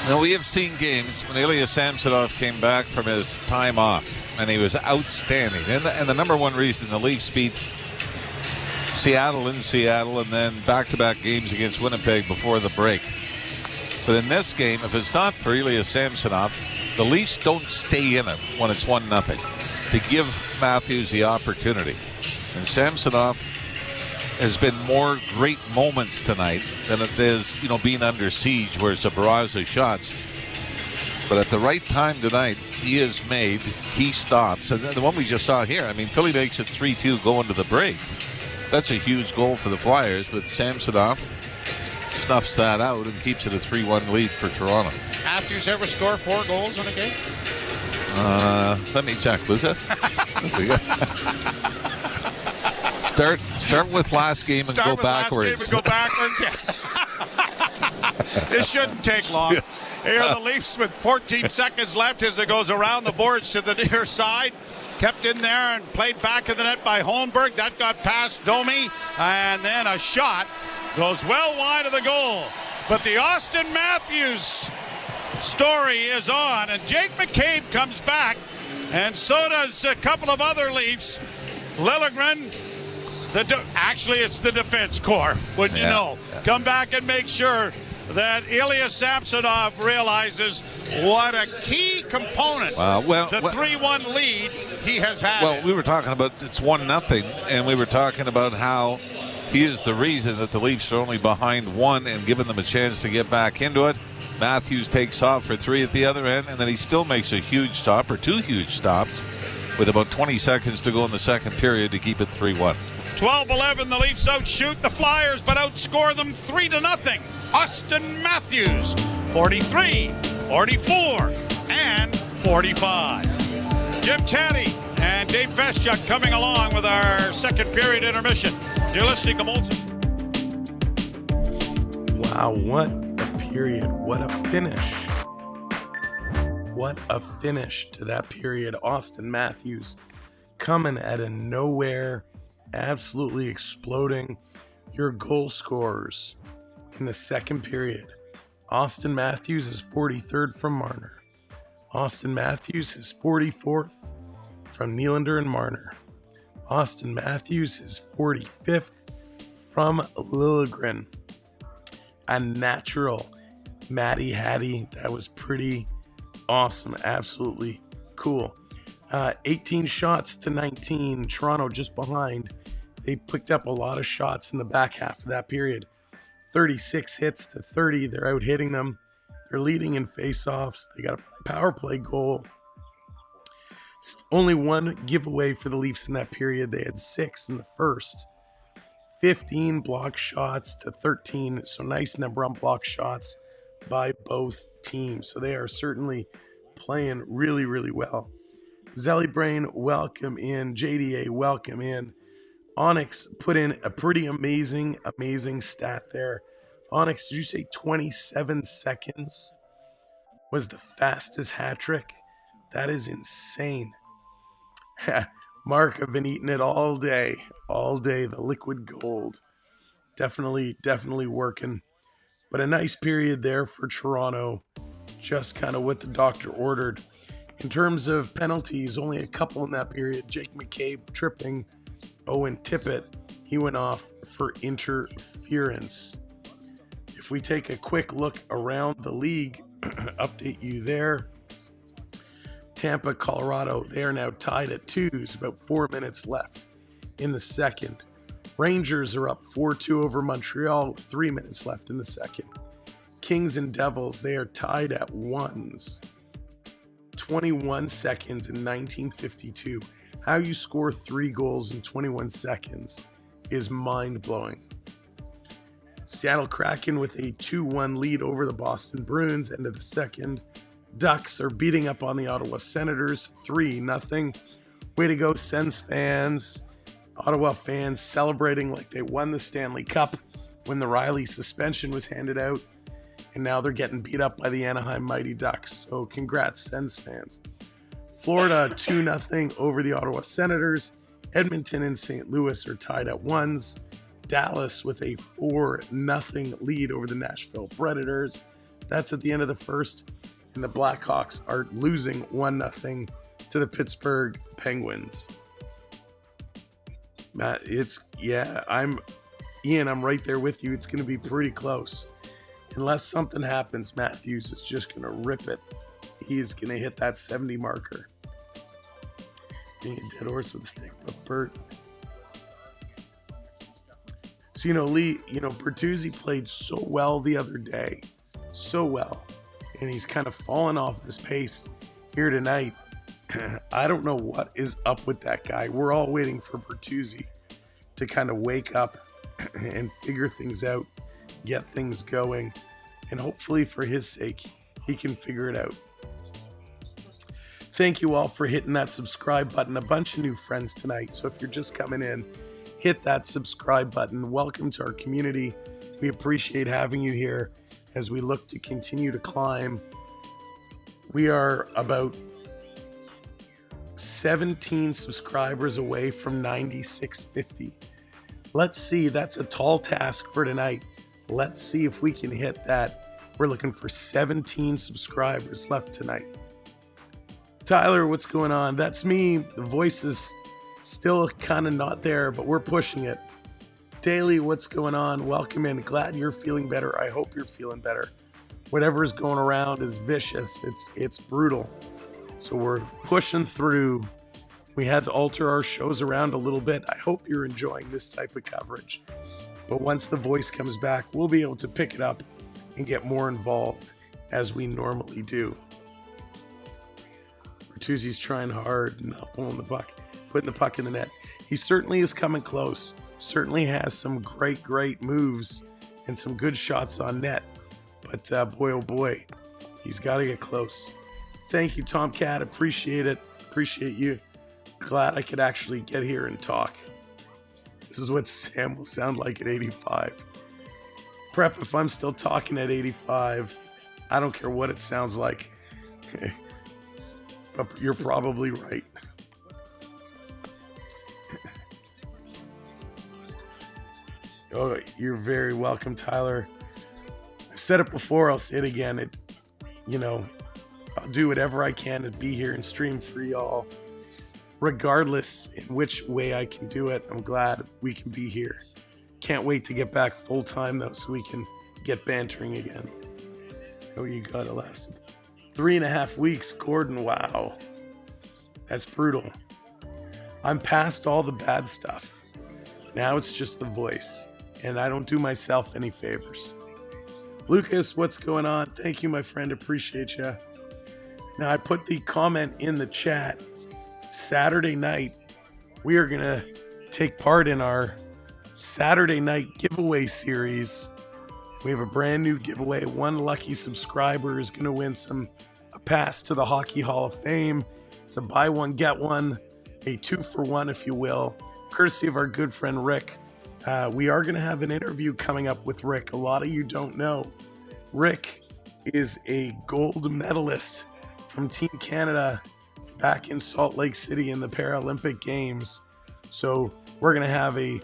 Now, we have seen games when Ilya Samsonov came back from his time off, and he was outstanding. And the number one reason the Leafs beat Seattle in Seattle and then back-to-back games against Winnipeg before the break. But in this game, if it's not for Ilya Samsonov, the Leafs don't stay in it when it's 1-0 to give Matthews the opportunity. And Samsonov has been more great moments tonight than it is, being under siege where it's a barrage of shots. But at the right time tonight, he has made key stops. And the one we just saw here, Philly makes it 3-2 going to the break. That's a huge goal for the Flyers, but Samsonov snuffs that out and keeps it a 3-1 lead for Toronto. Matthews ever score 4 goals in a game? Let me check, Luca. Start with last game and go backwards. This shouldn't take long. Here are the Leafs with 14 seconds left as it goes around the boards to the near side. Kept in there and played back of the net by Holmberg. That got past Domi. And then a shot goes well wide of the goal. But the Austin Matthews story is on. And Jake McCabe comes back. And so does a couple of other Leafs. Liljegren. Actually, it's the defense corps, wouldn't you know? Yeah. Come back and make sure that Ilya Samsonov realizes what a key component the 3-1 lead he has had. Well, we were talking about it's 1-0, and we were talking about how he is the reason that the Leafs are only behind 1 and giving them a chance to get back into it. Matthews takes off for 3 at the other end, and then he still makes a huge stop, or 2 huge stops, with about 20 seconds to go in the second period to keep it 3-1. 12-11, the Leafs outshoot the Flyers, but outscore them 3-0. Austin Matthews, 43, 44, and 45. Jim Taddy and Dave Feschuk coming along with our second period intermission. You're listening to Molson. Wow, what a period. What a finish. What a finish to that period. Austin Matthews coming out of nowhere, absolutely exploding. Your goal scorers in the second period. Austin Matthews is 43rd from Marner. Austin Matthews is 44th from Nylander and Marner. Austin Matthews is 45th from Liljegren. A natural Matty Hattie. That was pretty awesome. Absolutely cool. 18 shots to 19. Toronto just behind. They picked up a lot of shots in the back half of that period. 36 hits to 30. They're out hitting them. They're leading in faceoffs. They got a power play goal. Only 1 giveaway for the Leafs in that period. They had 6 in the first. 15 block shots to 13. So nice number on block shots by both teams. So they are certainly playing really, really well. Zellybrain, welcome in. JDA, welcome in. Onyx put in a pretty amazing stat there. Onyx, did you say 27 seconds was the fastest hat trick? That is insane. Mark, I've been eating it all day. The liquid gold. Definitely working. But a nice period there for Toronto. Just kind of what the doctor ordered. In terms of penalties, only a couple in that period. Jake McCabe tripping. Owen Tippett, he went off for interference. If we take a quick look around the league, update you there. Tampa, Colorado, they are now tied at 2. There's about 4 minutes left in the second. Rangers are up 4-2 over Montreal, 3 minutes left in the second. Kings and Devils, they are tied at 1s. 21 seconds in 1952. How you score 3 goals in 21 seconds is mind-blowing. Seattle Kraken with a 2-1 lead over the Boston Bruins, end of the second. Ducks are beating up on the Ottawa Senators, 3-0. Way to go, Sens fans. Ottawa fans celebrating like they won the Stanley Cup when the Riley suspension was handed out. And now they're getting beat up by the Anaheim Mighty Ducks. So congrats, Sens fans. Florida 2-0 over the Ottawa Senators. Edmonton and St. Louis are tied at 1s. Dallas with a 4-0 lead over the Nashville Predators. That's at the end of the first. And the Blackhawks are losing 1-0 to the Pittsburgh Penguins. Matt, I'm right there with you. It's going to be pretty close. Unless something happens, Matthews is just going to rip it. He's going to hit that 70 marker. Being a dead horse with a stick, but Bert. So, Lee, Bertuzzi played so well the other day. So well. And he's kind of fallen off his pace here tonight. I don't know what is up with that guy. We're all waiting for Bertuzzi to kind of wake up and figure things out, get things going, and hopefully for his sake, he can figure it out. Thank you all for hitting that subscribe button. A bunch of new friends tonight. So if you're just coming in, hit that subscribe button. Welcome to our community. We appreciate having you here as we look to continue to climb. We are about 17 subscribers away from 9650. Let's see. That's a tall task for tonight. Let's see if we can hit that. We're looking for 17 subscribers left tonight. Tyler, what's going on? That's me. The voice is still kind of not there, but we're pushing it. Daily, what's going on? Welcome in. Glad you're feeling better. I hope you're feeling better. Whatever's going around is vicious. It's brutal. So we're pushing through. We had to alter our shows around a little bit. I hope you're enjoying this type of coverage. But once the voice comes back, we'll be able to pick it up and get more involved as we normally do. Bertuzzi's trying hard, not pulling the puck, putting the puck in the net. He certainly is coming close. Certainly has some great moves and some good shots on net. But boy, oh boy, he's got to get close. Thank you, Tomcat. Appreciate it. Appreciate you. Glad I could actually get here and talk. This is what Sam will sound like at 85. Prep, if I'm still talking at 85, I don't care what it sounds like. But you're probably right. Oh, you're very welcome, Tyler. I've said it before, I'll say it again. I'll do whatever I can to be here and stream for y'all. Regardless in which way I can do it, I'm glad we can be here. Can't wait to get back full time though, so we can get bantering again. Oh, you got it lasted 3.5 weeks, Gordon. Wow. That's brutal. I'm past all the bad stuff. Now it's just the voice. And I don't do myself any favors. Lucas, what's going on? Thank you, my friend. Appreciate you. Now, I put the comment in the chat. Saturday night, we are going to take part in our Saturday night giveaway series. We have a brand new giveaway. One lucky subscriber is going to win a pass to the Hockey Hall of Fame. It's a buy one, get one, a 2-for-1, if you will, courtesy of our good friend Rick. We are going to have an interview coming up with Rick. A lot of you don't know. Rick is a gold medalist from Team Canada back in Salt Lake City in the Paralympic Games. So we're going to have a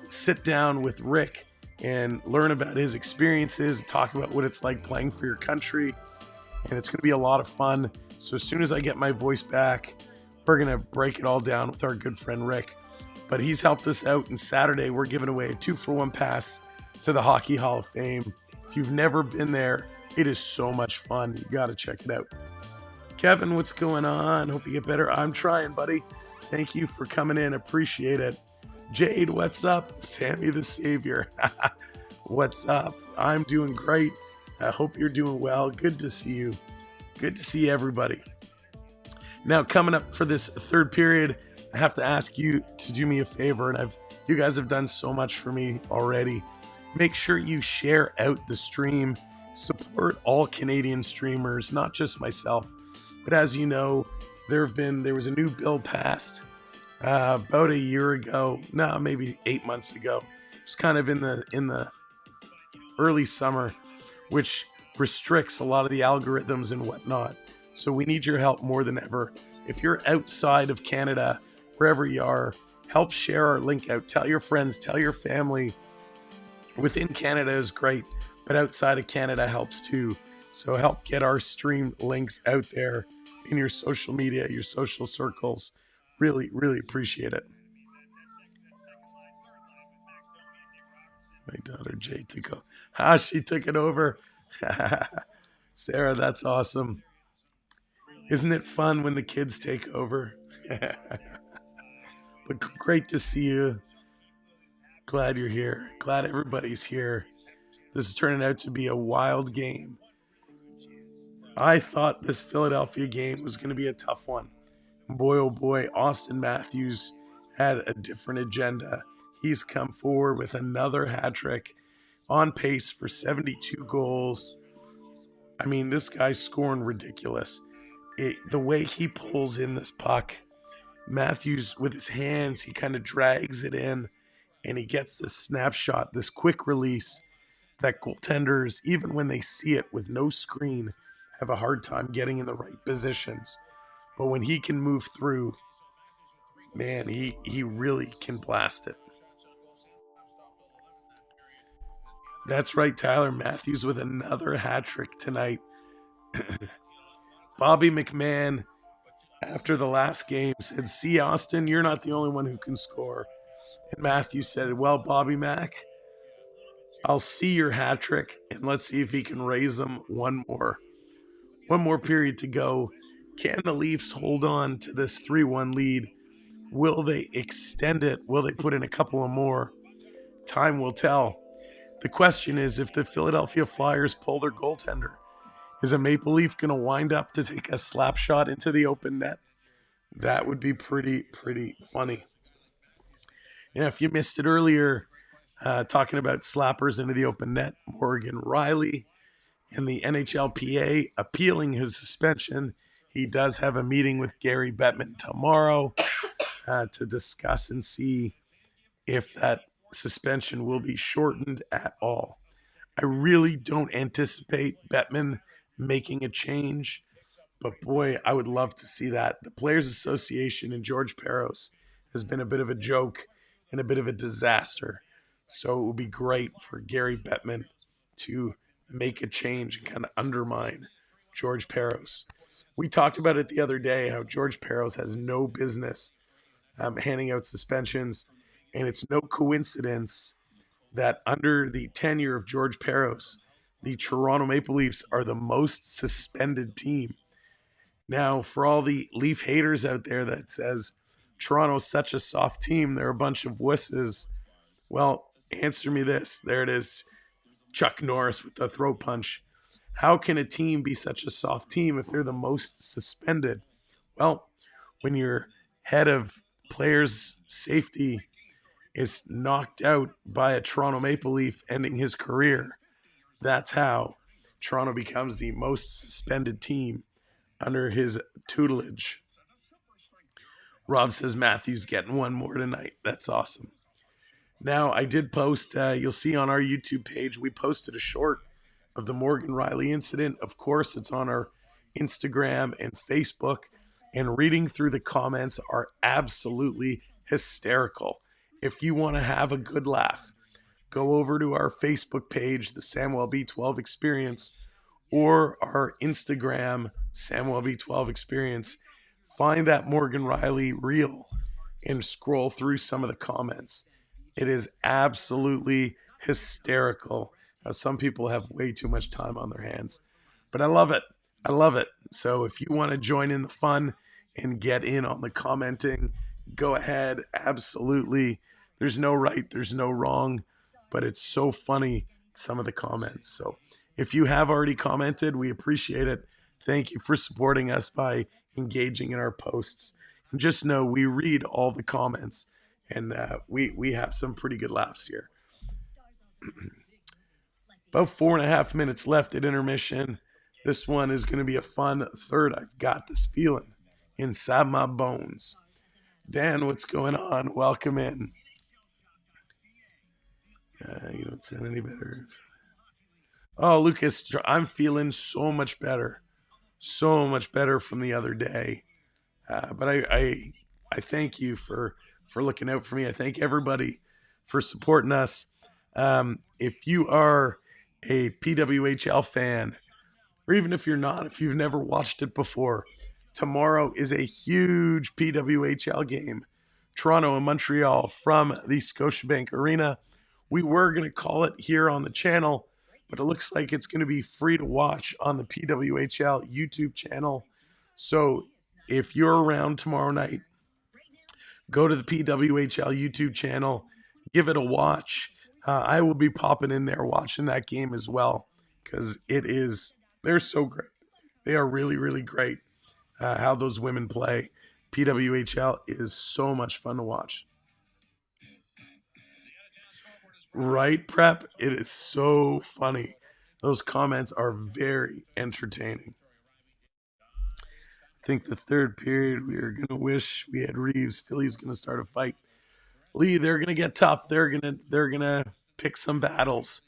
sit down with Rick and learn about his experiences, talk about what it's like playing for your country. And it's going to be a lot of fun. So as soon as I get my voice back, we're going to break it all down with our good friend Rick. But he's helped us out, and Saturday we're giving away a 2-for-1 pass to the Hockey Hall of Fame. If you've never been there, it is so much fun. You got to check it out. Kevin, what's going on? Hope you get better. I'm trying, buddy. Thank you for coming in. Appreciate it. Jade, what's up? Sammy the Savior. What's up? I'm doing great. I hope you're doing well. Good to see you. Good to see everybody. Now, coming up for this third period, I have to ask you to do me a favor, and you guys have done so much for me already. Make sure you share out the stream. Support all Canadian streamers, not just myself. But as you know, there was a new bill passed about a year ago. No, maybe 8 months ago. It's kind of in the early summer, which restricts a lot of the algorithms and whatnot. So we need your help more than ever. If you're outside of Canada, wherever you are, help share our link out. Tell your friends, tell your family. Within Canada is great, but outside of Canada helps too. So help get our stream links out there in your social media, your social circles. Really, really appreciate it. My daughter Jay took over. She took it over. Sarah, that's awesome. Isn't it fun when the kids take over? But great to see you. Glad you're here. Glad everybody's here. This is turning out to be a wild game. I thought this Philadelphia game was going to be a tough one. Boy, oh boy, Austin Matthews had a different agenda. He's come forward with another hat trick, on pace for 72 goals. I mean, this guy's scoring ridiculous. The way he pulls in this puck, Matthews, with his hands, he kind of drags it in, and he gets this snapshot, this quick release that goaltenders, even when they see it with no screen, have a hard time getting in the right positions. But when he can move through, man, he really can blast it. That's right, Tyler Matthews with another hat trick tonight. Bobby McMahon, after the last game, said, "See, Austin, you're not the only one who can score." And Matthew said, well, Bobby Mack, I'll see your hat trick, and let's see if he can raise them one more. One more period to go. Can the Leafs hold on to this 3-1 lead? Will they extend it? Will they put in a couple of more? Time will tell. The question is, if the Philadelphia Flyers pull their goaltender, is a Maple Leaf going to wind up to take a slap shot into the open net? That would be pretty funny. And if you missed it earlier, talking about slappers into the open net, Morgan Riley and the NHLPA appealing his suspension. He does have a meeting with Gary Bettman tomorrow to discuss and see if that suspension will be shortened at all. I really don't anticipate Bettman making a change, but boy, I would love to see that. The Players Association and George Peros has been a bit of a joke and a bit of a disaster. So it would be great for Gary Bettman to make a change and kind of undermine George Peros. We talked about it the other day, how George Peros has no business handing out suspensions. And it's no coincidence that under the tenure of George Peros, the Toronto Maple Leafs are the most suspended team. Now, for all the Leaf haters out there that says Toronto's such a soft team, they're a bunch of wusses. Well, answer me this. There it is. Chuck Norris with the throat punch. How can a team be such a soft team if they're the most suspended? Well, when your head of players' safety is knocked out by a Toronto Maple Leaf ending his career, that's how Toronto becomes the most suspended team under his tutelage. Rob says Matthew's getting one more tonight. That's awesome. Now, I did post, you'll see on our YouTube page, we posted a short of the Morgan Riley incident. Of course, it's on our Instagram and Facebook, and reading through the comments are absolutely hysterical. If you want to have a good laugh, go over to our Facebook page, the Samwelb B12 Experience, or our Instagram, Samwelb B12 Experience. Find that Morgan Riley reel and scroll through some of the comments. It is absolutely hysterical. Some people have way too much time on their hands, but I love it. I love it. So if you want to join in the fun and get in on the commenting, go ahead. Absolutely. There's no right, there's no wrong, but it's so funny, some of the comments. So if you have already commented, we appreciate it. Thank you for supporting us by engaging in our posts. And just know we read all the comments, and we have some pretty good laughs here. About 4.5 minutes left at intermission. This one is going to be a fun third. I've got this feeling inside my bones. Dan, what's going on? Welcome in. You don't sound any better. Oh, Lucas, I'm feeling so much better. So much better from the other day. But I thank you for looking out for me. I thank everybody for supporting us. If you are a PWHL fan, or even if you're not, if you've never watched it before, tomorrow is a huge PWHL game. Toronto and Montreal from the Scotiabank Arena. We were going to call it here on the channel, but it looks like it's going to be free to watch on the PWHL YouTube channel. So if you're around tomorrow night, go to the PWHL YouTube channel, give it a watch. I will be popping in there watching that game as well, because they're so great. They are really, really great how those women play. PWHL is so much fun to watch. Right, Prep? It is so funny. Those comments are very entertaining. I think the third period, we are going to wish we had Reeves. Philly's going to start a fight. Lee, they're going to get tough. They're going to pick some battles.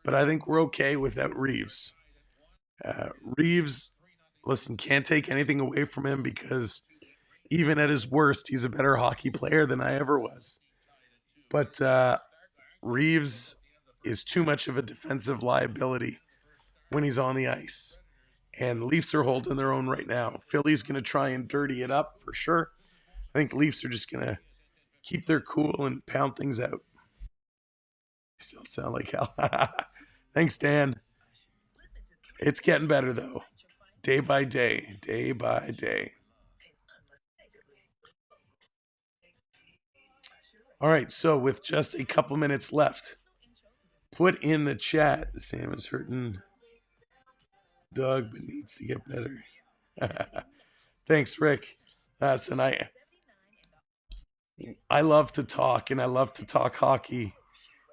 But I think we're okay without Reeves. Reeves, listen, can't take anything away from him, because even at his worst, he's a better hockey player than I ever was. But Reeves is too much of a defensive liability when he's on the ice. And Leafs are holding their own right now. Philly's going to try and dirty it up for sure. I think Leafs are just going to keep their cool and pound things out. Still sound like hell. Thanks, Dan. It's getting better, though. Day by day. Day by day. All right, so with just a couple minutes left, put in the chat. Sam is hurting Doug, but needs to get better. Thanks, Rick. And I love to talk, and I love to talk hockey,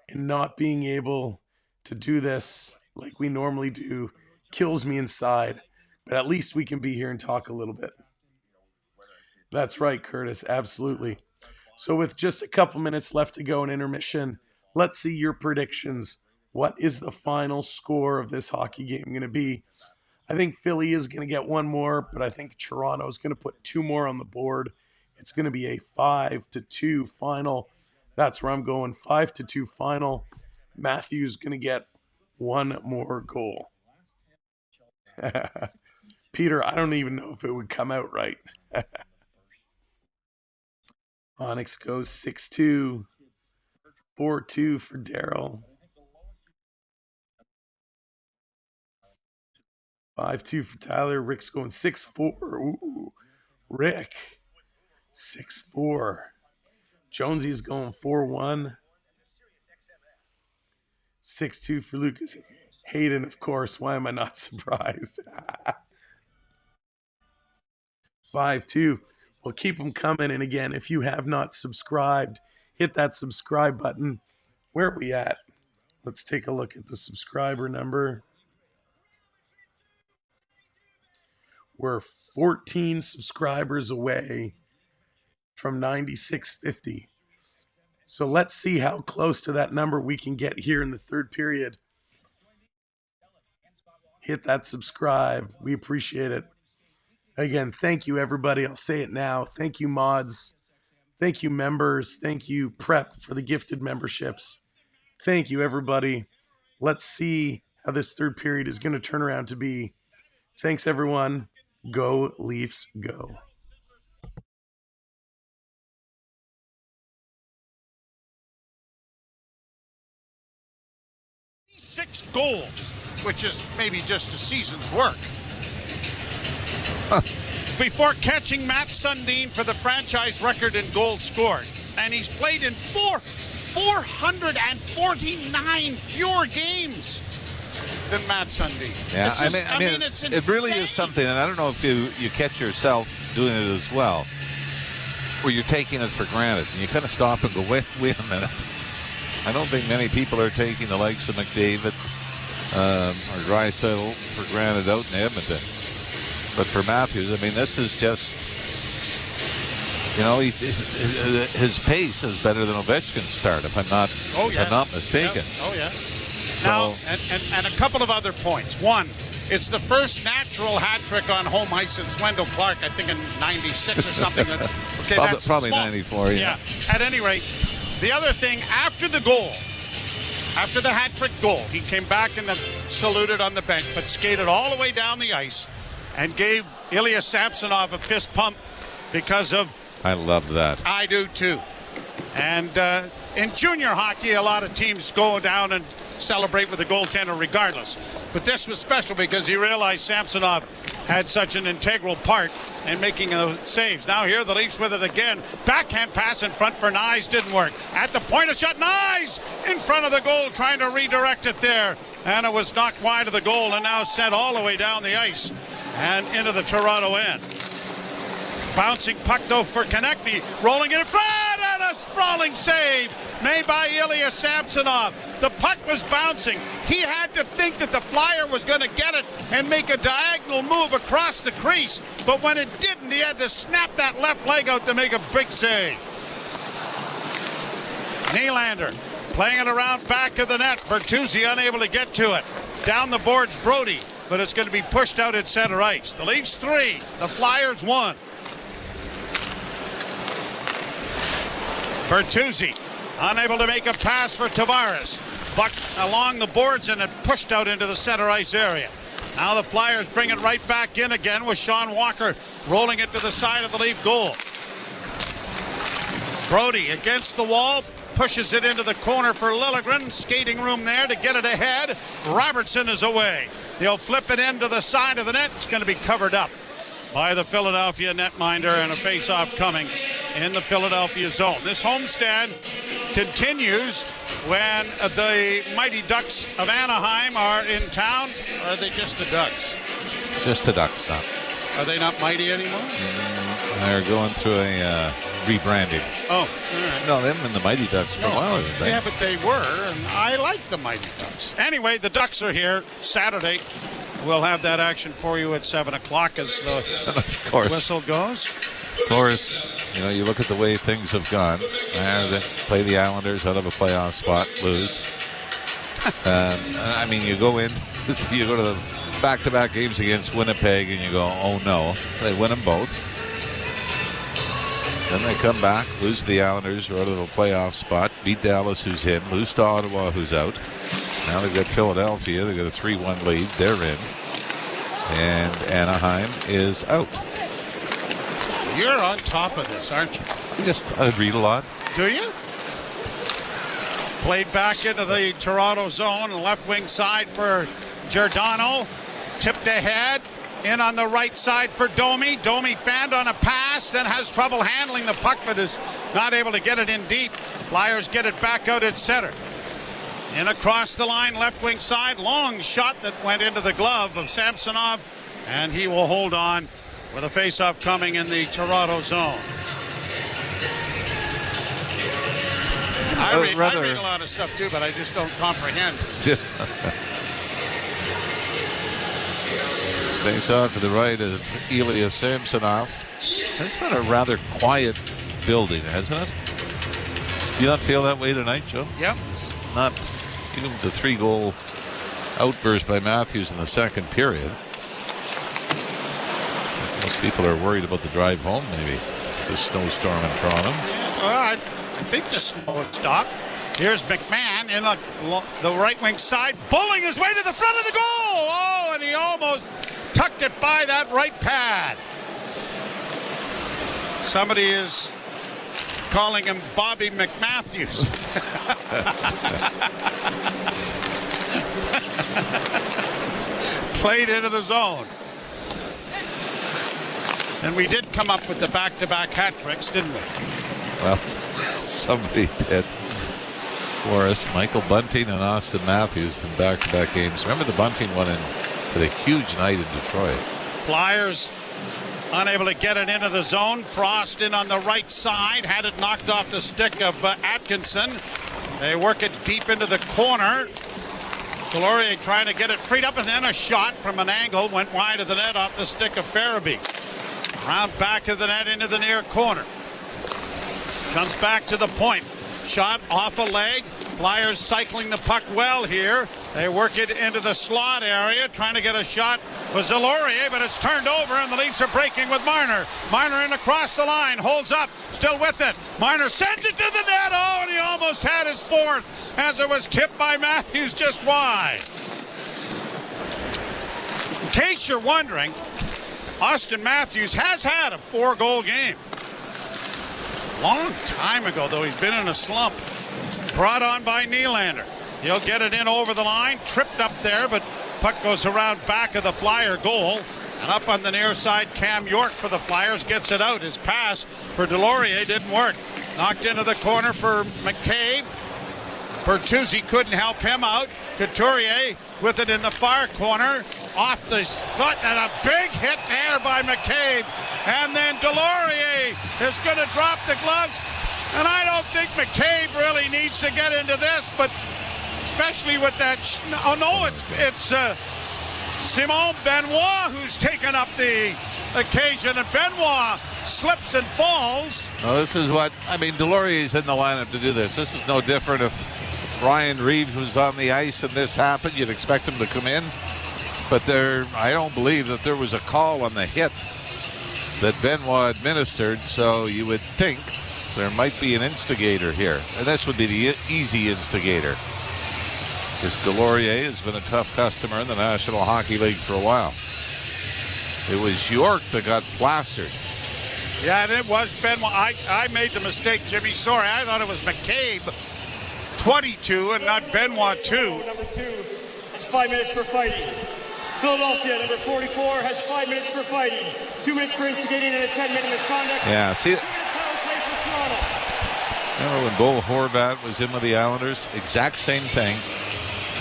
and not being able to do this like we normally do kills me inside, but at least we can be here and talk a little bit. That's right, Curtis, absolutely. So with just a couple minutes left to go in intermission, let's see your predictions. What is the final score of this hockey game going to be? I think Philly is going to get one more, but I think Toronto is going to put two more on the board. It's going to be a 5-2 final. That's where I'm going, 5-2 final. Matthew's going to get one more goal. Peter, I don't even know if it would come out right. Onyx goes 6-2, 4-2 for Daryl. 5-2 for Tyler. Rick's going 6-4. Ooh, Rick, 6-4. Jonesy's going 4-1. 6-2 for Lucas. Hayden, of course. Why am I not surprised? 5-2. Well, keep them coming. And again, if you have not subscribed, hit that subscribe button. Where are we at? Let's take a look at the subscriber number. We're 14 subscribers away from 9650. So let's see how close to that number we can get here in the third period. Hit that subscribe. We appreciate it. Again, thank you, everybody. I'll say it now. Thank you, mods. Thank you, members. Thank you, Prep, for the gifted memberships. Thank you, everybody. Let's see how this third period is going to turn around to be. Thanks, everyone. Go Leafs, go. Six goals, which is maybe just a season's work. Before catching Matt Sundin for the franchise record in goals scored. And he's played in 449 fewer games than Matt Sundin. Yeah, I mean, it's insane. It really is something, and I don't know if you catch yourself doing it as well, where you're taking it for granted, and you kind of stop and go, wait a minute. I don't think many people are taking the likes of McDavid or Draisaitl for granted out in Edmonton. But for Matthews, I mean, this is just, you know, his pace is better than Ovechkin's start, if I'm not mistaken. Yeah. Oh, yeah. So, now, and a couple of other points. One, it's the first natural hat trick on home ice since Wendell Clark, I think in 96 or something. Okay, that's probably small. 94, yeah. At any rate, the other thing, after the goal, after the hat trick goal, he came back and saluted on the bench, but skated all the way down the ice and gave Ilya Samsonov a fist pump because of... I love that. I do too. And in junior hockey, a lot of teams go down and celebrate with the goaltender regardless. But this was special because he realized Samsonov had such an integral part in making those saves. Now here the Leafs with it again. Backhand pass in front for Nyes, didn't work. At the point of shot, Nyes in front of the goal trying to redirect it there. And it was knocked wide of the goal and now sent all the way down the ice and into the Toronto end. Bouncing puck though for Konechny, rolling it in front and a sprawling save made by Ilya Samsonov. The puck was bouncing. He had to think that the Flyer was going to get it and make a diagonal move across the crease, but when it didn't, he had to snap that left leg out to make a big save. Nylander playing it around back of the net. Bertuzzi unable to get to it. Down the boards, Brody, but it's going to be pushed out at center ice. The Leafs 3, the Flyers 1. Bertuzzi unable to make a pass for Tavares. Buck along the boards and it pushed out into the center ice area. Now the Flyers bring it right back in again with Sean Walker rolling it to the side of the Leaf goal. Brody against the wall, pushes it into the corner for Liljegren. Skating room there to get it ahead. Robertson is away. He'll flip it into the side of the net. It's going to be covered up by the Philadelphia netminder, and a face-off coming in the Philadelphia zone. This homestand continues when the Mighty Ducks of Anaheim are in town. Or are they just the Ducks? Just the Ducks now. Are they not mighty anymore? They're going through a rebranding. Oh, all right. No, they've been the Mighty Ducks for a while, haven't they? Yeah, but they were, and I like the Mighty Ducks. Anyway, the Ducks are here Saturday. We'll have that action for you at 7 o'clock as the whistle goes. Of course, you look at the way things have gone. They play the Islanders out of a playoff spot, lose. You go to the back-to-back games against Winnipeg and you go, oh no. They win them both. Then they come back, lose to the Islanders, who are out of a playoff spot, beat Dallas, who's in, lose to Ottawa, who's out. Now they've got Philadelphia. They've got a 3-1 lead. They're in. And Anaheim is out. You're on top of this, aren't you? I read a lot. Do you? Played back into the Toronto zone, left wing side for Giordano. Tipped ahead. In on the right side for Domi. Domi fanned on a pass, then has trouble handling the puck, but is not able to get it in deep. Flyers get it back out at center. In across the line, left wing side, long shot that went into the glove of Samsonov, and he will hold on with a face-off coming in the Toronto zone. I read a lot of stuff too, but I just don't comprehend. Face-off to the right is Ilya Samsonov. It's been a rather quiet building, hasn't it? Do you not feel that way tonight, Joe? Yep. It's not. Even the 3-goal outburst by Matthews in the second period. Most people are worried about the drive home, maybe. The snowstorm in Toronto. Well, I think the snow will stop. Here's McMahon in the right wing side, bowling his way to the front of the goal. Oh, and he almost tucked it by that right pad. Somebody is calling him Bobby McMatthews. Played into the zone. And we did come up with the back-to-back hat tricks, didn't we? Well, somebody did for us. Michael Bunting and Austin Matthews in back-to-back games. Remember the Bunting one with a huge night in Detroit. Flyers unable to get it into the zone. Frost in on the right side. Had it knocked off the stick of Atkinson. They work it deep into the corner. Delorier trying to get it freed up, and then a shot from an angle went wide of the net off the stick of Farabee. Round back of the net into the near corner. Comes back to the point. Shot off a leg. Flyers cycling the puck well here. They work it into the slot area. Trying to get a shot was Delorier, but it's turned over, and the Leafs are breaking with Marner. Marner in across the line. Holds up. Still with it. Marner sends it to the net. Oh, and he almost had his fourth as it was tipped by Matthews just wide. In case you're wondering, Austin Matthews has had a 4-goal game. It's a long time ago, though. He's been in a slump. Brought on by Nylander. He'll get it in over the line. Tripped up there, but puck goes around back of the Flyer goal. And up on the near side, Cam York for the Flyers gets it out. His pass for Delorier didn't work. Knocked into the corner for McCabe. Bertuzzi couldn't help him out. Couturier with it in the far corner. Off the foot, and a big hit there by McCabe. And then Delorier is going to drop the gloves. And I don't think McCabe really needs to get into this, but especially with that. It's Simon Benoit who's taken up the occasion, and Benoit slips and falls. Well, this is Delorier's in the lineup to do this. This is no different if Ryan Reeves was on the ice and this happened. You'd expect him to come in. But I don't believe that there was a call on the hit that Benoit administered, so you would think there might be an instigator here. And this would be the easy instigator, because Delorier has been a tough customer in the National Hockey League for a while. It was York that got plastered. Yeah, and it was Benoit. I made the mistake, Jimmy. Sorry, I thought it was McCabe, 22, and not Benoit, 2. Number 2 has 5 minutes for fighting. Philadelphia, number 44, has 5 minutes for fighting. 2 minutes for instigating and a 10-minute misconduct. Yeah, see, 2-minute power play for Toronto. remember when Bo Horvat was in with the Islanders? Exact same thing,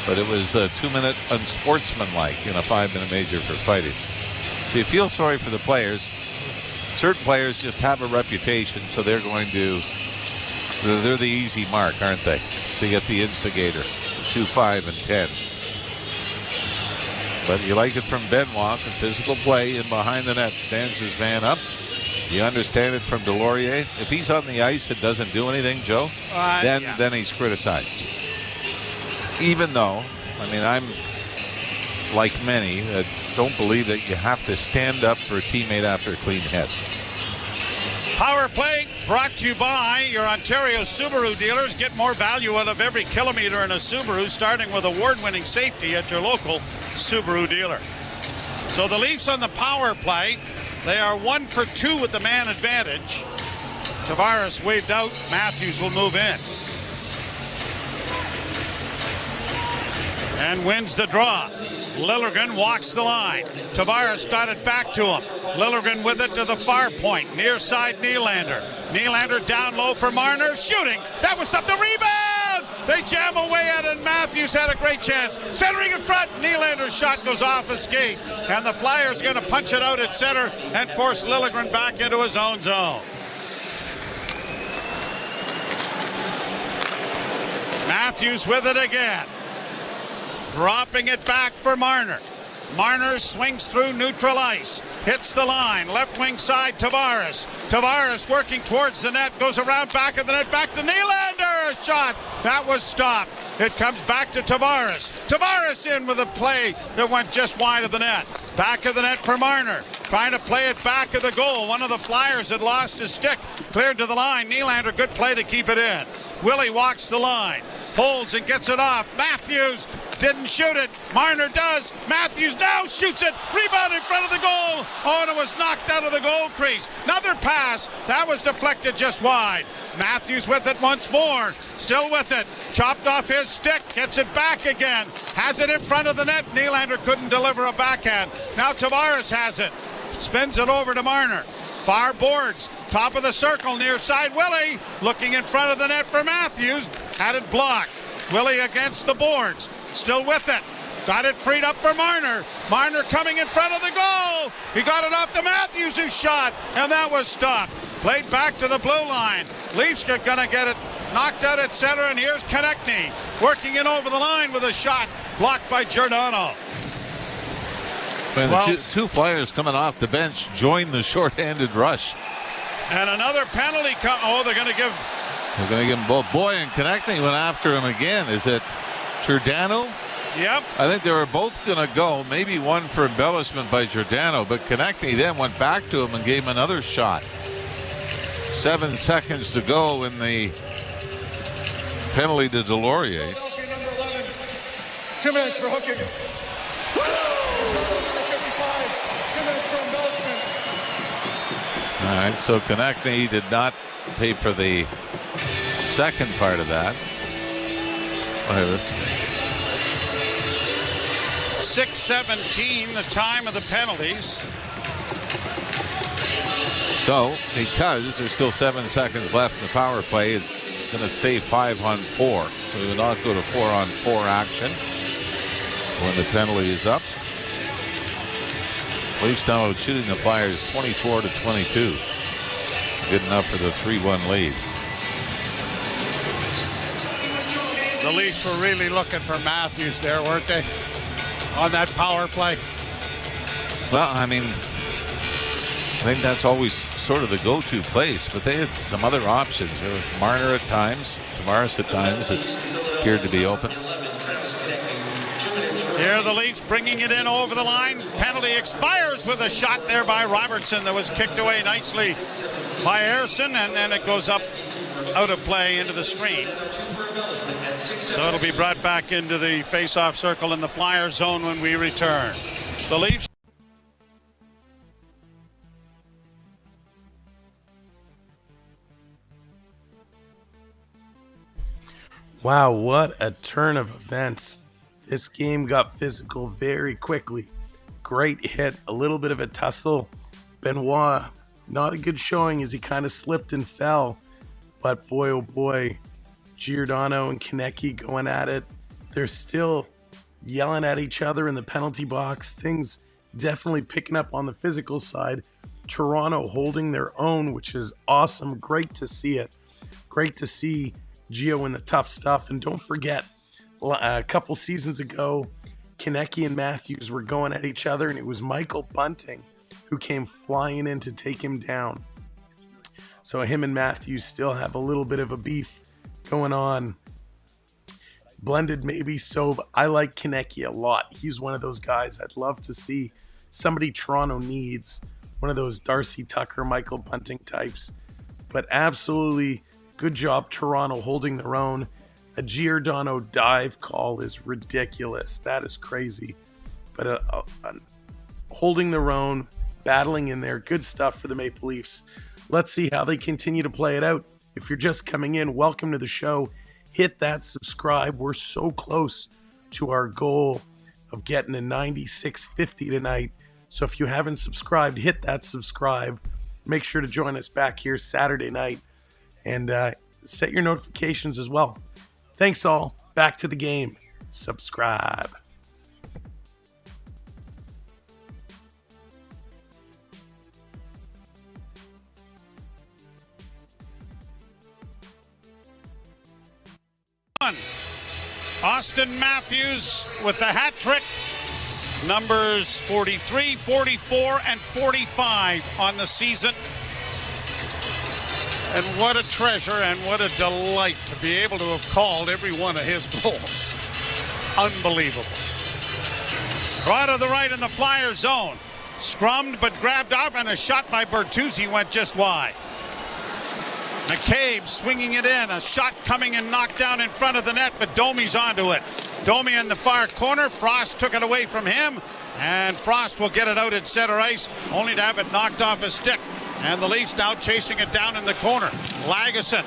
but it was 2-minute unsportsmanlike in a 5-minute major for fighting. So you feel sorry for the players. Certain players just have a reputation, so they're the easy mark, aren't they? To get the instigator, 2, 5, and 10. But you like it from Benoit, the physical play in behind the net, stands his man up. You understand it from Delorier. If he's on the ice and doesn't do anything, Joe, then he's criticized. Even though, I mean, I'm like many that don't believe that you have to stand up for a teammate after a clean head. Power play brought to you by your Ontario Subaru dealers. Get more value out of every kilometer in a Subaru, starting with award-winning safety at your local Subaru dealer. So the Leafs on the power play, they are 1 for 2 with the man advantage. Tavares waved out. Matthews will move in. And wins the draw. Liljegren walks the line. Tavares got it back to him. Liljegren with it to the far point. Near side Nylander. Nylander down low for Marner. Shooting. That was up the rebound. They jam away at it. Matthews had a great chance. Centering in front. Nylander's shot goes off his skate. And the Flyers going to punch it out at center and force Liljegren back into his own zone. Matthews with it again. Dropping it back for Marner. Marner swings through neutral ice. Hits the line. Left wing side, Tavares. Tavares working towards the net. Goes around back of the net. Back to Nylander. A shot. That was stopped. It comes back to Tavares. Tavares in with a play that went just wide of the net. Back of the net for Marner. Trying to play it back of the goal. One of the Flyers had lost his stick. Cleared to the line. Nylander, good play to keep it in. Willie walks the line. Holds and gets it off. Matthews didn't shoot it. Marner does. Matthews now shoots it. Rebound in front of the goal. Oh, and it was knocked out of the goal crease. Another pass. That was deflected just wide. Matthews with it once more. Still with it. Chopped off his stick. Gets it back again. Has it in front of the net. Nylander couldn't deliver a backhand. Now Tavares has it. Spins it over to Marner. Far boards. Top of the circle near side. Willie looking in front of the net for Matthews. Had it blocked. Willie against the boards. Still with it. Got it freed up for Marner. Marner coming in front of the goal. He got it off to Matthews, who shot, and that was stopped. Played back to the blue line. Leafs are going to get it knocked out at center, and here's Konechny working in over the line with a shot blocked by Giordano. The two Flyers coming off the bench join the short-handed rush. And another penalty. They're going to give. They're going to give him both. Boy, and Konechny went after him again. Is it Giordano? Yep. I think they were both going to go. Maybe one for embellishment by Giordano, but Konechny then went back to him and gave him another shot. 7 seconds to go in the penalty to Delorier. Philadelphia, number 11. 2 minutes for hooking. Number 55. 2 minutes for embellishment. All right, so Konechny did not pay for the second part of that. Whatever. 6:17, the time of the penalties. So, because there's still 7 seconds left in the power play, it's going to stay 5-on-4. So we will not go to 4-on-4 action when the penalty is up. Leafs now shooting the Flyers 24-22. Good enough for the 3-1 lead. The Leafs were really looking for Matthews there, weren't they? On that power play. Well, I mean, I think that's always sort of the go-to place, but they had some other options. There was Marner at times, Tavares at times that appeared to be open. Here the Leafs bringing it in over the line. Penalty expires with a shot there by Robertson that was kicked away nicely by Harrison, and then it goes up out of play into the screen. So it'll be brought back into the face-off circle in the Flyer zone when we return. The Leafs. Wow, what a turn of events. This game got physical very quickly. Great hit, a little bit of a tussle. Benoit, not a good showing as he kind of slipped and fell. But boy, oh boy, Giordano and Konecki going at it. They're still yelling at each other in the penalty box. Things definitely picking up on the physical side. Toronto holding their own, which is awesome. Great to see it. Great to see Gio in the tough stuff. And don't forget, a couple seasons ago, Konecki and Matthews were going at each other, and it was Michael Bunting who came flying in to take him down. So him and Matthews still have a little bit of a beef going on. Blended maybe so, but I like Konecki a lot. He's one of those guys I'd love to see. Somebody Toronto needs. One of those Darcy Tucker, Michael Bunting types. But absolutely good job, Toronto, holding their own. A Giordano dive call is ridiculous. That is crazy. But holding their own, battling in there, good stuff for the Maple Leafs. Let's see how they continue to play it out. If you're just coming in, welcome to the show. Hit that subscribe. We're so close to our goal of getting a 96.50 tonight. So if you haven't subscribed, hit that subscribe. Make sure to join us back here Saturday night and set your notifications as well. Thanks all. Back to the game. Subscribe. Austin Matthews with the hat trick. Numbers 43, 44, and 45 on the season. And what a treasure and what a delight to be able to have called every one of his goals. Unbelievable. Right to the right in the Flyer zone. Scrummed but grabbed off, and a shot by Bertuzzi went just wide. McCabe swinging it in. A shot coming and knocked down in front of the net, but Domi's onto it. Domi in the far corner. Frost took it away from him, and Frost will get it out at center ice, only to have it knocked off his stick. And the Leafs now chasing it down in the corner. Lagesson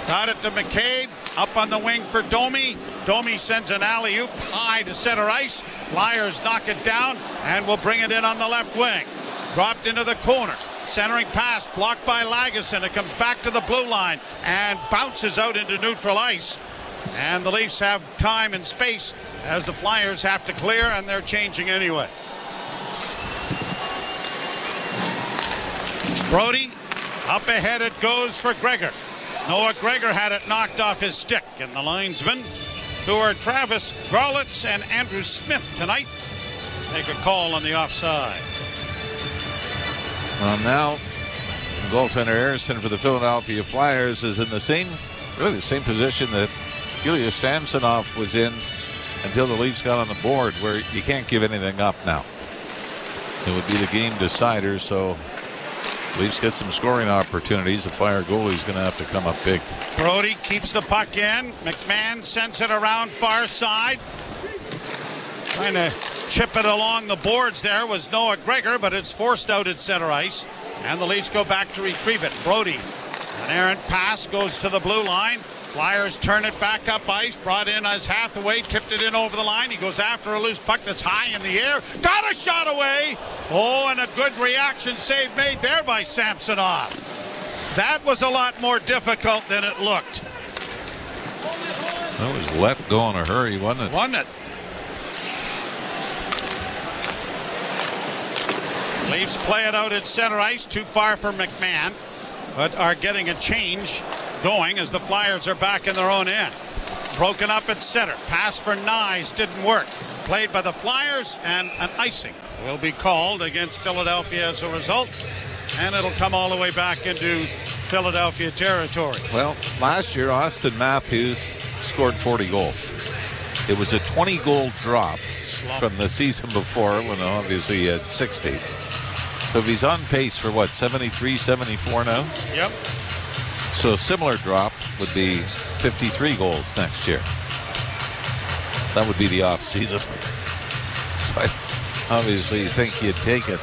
got it to McCabe. Up on the wing for Domi. Domi sends an alley-oop high to center ice. Flyers knock it down and will bring it in on the left wing. Dropped into the corner. Centering pass blocked by Lagesson. It comes back to the blue line and bounces out into neutral ice. And the Leafs have time and space as the Flyers have to clear, and they're changing anyway. Brody, up ahead it goes for Gregor. Noah Gregor had it knocked off his stick, and the linesmen, who are Travis Grolitz and Andrew Smith tonight, make a call on the offside. Well, now goaltender Harrison for the Philadelphia Flyers is in the same position that Ilya Samsonov was in until the Leafs got on the board, where you can't give anything up now. It would be the game decider, so Leafs get some scoring opportunities. The Fire goalie's going to have to come up big. Brody keeps the puck in. McMahon sends it around far side. Trying to chip it along the boards there was Noah Gregor, but it's forced out at center ice. And the Leafs go back to retrieve it. Brody, an errant pass, goes to the blue line. Flyers turn it back up ice. Brought in as Hathaway, tipped it in over the line. He goes after a loose puck that's high in the air. Got a shot away. Oh, and a good reaction save made there by Samsonov. That was a lot more difficult than it looked. That was let go in a hurry, wasn't it? Wasn't it? Leafs play it out at center ice, too far for McMahon, but are getting a change going as the Flyers are back in their own end. Broken up at center. Pass for Nyes didn't work. Played by the Flyers, and an icing will be called against Philadelphia as a result, and it'll come all the way back into Philadelphia territory. Well, last year Austin Matthews scored 40 goals. It was a 20-goal drop from the season before, when obviously he had 60. So if he's on pace for what, 73, 74 now? Yep. So a similar drop would be 53 goals next year. That would be the off season. So I obviously think you'd take it.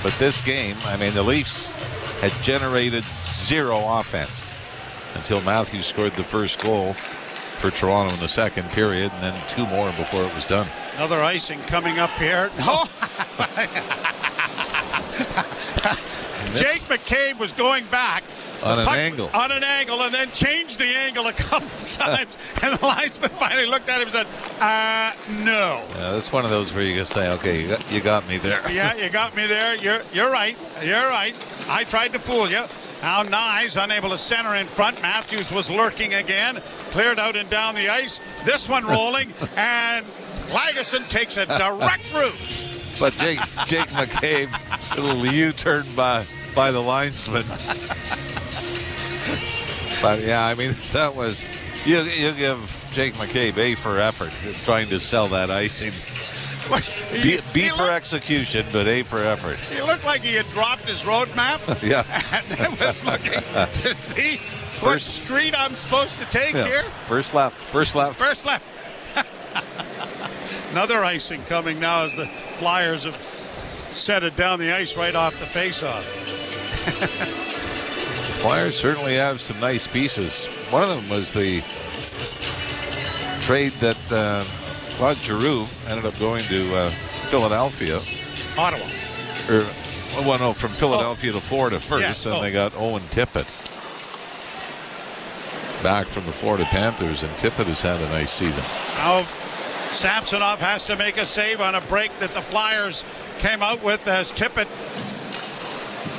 But this game, I mean, the Leafs had generated zero offense until Matthews scored the first goal. for Toronto in the second period, and then 2 more before it was done. Another icing coming up here. No. Jake McCabe was going back. On an angle. On an angle, and then changed the angle a couple times. And the linesman finally looked at him and said, no. Yeah, that's one of those where you just say, okay, you got me there. Yeah, you got me there. You're right. You're right. I tried to fool you. Now Nyes unable to center in front. Matthews was lurking again. Cleared out and down the ice. This one rolling. And Lagesson takes a direct route. But Jake McCabe, a little U-turn by the linesman. But yeah, I mean, that was, you give Jake McCabe A for effort trying to sell that icing. B for execution, but A for effort. He looked like he had dropped his road map. Yeah. And then was looking to see what street I'm supposed to take here. First left. Another icing coming now as the Flyers have set it down the ice right off the faceoff. The Flyers certainly have some nice pieces. One of them was the trade that Claude Giroux ended up going to Philadelphia. Ottawa. From Philadelphia to Florida first, and they got Owen Tippett back from the Florida Panthers, and Tippett has had a nice season. Now Samsonov has to make a save on a break that the Flyers came out with as Tippett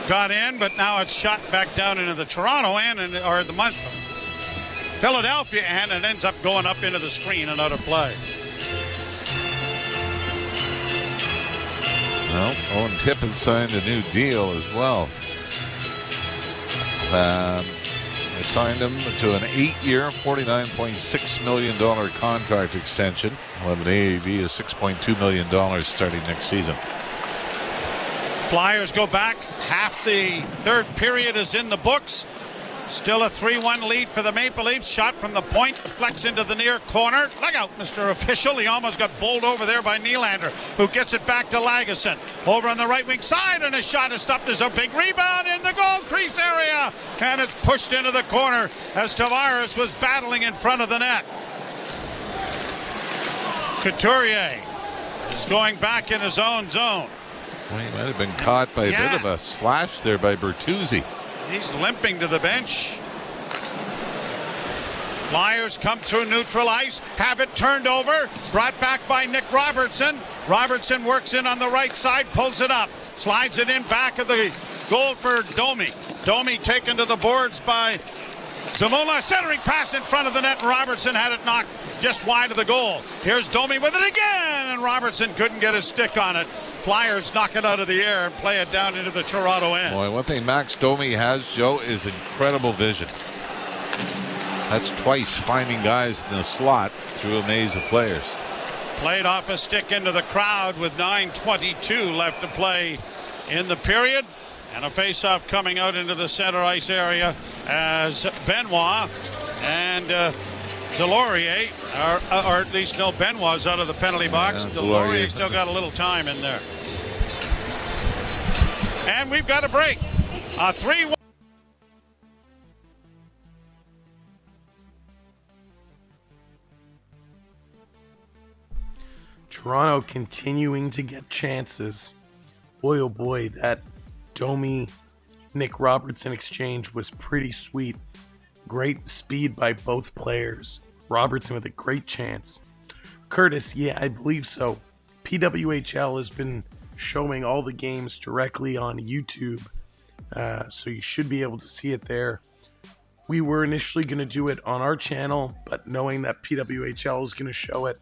got in, but now it's shot back down into the Toronto end, or the Philadelphia end, and ends up going up into the screen and out of play. Well, Owen Tippett signed a new deal as well. They signed him to an 8-year, $49.6 million contract extension. He'll have an AAV of $6.2 million starting next season. Flyers go back. Half the third period is in the books. Still a 3-1 lead for the Maple Leafs. Shot from the point, deflects into the near corner. Look out, Mr. Official. He almost got bowled over there by Nylander, who gets it back to Lagesson. Over on the right wing side, and a shot is stopped. There's a big rebound in the goal crease area, and it's pushed into the corner as Tavares was battling in front of the net. Couturier is going back in his own zone. Well, he might have been caught by a bit of a slash there by Bertuzzi. He's limping to the bench. Flyers come through neutral ice, have it turned over, brought back by Nick Robertson. Robertson works in on the right side, pulls it up, slides it in back of the goal for Domi. Domi taken to the boards by Zamula, centering pass in front of the net, and Robertson had it knocked just wide of the goal. Here's Domi with it again, and Robertson couldn't get his stick on it. Flyers knock it out of the air and play it down into the Toronto end. Boy, one thing Max Domi has, Joe, is incredible vision. That's twice finding guys in the slot through a maze of players. Played off a stick into the crowd with 9:22 left to play in the period. And a face-off coming out into the center ice area as Benoit and Delorier, or at least no, Benoit's out of the penalty box. Delorier still got a little time in there. And we've got a break. A 3-1. Toronto continuing to get chances. Boy, oh boy, that Domi Nick Robertson exchange was pretty sweet. Great speed by both players. Robertson with a great chance. Curtis, yeah, I believe so. PWHL has been showing all the games directly on YouTube, so you should be able to see it there. We were initially going to do it on our channel, but knowing that PWHL is going to show it,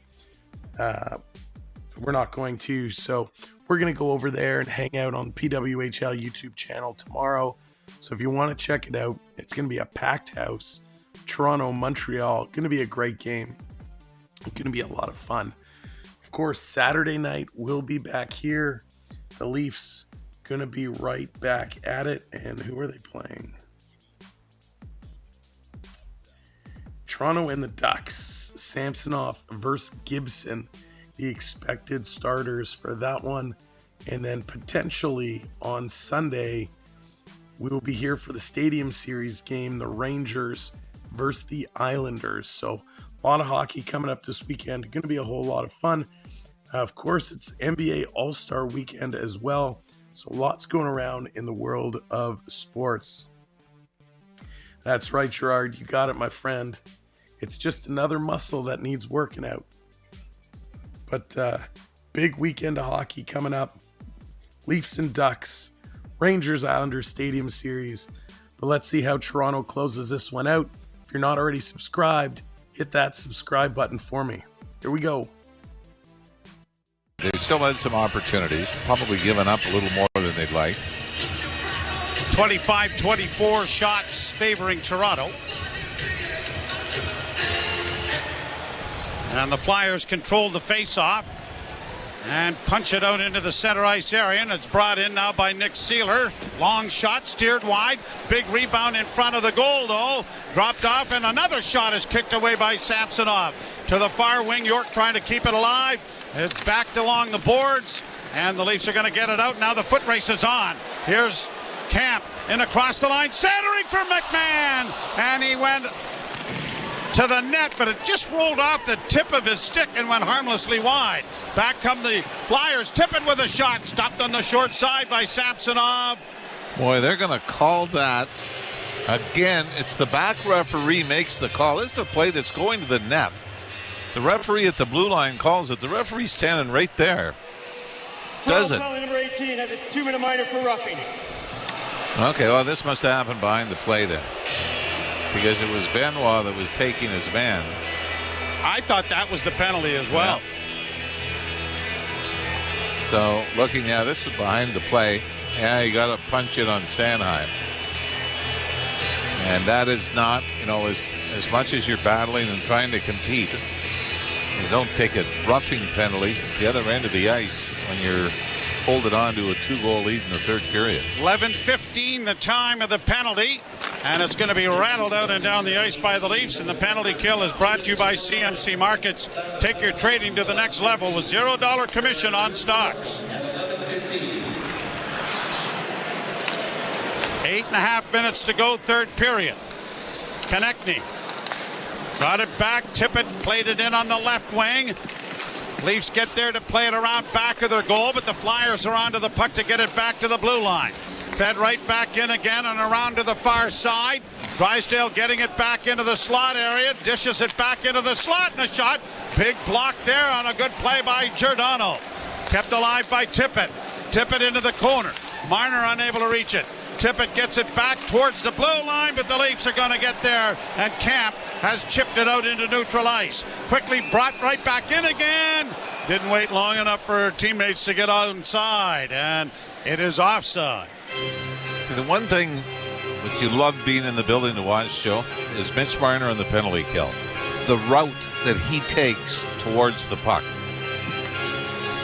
we're not going to. So we're going to go over there and hang out on the PWHL YouTube channel tomorrow. So if you want to check it out, it's going to be a packed house. Toronto, Montreal, going to be a great game. It's going to be a lot of fun. Of course, Saturday night, we'll be back here. The Leafs going to be right back at it. And who are they playing? Toronto and the Ducks. Samsonov versus Gibson. The expected starters for that one. And then potentially on Sunday, we will be here for the Stadium Series game, the Rangers versus the Islanders. So A lot of hockey coming up this weekend. Going to be a whole lot of fun. Of course, it's NBA All-Star Weekend as well. So lots going around in the world of sports. That's right, Gerard. You got it, my friend. It's just another muscle that needs working out. But big weekend of hockey coming up. Leafs and Ducks. Rangers Islanders Stadium Series. But let's see how Toronto closes this one out. If you're not already subscribed, hit that subscribe button for me. Here we go. They still had some opportunities, probably given up a little more than they'd like. 25-24 shots favoring Toronto. And the Flyers control the face-off and punch it out into the center ice area, and it's brought in now by Nick Seeler. Long shot, steered wide. Big rebound in front of the goal, though. Dropped off, and another shot is kicked away by Samsonov. To the far wing, York trying to keep it alive. It's backed along the boards, and the Leafs are going to get it out. Now the foot race is on. Here's Camp in across the line, centering for McMahon, and he went to the net, but it just rolled off the tip of his stick and went harmlessly wide. Back come the Flyers, Tippett with a shot, stopped on the short side by Samsonov. Boy, they're going to call that. Again, it's the back referee makes the call. This is a play that's going to the net. The referee at the blue line calls it. The referee's standing right there. Does it? Number 18 has a 2-minute minor for roughing. Okay, well, this must have happened behind the play then, because it was Benoit that was taking his man. I thought that was the penalty as well. Yeah. So, looking at this was behind the play. Yeah, you got to punch it on Sanheim. And that is not, as much as you're battling and trying to compete, you don't take a roughing penalty at the other end of the ice when you're holding on to a 2-goal lead in the third period. 11:15 the time of the penalty, and it's going to be rattled out and down the ice by the Leafs, and the penalty kill is brought to you by CMC Markets. Take your trading to the next level with $0 commission on stocks. 8.5 minutes to go, third period. Konechny got it back. Tippett played it in on the left wing. Leafs get there to play it around back of their goal, but the Flyers are onto the puck to get it back to the blue line. Fed right back in again and around to the far side. Drysdale getting it back into the slot area, dishes it back into the slot, and a shot. Big block there on a good play by Giordano. Kept alive by Tippett. Tippett into the corner. Marner unable to reach it. Tippett gets it back towards the blue line, but the Leafs are going to get there, and Camp has chipped it out into neutral ice. Quickly brought right back in again. Didn't wait long enough for teammates to get outside, and it is offside. The one thing that you love being in the building to watch, Joe, is Mitch Marner on the penalty kill. The route that he takes towards the puck.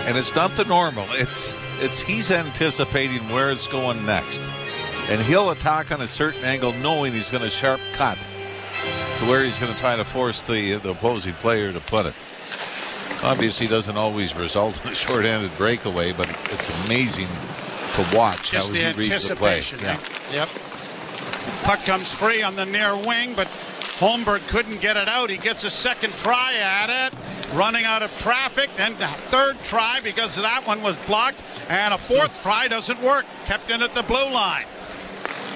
And it's not the normal. It's he's anticipating where it's going next. And he'll attack on a certain angle knowing he's going to sharp cut to where he's going to try to force the opposing player to put it. Obviously doesn't always result in a short-handed breakaway, but it's amazing to watch just how the he reads the play. Yeah. Yep. Puck comes free on the near wing, but Holmberg couldn't get it out. He gets a second try at it, running out of traffic, then a third try because that one was blocked, and a fourth try doesn't work. Kept in at the blue line.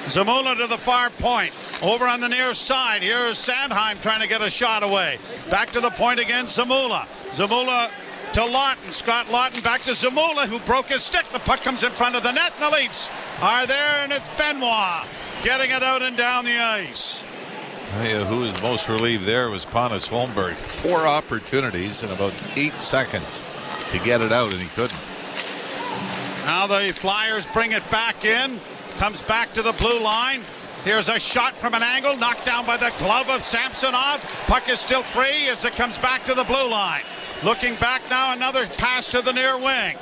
Zamula to the far point. Over on the near side. Here's Sanheim trying to get a shot away. Back to the point again, Zamula. Zamula to Lawton. Scott Lawton back to Zamula, who broke his stick. The puck comes in front of the net, and the Leafs are there, and it's Benoit getting it out and down the ice. Who was most relieved there was Pontus Holmberg. 4 opportunities in about 8 seconds to get it out, and he couldn't. Now the Flyers bring it back in. Comes back to the blue line. Here's a shot from an angle, knocked down by the glove of Samsonov. Puck is still free as it comes back to the blue line. Looking back now, another pass to the near wing.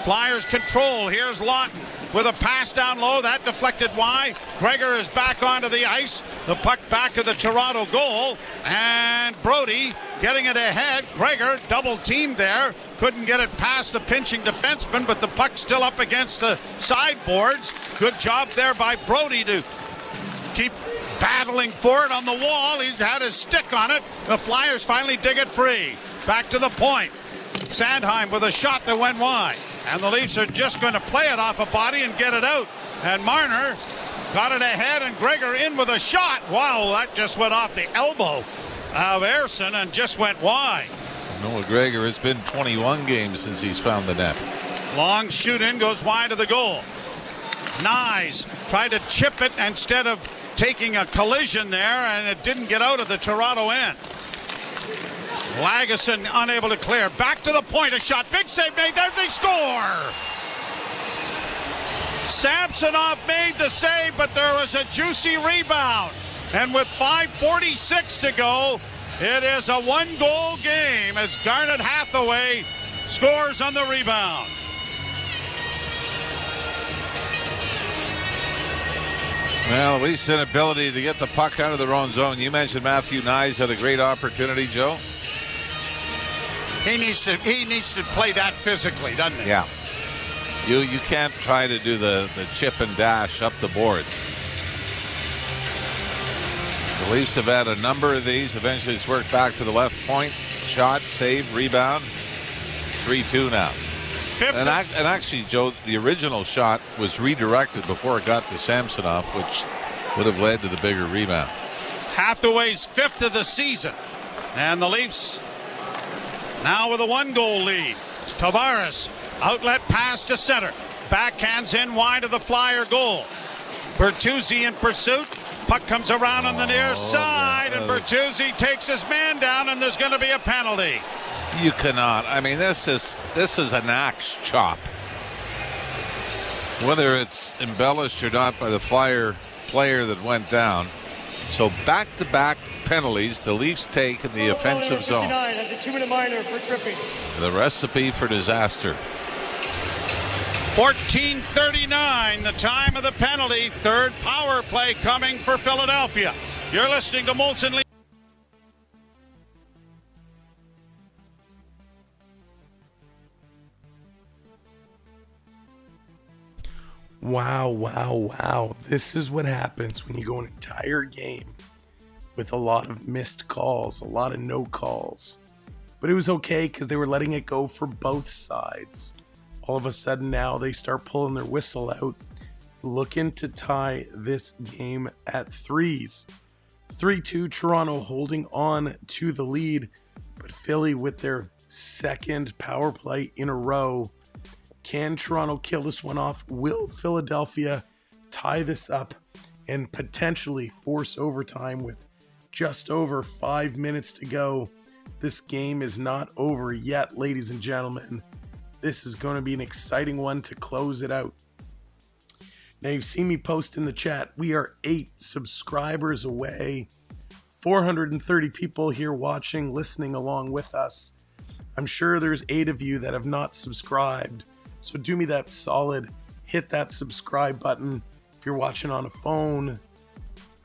Flyers control. Here's Lawton with a pass down low. That deflected wide. Gregor is back onto the ice. The puck back of the Toronto goal. And Brody getting it ahead. Gregor double teamed there. Couldn't get it past the pinching defenseman, but the puck's still up against the sideboards. Good job there by Brody to keep battling for it on the wall. He's had his stick on it. The Flyers finally dig it free. Back to the point. Sandheim with a shot that went wide. And the Leafs are just going to play it off a body and get it out. And Marner got it ahead, and Gregor in with a shot. Wow, that just went off the elbow of Ersson and just went wide. Noah Gregor has been 21 games since he's found the net. Long shoot in, goes wide of the goal. Nyes tried to chip it instead of taking a collision there, and it didn't get out of the Toronto end. Lagesson unable to clear. Back to the point, a shot. Big save made there. They score. Samsonov made the save, but there was a juicy rebound. And with 5:46 to go, it is a one-goal game as Garnet Hathaway scores on the rebound. Well, at least an ability to get the puck out of their own zone. You mentioned Matthew Nyes had a great opportunity, Joe. He needs to play that physically, doesn't he? Yeah. You can't try to do the chip and dash up the boards. The Leafs have had a number of these. Eventually it's worked back to the left point. Shot, save, rebound. 3-2 now. And actually, Joe, the original shot was redirected before it got to Samsonov, which would have led to the bigger rebound. Hathaway's fifth of the season. And the Leafs now with a one-goal lead. Tavares, outlet pass to center. Backhands in wide of the Flyer goal. Bertuzzi in pursuit. Puck comes around on the near side, and Bertuzzi takes his man down, and there's going to be a penalty. You cannot. I mean, this is an axe chop. Whether it's embellished or not by the Flyer player that went down. So back-to-back penalties the Leafs take in the offensive zone. Has a 2-minute minor for tripping. The recipe for disaster. 14:39, the time of the penalty. Third power play coming for Philadelphia. You're listening to Molson Leafs. Wow. This is what happens when you go an entire game with a lot of missed calls, a lot of no calls. But it was okay because they were letting it go for both sides. All of a sudden now they start pulling their whistle out, looking to tie this game at threes. 3-2 Toronto holding on to the lead, but Philly with their second power play in a row. Can Toronto kill this one off? Will Philadelphia tie this up and potentially force overtime with just over 5 minutes to go? This game is not over yet, ladies and gentlemen. This is going to be an exciting one to close it out. Now, you've seen me post in the chat. We are 8 subscribers away. 430 people here watching, listening along with us. I'm sure there's 8 of you that have not subscribed. So do me that solid. Hit that subscribe button. If you're watching on a phone,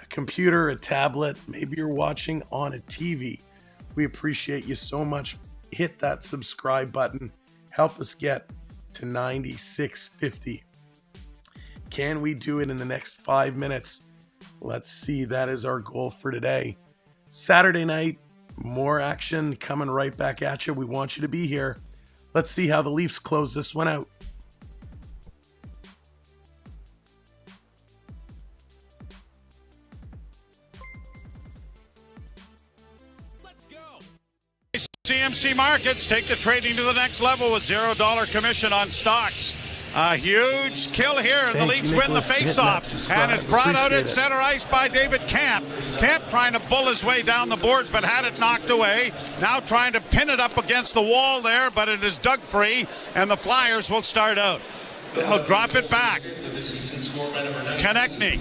a computer, a tablet, maybe you're watching on a TV. We appreciate you so much. Hit that subscribe button. Help us get to 9650. Can we do it in the next 5 minutes? Let's see. That is our goal for today. Saturday night, more action coming right back at you. We want you to be here. Let's see how the Leafs close this one out. CMC Markets take the trading to the next level with $0 commission on stocks. A huge kill here, and the Leafs win the face-off. And it's brought out at center ice by David Camp. Camp trying to bull his way down the boards, but had it knocked away. Now trying to pin it up against the wall there, but it is dug free, and the Flyers will start out. They'll drop it back. Konechny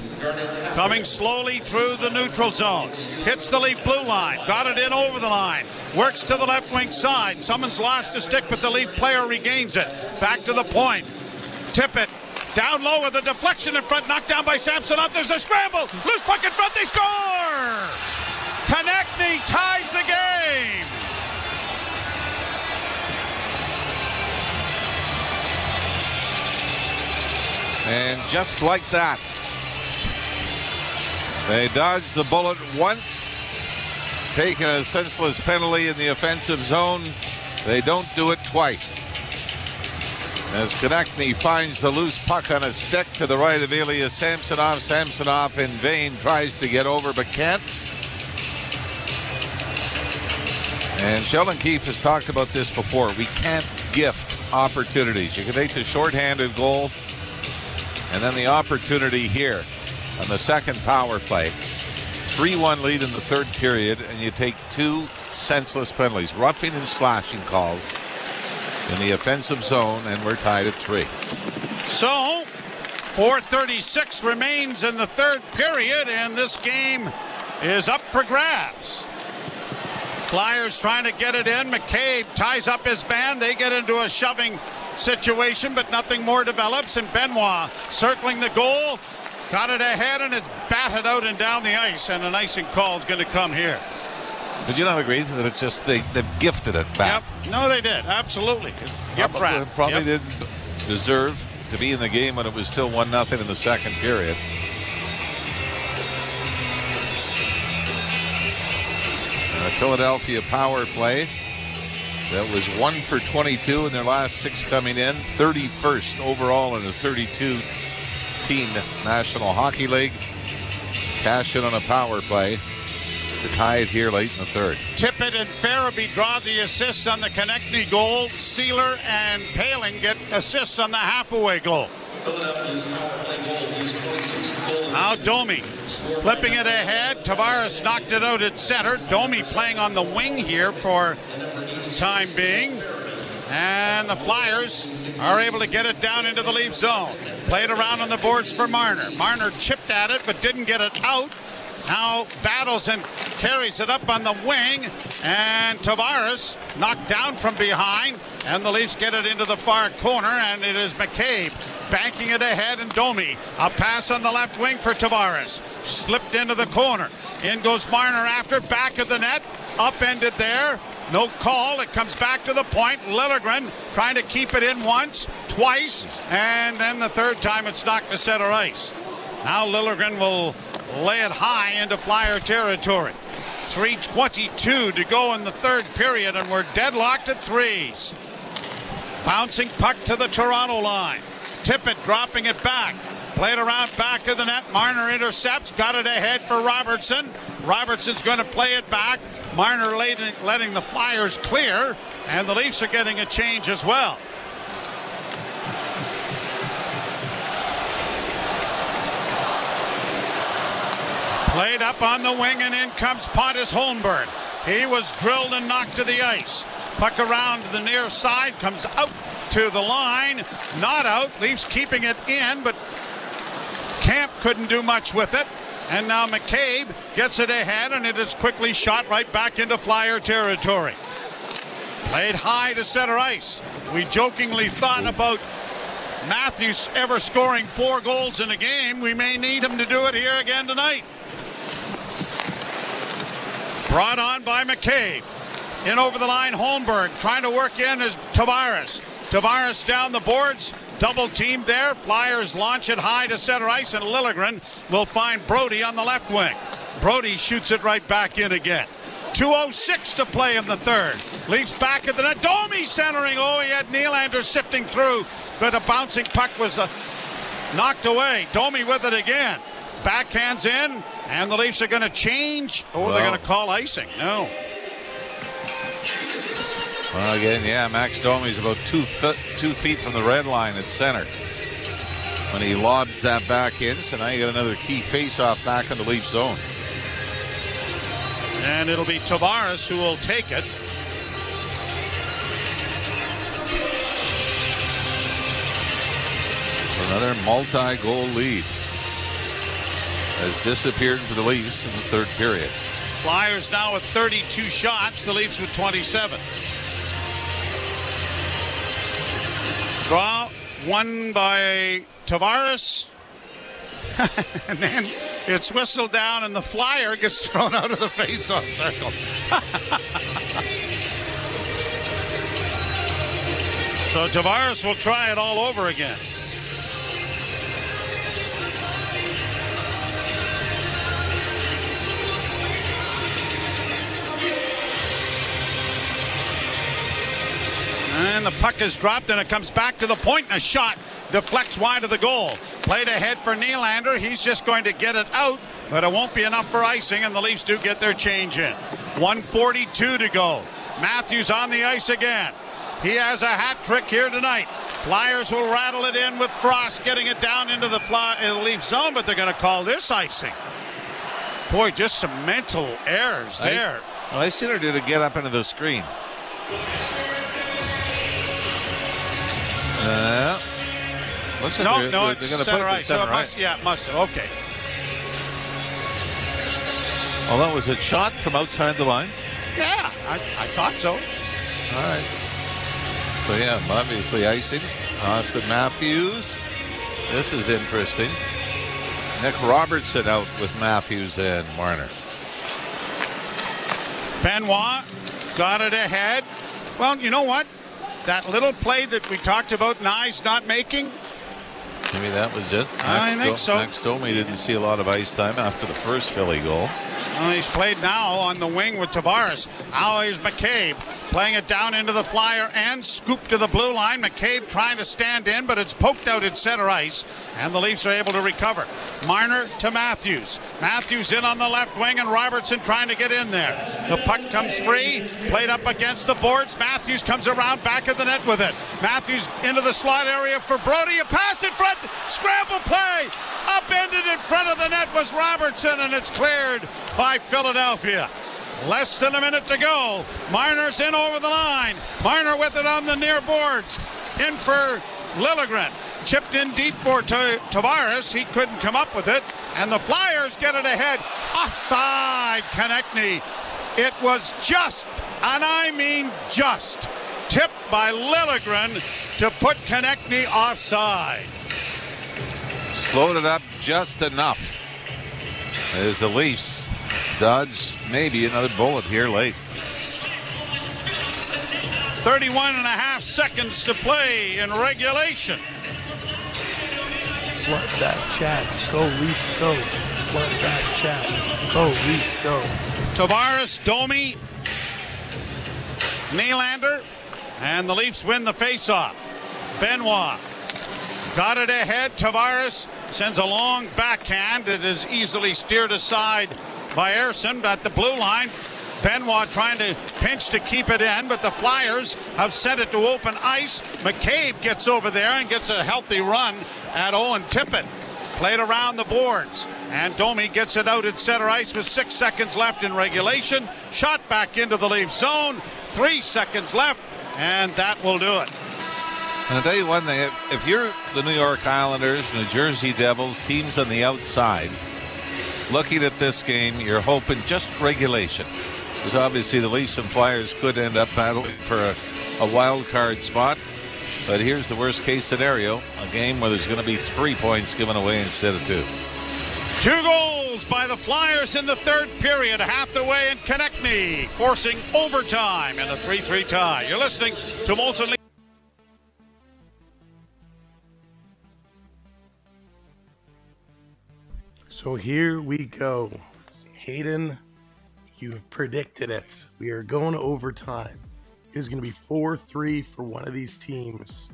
coming slowly through the neutral zone. Hits the Leaf blue line. Got it in over the line. Works to the left wing side. Someone's lost a stick, but the Leaf player regains it. Back to the point. Tip it. Down low with a deflection in front. Knocked down by Samsonov. There's a scramble. Loose puck in front. They score! Konechny ties the game. And just like that, They dodged the bullet once, taking a senseless penalty in the offensive zone. They don't do it twice. As Konechny finds the loose puck on a stick to the right of Ilya Samsonov. Samsonov in vain tries to get over but can't. And Sheldon Keefe has talked about this before. We can't gift opportunities. You can take the shorthanded goal and then the opportunity here on the second power play. 3-1 lead in the third period, and you take two senseless penalties, roughing and slashing calls in the offensive zone, and we're tied at 3. So 4:36 remains in the third period, and this game is up for grabs. Flyers trying to get it in. McCabe ties up his man. They get into a shoving situation, but nothing more develops, and Benoit circling the goal. Got it ahead, and it's batted out and down the ice, and an icing call is going to come here. But you don't agree that it's just they've gifted it back? Yep. No, they did. Absolutely. Gift wrap. Probably didn't deserve to be in the game when it was still 1-0 in the second period. And a Philadelphia power play that was 1 for 22 in their last 6 coming in. 31st overall in the 32-team National Hockey League. Cash in on a power play to tie it here late in the third. Tippett and Farabee draw the assists on the Konechny goal. Sealer and Paling get assists on the half-away goal. Now Domi flipping it ahead. Tavares knocked it out at center. Domi playing on the wing here for time being. And the Flyers are able to get it down into the Leaf zone. Played around on the boards for Marner. Marner chipped at it but didn't get it out. Now battles and carries it up on the wing, and Tavares knocked down from behind, and the Leafs get it into the far corner, and it is McCabe banking it ahead, and Domi. A pass on the left wing for Tavares. Slipped into the corner. In goes Marner after, back of the net, upended there. No call. It comes back to the point. Liljegren trying to keep it in once, twice, and then the third time it's knocked to center ice. Now Liljegren will lay it high into Flyer territory. 3:22 to go in the third period, and we're deadlocked at threes. Bouncing puck to the Toronto line. Tippett dropping it back. Played around back of the net. Marner intercepts. Got it ahead for Robertson. Robertson's going to play it back. Marner letting the Flyers clear, and the Leafs are getting a change as well. Played up on the wing, and in comes Pontus Holmberg. He was drilled and knocked to the ice. Puck around to the near side, comes out to the line. Not out. Leafs keeping it in, but Camp couldn't do much with it. And now McCabe gets it ahead, and it is quickly shot right back into Flyer territory. Played high to center ice. We jokingly thought about Matthews ever scoring 4 goals in a game. We may need him to do it here again tonight. Brought on by McCabe. In over the line, Holmberg trying to work in is Tavares. Tavares down the boards. Double team there. Flyers launch it high to center ice, and Liljegren will find Brody on the left wing. Brody shoots it right back in again. 2:06 to play in the third. Leafs back at the net. Domi centering. Oh, he had Nylander sifting through, but a bouncing puck was knocked away. Domi with it again. Backhands in, and the Leafs are going to change. Oh, they're going to call icing. No. Well, again, yeah, Max Domi's about 2 feet from the red line at center when he lobs that back in. So now you got another key face-off back in the Leaf zone. And it'll be Tavares who will take it. Another multi-goal lead has disappeared for the Leafs in the third period. Flyers now with 32 shots, the Leafs with 27. Draw won by Tavares. And then it's whistled down, and the Flyer gets thrown out of the face-off circle. So Tavares will try it all over again. and the puck is dropped, and it comes back to the point, and a shot deflects wide of the goal. Played ahead for Nylander. He's just going to get it out, but it won't be enough for icing, and the Leafs do get their change in. 1:42 to go. Matthews on the ice again. He has a hat trick here tonight. Flyers will rattle it in with Frost getting it down into the Leaf zone, but they're going to call this icing. Boy, just some mental errors there. Icinger did it get up into the screen. No, it's center ice. So it must have. Okay. Well, that was a shot from outside the line. Yeah, I thought so. All right. So, yeah, obviously icing. Austin Matthews. This is interesting. Nick Robertson out with Matthews and Marner. Benoit got it ahead. Well, you know what? That little play that we talked about Nye's not making. Maybe that was it. I think so. Max Domi didn't see a lot of ice time after the first Philly goal. Well, he's played now on the wing with Tavares. Now here's McCabe playing it down into the Flyer and scoop to the blue line. McCabe trying to stand in, but it's poked out at center ice, and the Leafs are able to recover. Marner to Matthews. Matthews in on the left wing, and Robertson trying to get in there. The puck comes free, played up against the boards. Matthews comes around back of the net with it. Matthews into the slot area for Brody. A pass in front, scramble play. Upended in front of the net was Robertson, and it's cleared by Philadelphia. Less than a minute to go. Marner's in over the line. Marner with it on the near boards. In for Liljegren. Chipped in deep for Tavares. He couldn't come up with it. And the Flyers get it ahead. Offside, Konechny. It was just, and I mean just, tipped by Liljegren to put Konechny offside. Floated up just enough as the Leafs dodge maybe another bullet here late. 31 and a half seconds to play in regulation. Flood that chat. Go Leafs go. Flood that chat. Go Leafs go. Tavares, Domi, Nylander, and the Leafs win the faceoff. Benoit got it ahead. Tavares sends a long backhand. It is easily steered aside by Ersson at the blue line. Benoit trying to pinch to keep it in, but the Flyers have sent it to open ice. McCabe gets over there and gets a healthy run at Owen Tippett. Played around the boards, and Domi gets it out at center ice with 6 seconds left in regulation. Shot back into the Leaf zone. 3 seconds left, and that will do it. And I'll tell you one thing, if you're the New York Islanders, New Jersey Devils, teams on the outside, looking at this game, you're hoping just regulation. Because obviously the Leafs and Flyers could end up battling for a wild card spot. But here's the worst case scenario, a game where there's going to be 3 points given away instead of 2. 2 goals by the Flyers in the third period, half the way, and Konechny forcing overtime in a 3-3 tie. You're listening to Molson Leafs. So here we go. Hayden, you've predicted it. We are going to overtime. It is going to be 4-3 for one of these teams.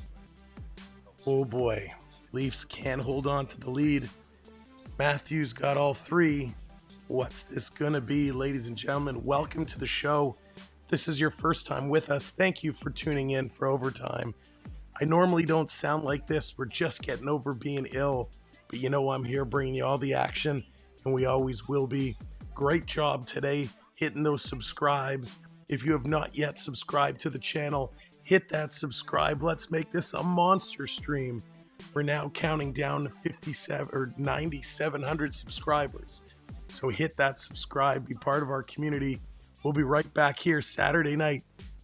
Oh boy. Leafs can't hold on to the lead. Matthews got all 3. What's this going to be, ladies and gentlemen? Welcome to the show. If this is your first time with us, thank you for tuning in for overtime. I normally don't sound like this. We're just getting over being ill. But you know I'm here bringing you all the action, and we always will be. Great job today hitting those subscribes. If you have not yet subscribed to the channel, hit that subscribe. Let's make this a monster stream. We're now counting down to 9,700 subscribers. So hit that subscribe, be part of our community. We'll be right back here Saturday night.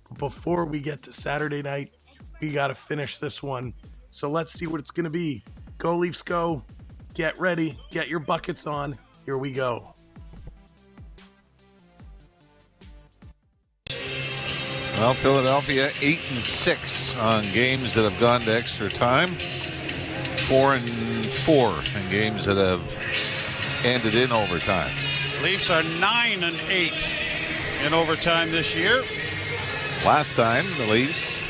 But before we get to Saturday night, we got to finish this one. So let's see what it's going to be. Go Leafs go. Get ready. Get your buckets on. Here we go. Well, Philadelphia 8-6 on games that have gone to extra time. 4-4 in games that have ended in overtime. Leafs are 9-8 in overtime this year. Last time the Leafs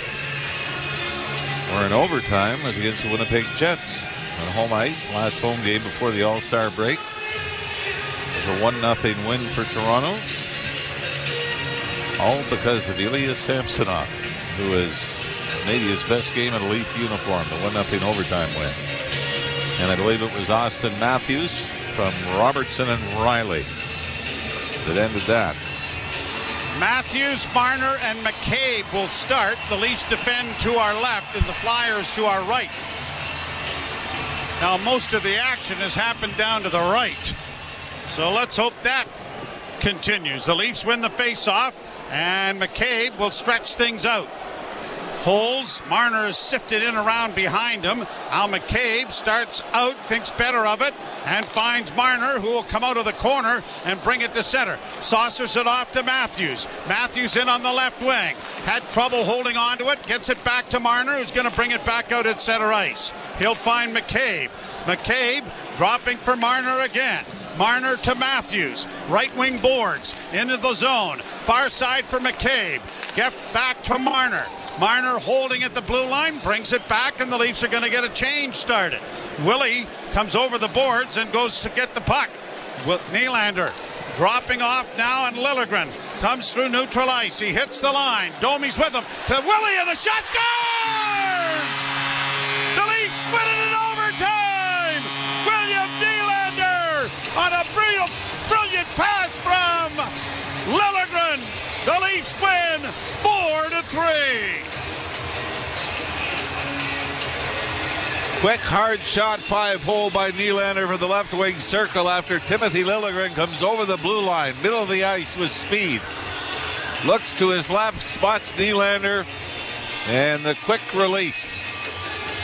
We're in overtime as against the Winnipeg Jets on home ice. Last home game before the All-Star break. It's a 1-0 win for Toronto. All because of Elias Samsonov, who has made his best game in a Leaf uniform, the 1-0 overtime win. And I believe it was Austin Matthews from Robertson and Riley that ended that. Matthews, Marner, and McCabe will start. The Leafs defend to our left and the Flyers to our right. Now, most of the action has happened down to the right. So let's hope that continues. The Leafs win the face-off, and McCabe will stretch things out. Holes, Marner is sifted in around behind him. Al McCabe starts out, thinks better of it, and finds Marner, who will come out of the corner and bring it to center. Saucers it off to Matthews. Matthews in on the left wing. Had trouble holding on to it. Gets it back to Marner, who's going to bring it back out at center ice. He'll find McCabe. McCabe dropping for Marner again. Marner to Matthews. Right wing boards into the zone. Far side for McCabe. Get back to Marner. Marner holding at the blue line, brings it back, and the Leafs are going to get a change started. Willie comes over the boards and goes to get the puck. Nylander dropping off now, and Liljegren comes through neutral ice. He hits the line. Domi's with him to Willie, and the shot scores! The Leafs win it in overtime! William Nylander on a brilliant pass from Liljegren. The Leafs win 4-3. Quick, hard shot, 5-hole by Nylander for the left wing circle after Timothy Liljegren comes over the blue line, middle of the ice with speed. Looks to his left, spots Nylander, and the quick release.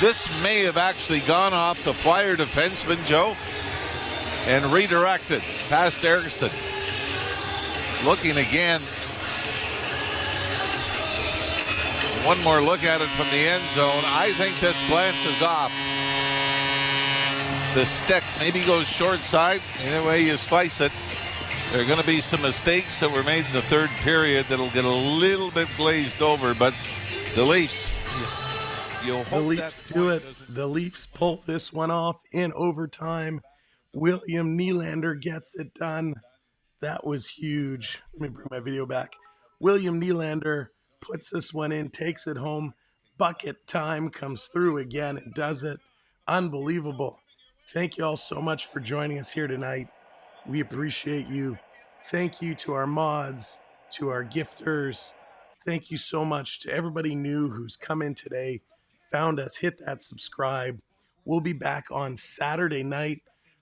This may have actually gone off the Flyer defenseman, Joe, and redirected past Erickson. Looking again. One more look at it from the end zone. I think this glances off the stick. Maybe goes short side. Either way you slice it, there are going to be some mistakes that were made in the third period that'll get a little bit glazed over. But the Leafs, the Leafs do it. The Leafs pull this one off in overtime. William Nylander gets it done. That was huge. Let me bring my video back. William Nylander puts this one in, takes it home. Bucket time comes through again and does it. Unbelievable. Thank you all so much for joining us here tonight. We appreciate you. Thank you to our mods, to our gifters. Thank you so much to everybody new who's come in today, found us, hit that subscribe. We'll be back on Saturday night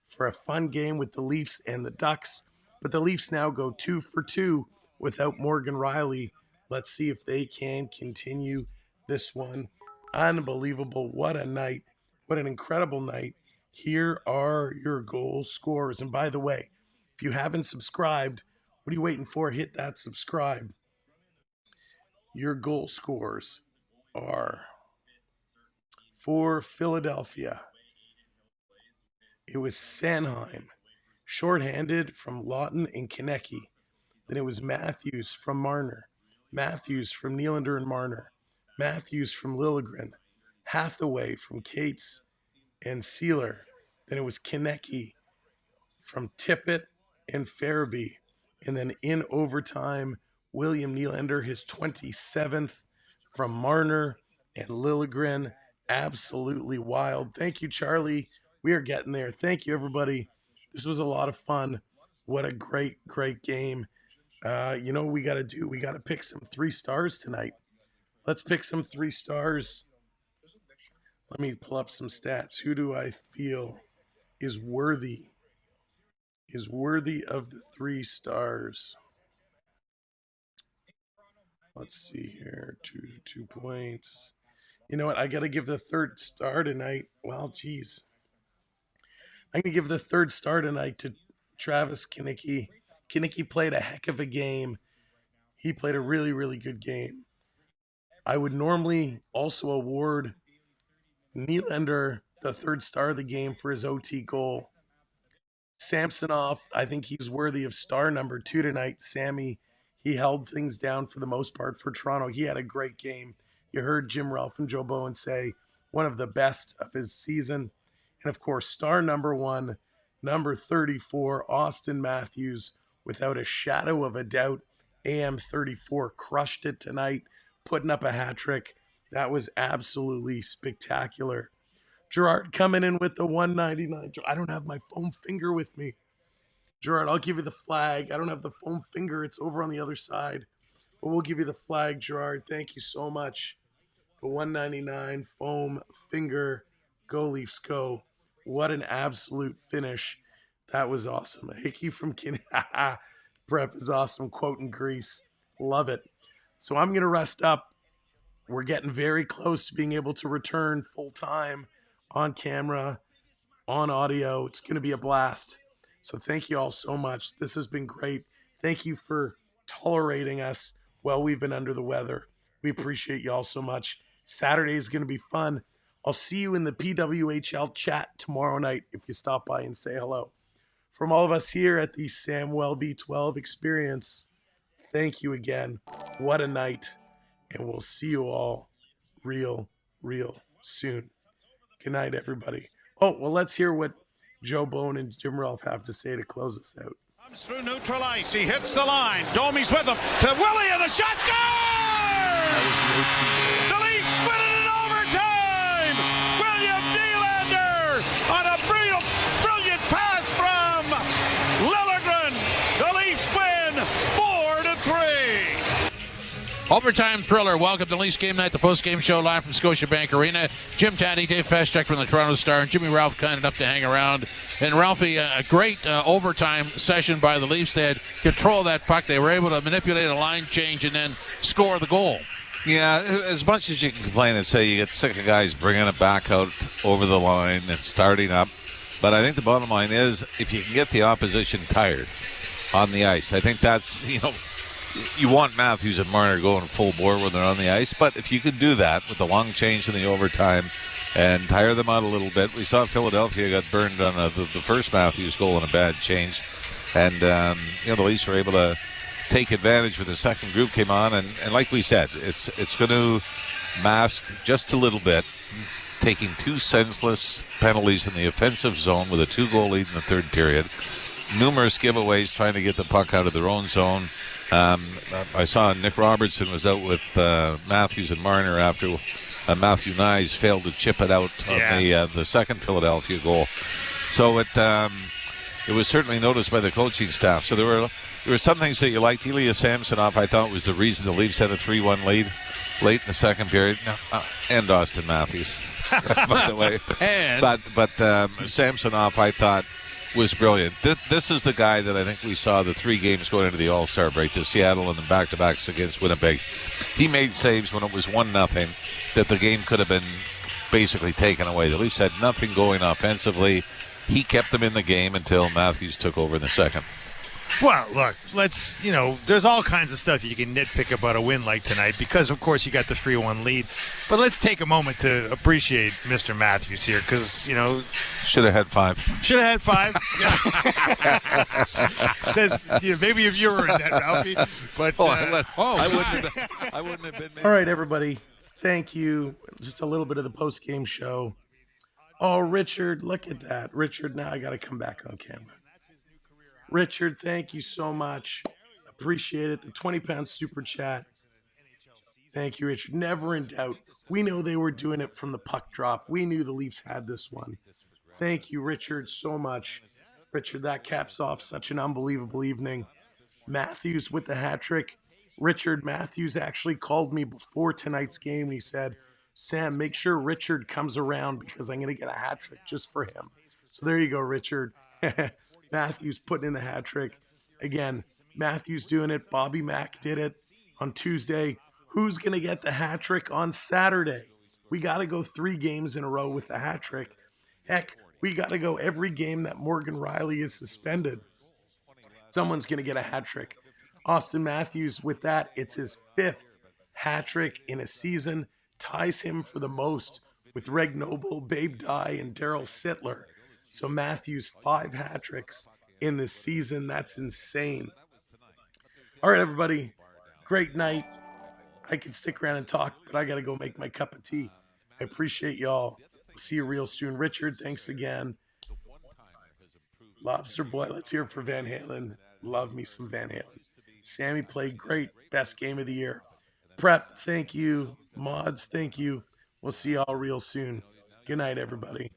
for a fun game with the Leafs and the Ducks. But the Leafs now go 2 for 2 without Morgan Riley. Let's see if they can continue this one. Unbelievable. What a night. What an incredible night. Here are your goal scores. And by the way, if you haven't subscribed, what are you waiting for? Hit that subscribe. Your goal scores are for Philadelphia. It was Sanheim, shorthanded from Lawton and Konecny. Then it was Matthews from Marner. Matthews from Nylander and Marner. Matthews from Liljegren. Hathaway from Cates and Sealer. Then it was Konecny from Tippett and Farabee. And then in overtime, William Nylander, his 27th from Marner and Liljegren. Absolutely wild. Thank you, Charlie. We are getting there. Thank you, everybody. This was a lot of fun. What a great, great game. You know what we got to do? We got to pick some 3 stars tonight. Let's pick some 3 stars. Let me pull up some stats. Who do I feel is worthy of the 3 stars? Let's see here. 2 points. You know what? I got to give the 3rd star tonight. Well, geez. I'm going to give the 3rd star tonight to Travis Konecny. Konecny played a heck of a game. He played a really, really good game. I would normally also award Nylander the 3rd star of the game for his OT goal. Samsonov, I think he's worthy of star number 2 tonight. Sammy, he held things down for the most part for Toronto. He had a great game. You heard Jim Ralph and Joe Bowen say one of the best of his season. And of course, star number 1, number 34, Austin Matthews, without a shadow of a doubt. AM 34 crushed it tonight, putting up a hat trick. That was absolutely spectacular. Gerard coming in with the 199. I don't have my foam finger with me. Gerard, I'll give you the flag. I don't have the foam finger. It's over on the other side. But we'll give you the flag, Gerard. Thank you so much. The 199 foam finger. Go Leafs, go. What an absolute finish. That was awesome. A hickey from Kinney. Prep is awesome. Quote in Greece. Love it. So I'm going to rest up. We're getting very close to being able to return full time on camera, on audio. It's going to be a blast. So thank you all so much. This has been great. Thank you for tolerating us while we've been under the weather. We appreciate you all so much. Saturday is going to be fun. I'll see you in the PWHL chat tomorrow night if you stop by and say hello. From all of us here at the Samwelb B12 experience, thank you again. What a night. And we'll see you all real soon. Good night, everybody. Oh, well, let's hear what Joe Bowen and Jim Ralph have to say to close us out. Comes through neutral ice. He hits the line. Domi's with him. To Willie, and the shot scores! The Leafs win it in overtime! William Nylander on a brilliant pass from Liljegren. The Leafs win 4-3. Overtime thriller. Welcome to Leafs Game Night, the post-game show live from Scotiabank Arena. Jim Taddy, Dave Feschek from the Toronto Star, and Jimmy Ralph kind enough to hang around. And Ralphie, a great overtime session by the Leafs. They had control of that puck. They were able to manipulate a line change and then score the goal. Yeah, as much as you can complain and say you get sick of guys bringing it back out over the line and starting up, but I think the bottom line is if you can get the opposition tired on the ice, I think that's, you want Matthews and Marner going full bore when they're on the ice, but if you can do that with the long change in the overtime and tire them out a little bit. We saw Philadelphia got burned on the first Matthews goal in a bad change, and the Leafs were able to take advantage when the second group came on, and like we said, it's going to mask just a little bit taking two senseless penalties in the offensive zone with a 2-goal lead in the third period, numerous giveaways trying to get the puck out of their own zone. I saw Nick Robertson was out with Matthews and Marner after Matthew Nyes failed to chip it out on the second Philadelphia goal. So it was certainly noticed by the coaching staff. So there were some things that you liked. Ilya Samsonov, I thought, was the reason the Leafs had a 3-1 lead late in the second period. And Austin Matthews, by the way. But Samsonov, I thought, was brilliant. This is the guy that I think we saw the 3 games going into the All-Star break, to Seattle and then back-to-backs against Winnipeg. He made saves when it was 1-0 that the game could have been basically taken away. The Leafs had nothing going offensively. He kept them in the game until Matthews took over in the second. Well, look, there's all kinds of stuff you can nitpick about a win like tonight because, of course, you got the 3-1 lead. But let's take a moment to appreciate Mr. Matthews here because, should have had 5. Should have had 5. Says, maybe if you were in that, Ralphie. But, I wouldn't have been. All right, everybody. Thank you. Just a little bit of the post-game show. Oh, Richard, look at that. Richard, now I got to come back on camera. Richard, thank you so much. Appreciate it. The 20-pound super chat. Thank you, Richard. Never in doubt. We know they were doing it from the puck drop. We knew the Leafs had this one. Thank you, Richard, so much. Richard, that caps off such an unbelievable evening. Matthews with the hat trick. Richard Matthews actually called me before tonight's game and he said, Sam, make sure Richard comes around because I'm going to get a hat trick just for him. So there you go, Richard. Matthews putting in the hat trick. Again, Matthews doing it. Bobby Mack did it on Tuesday. Who's going to get the hat trick on Saturday? We got to go 3 games in a row with the hat trick. Heck, we got to go every game that Morgan Rielly is suspended. Someone's going to get a hat trick. Austin Matthews, with that, it's his 5th hat trick in a season. Ties him for the most with Reg Noble, Babe Dye, and Daryl Sittler. So Matthews, 5 hat tricks in this season. That's insane. All right, everybody. Great night. I could stick around and talk, but I got to go make my cup of tea. I appreciate y'all. We'll see you real soon. Richard, thanks again. Lobster Boy, let's hear it for Van Halen. Love me some Van Halen. Sammy played great. Best game of the year. Prep, thank you. Mods, thank you. We'll see y'all real soon. Good night, everybody.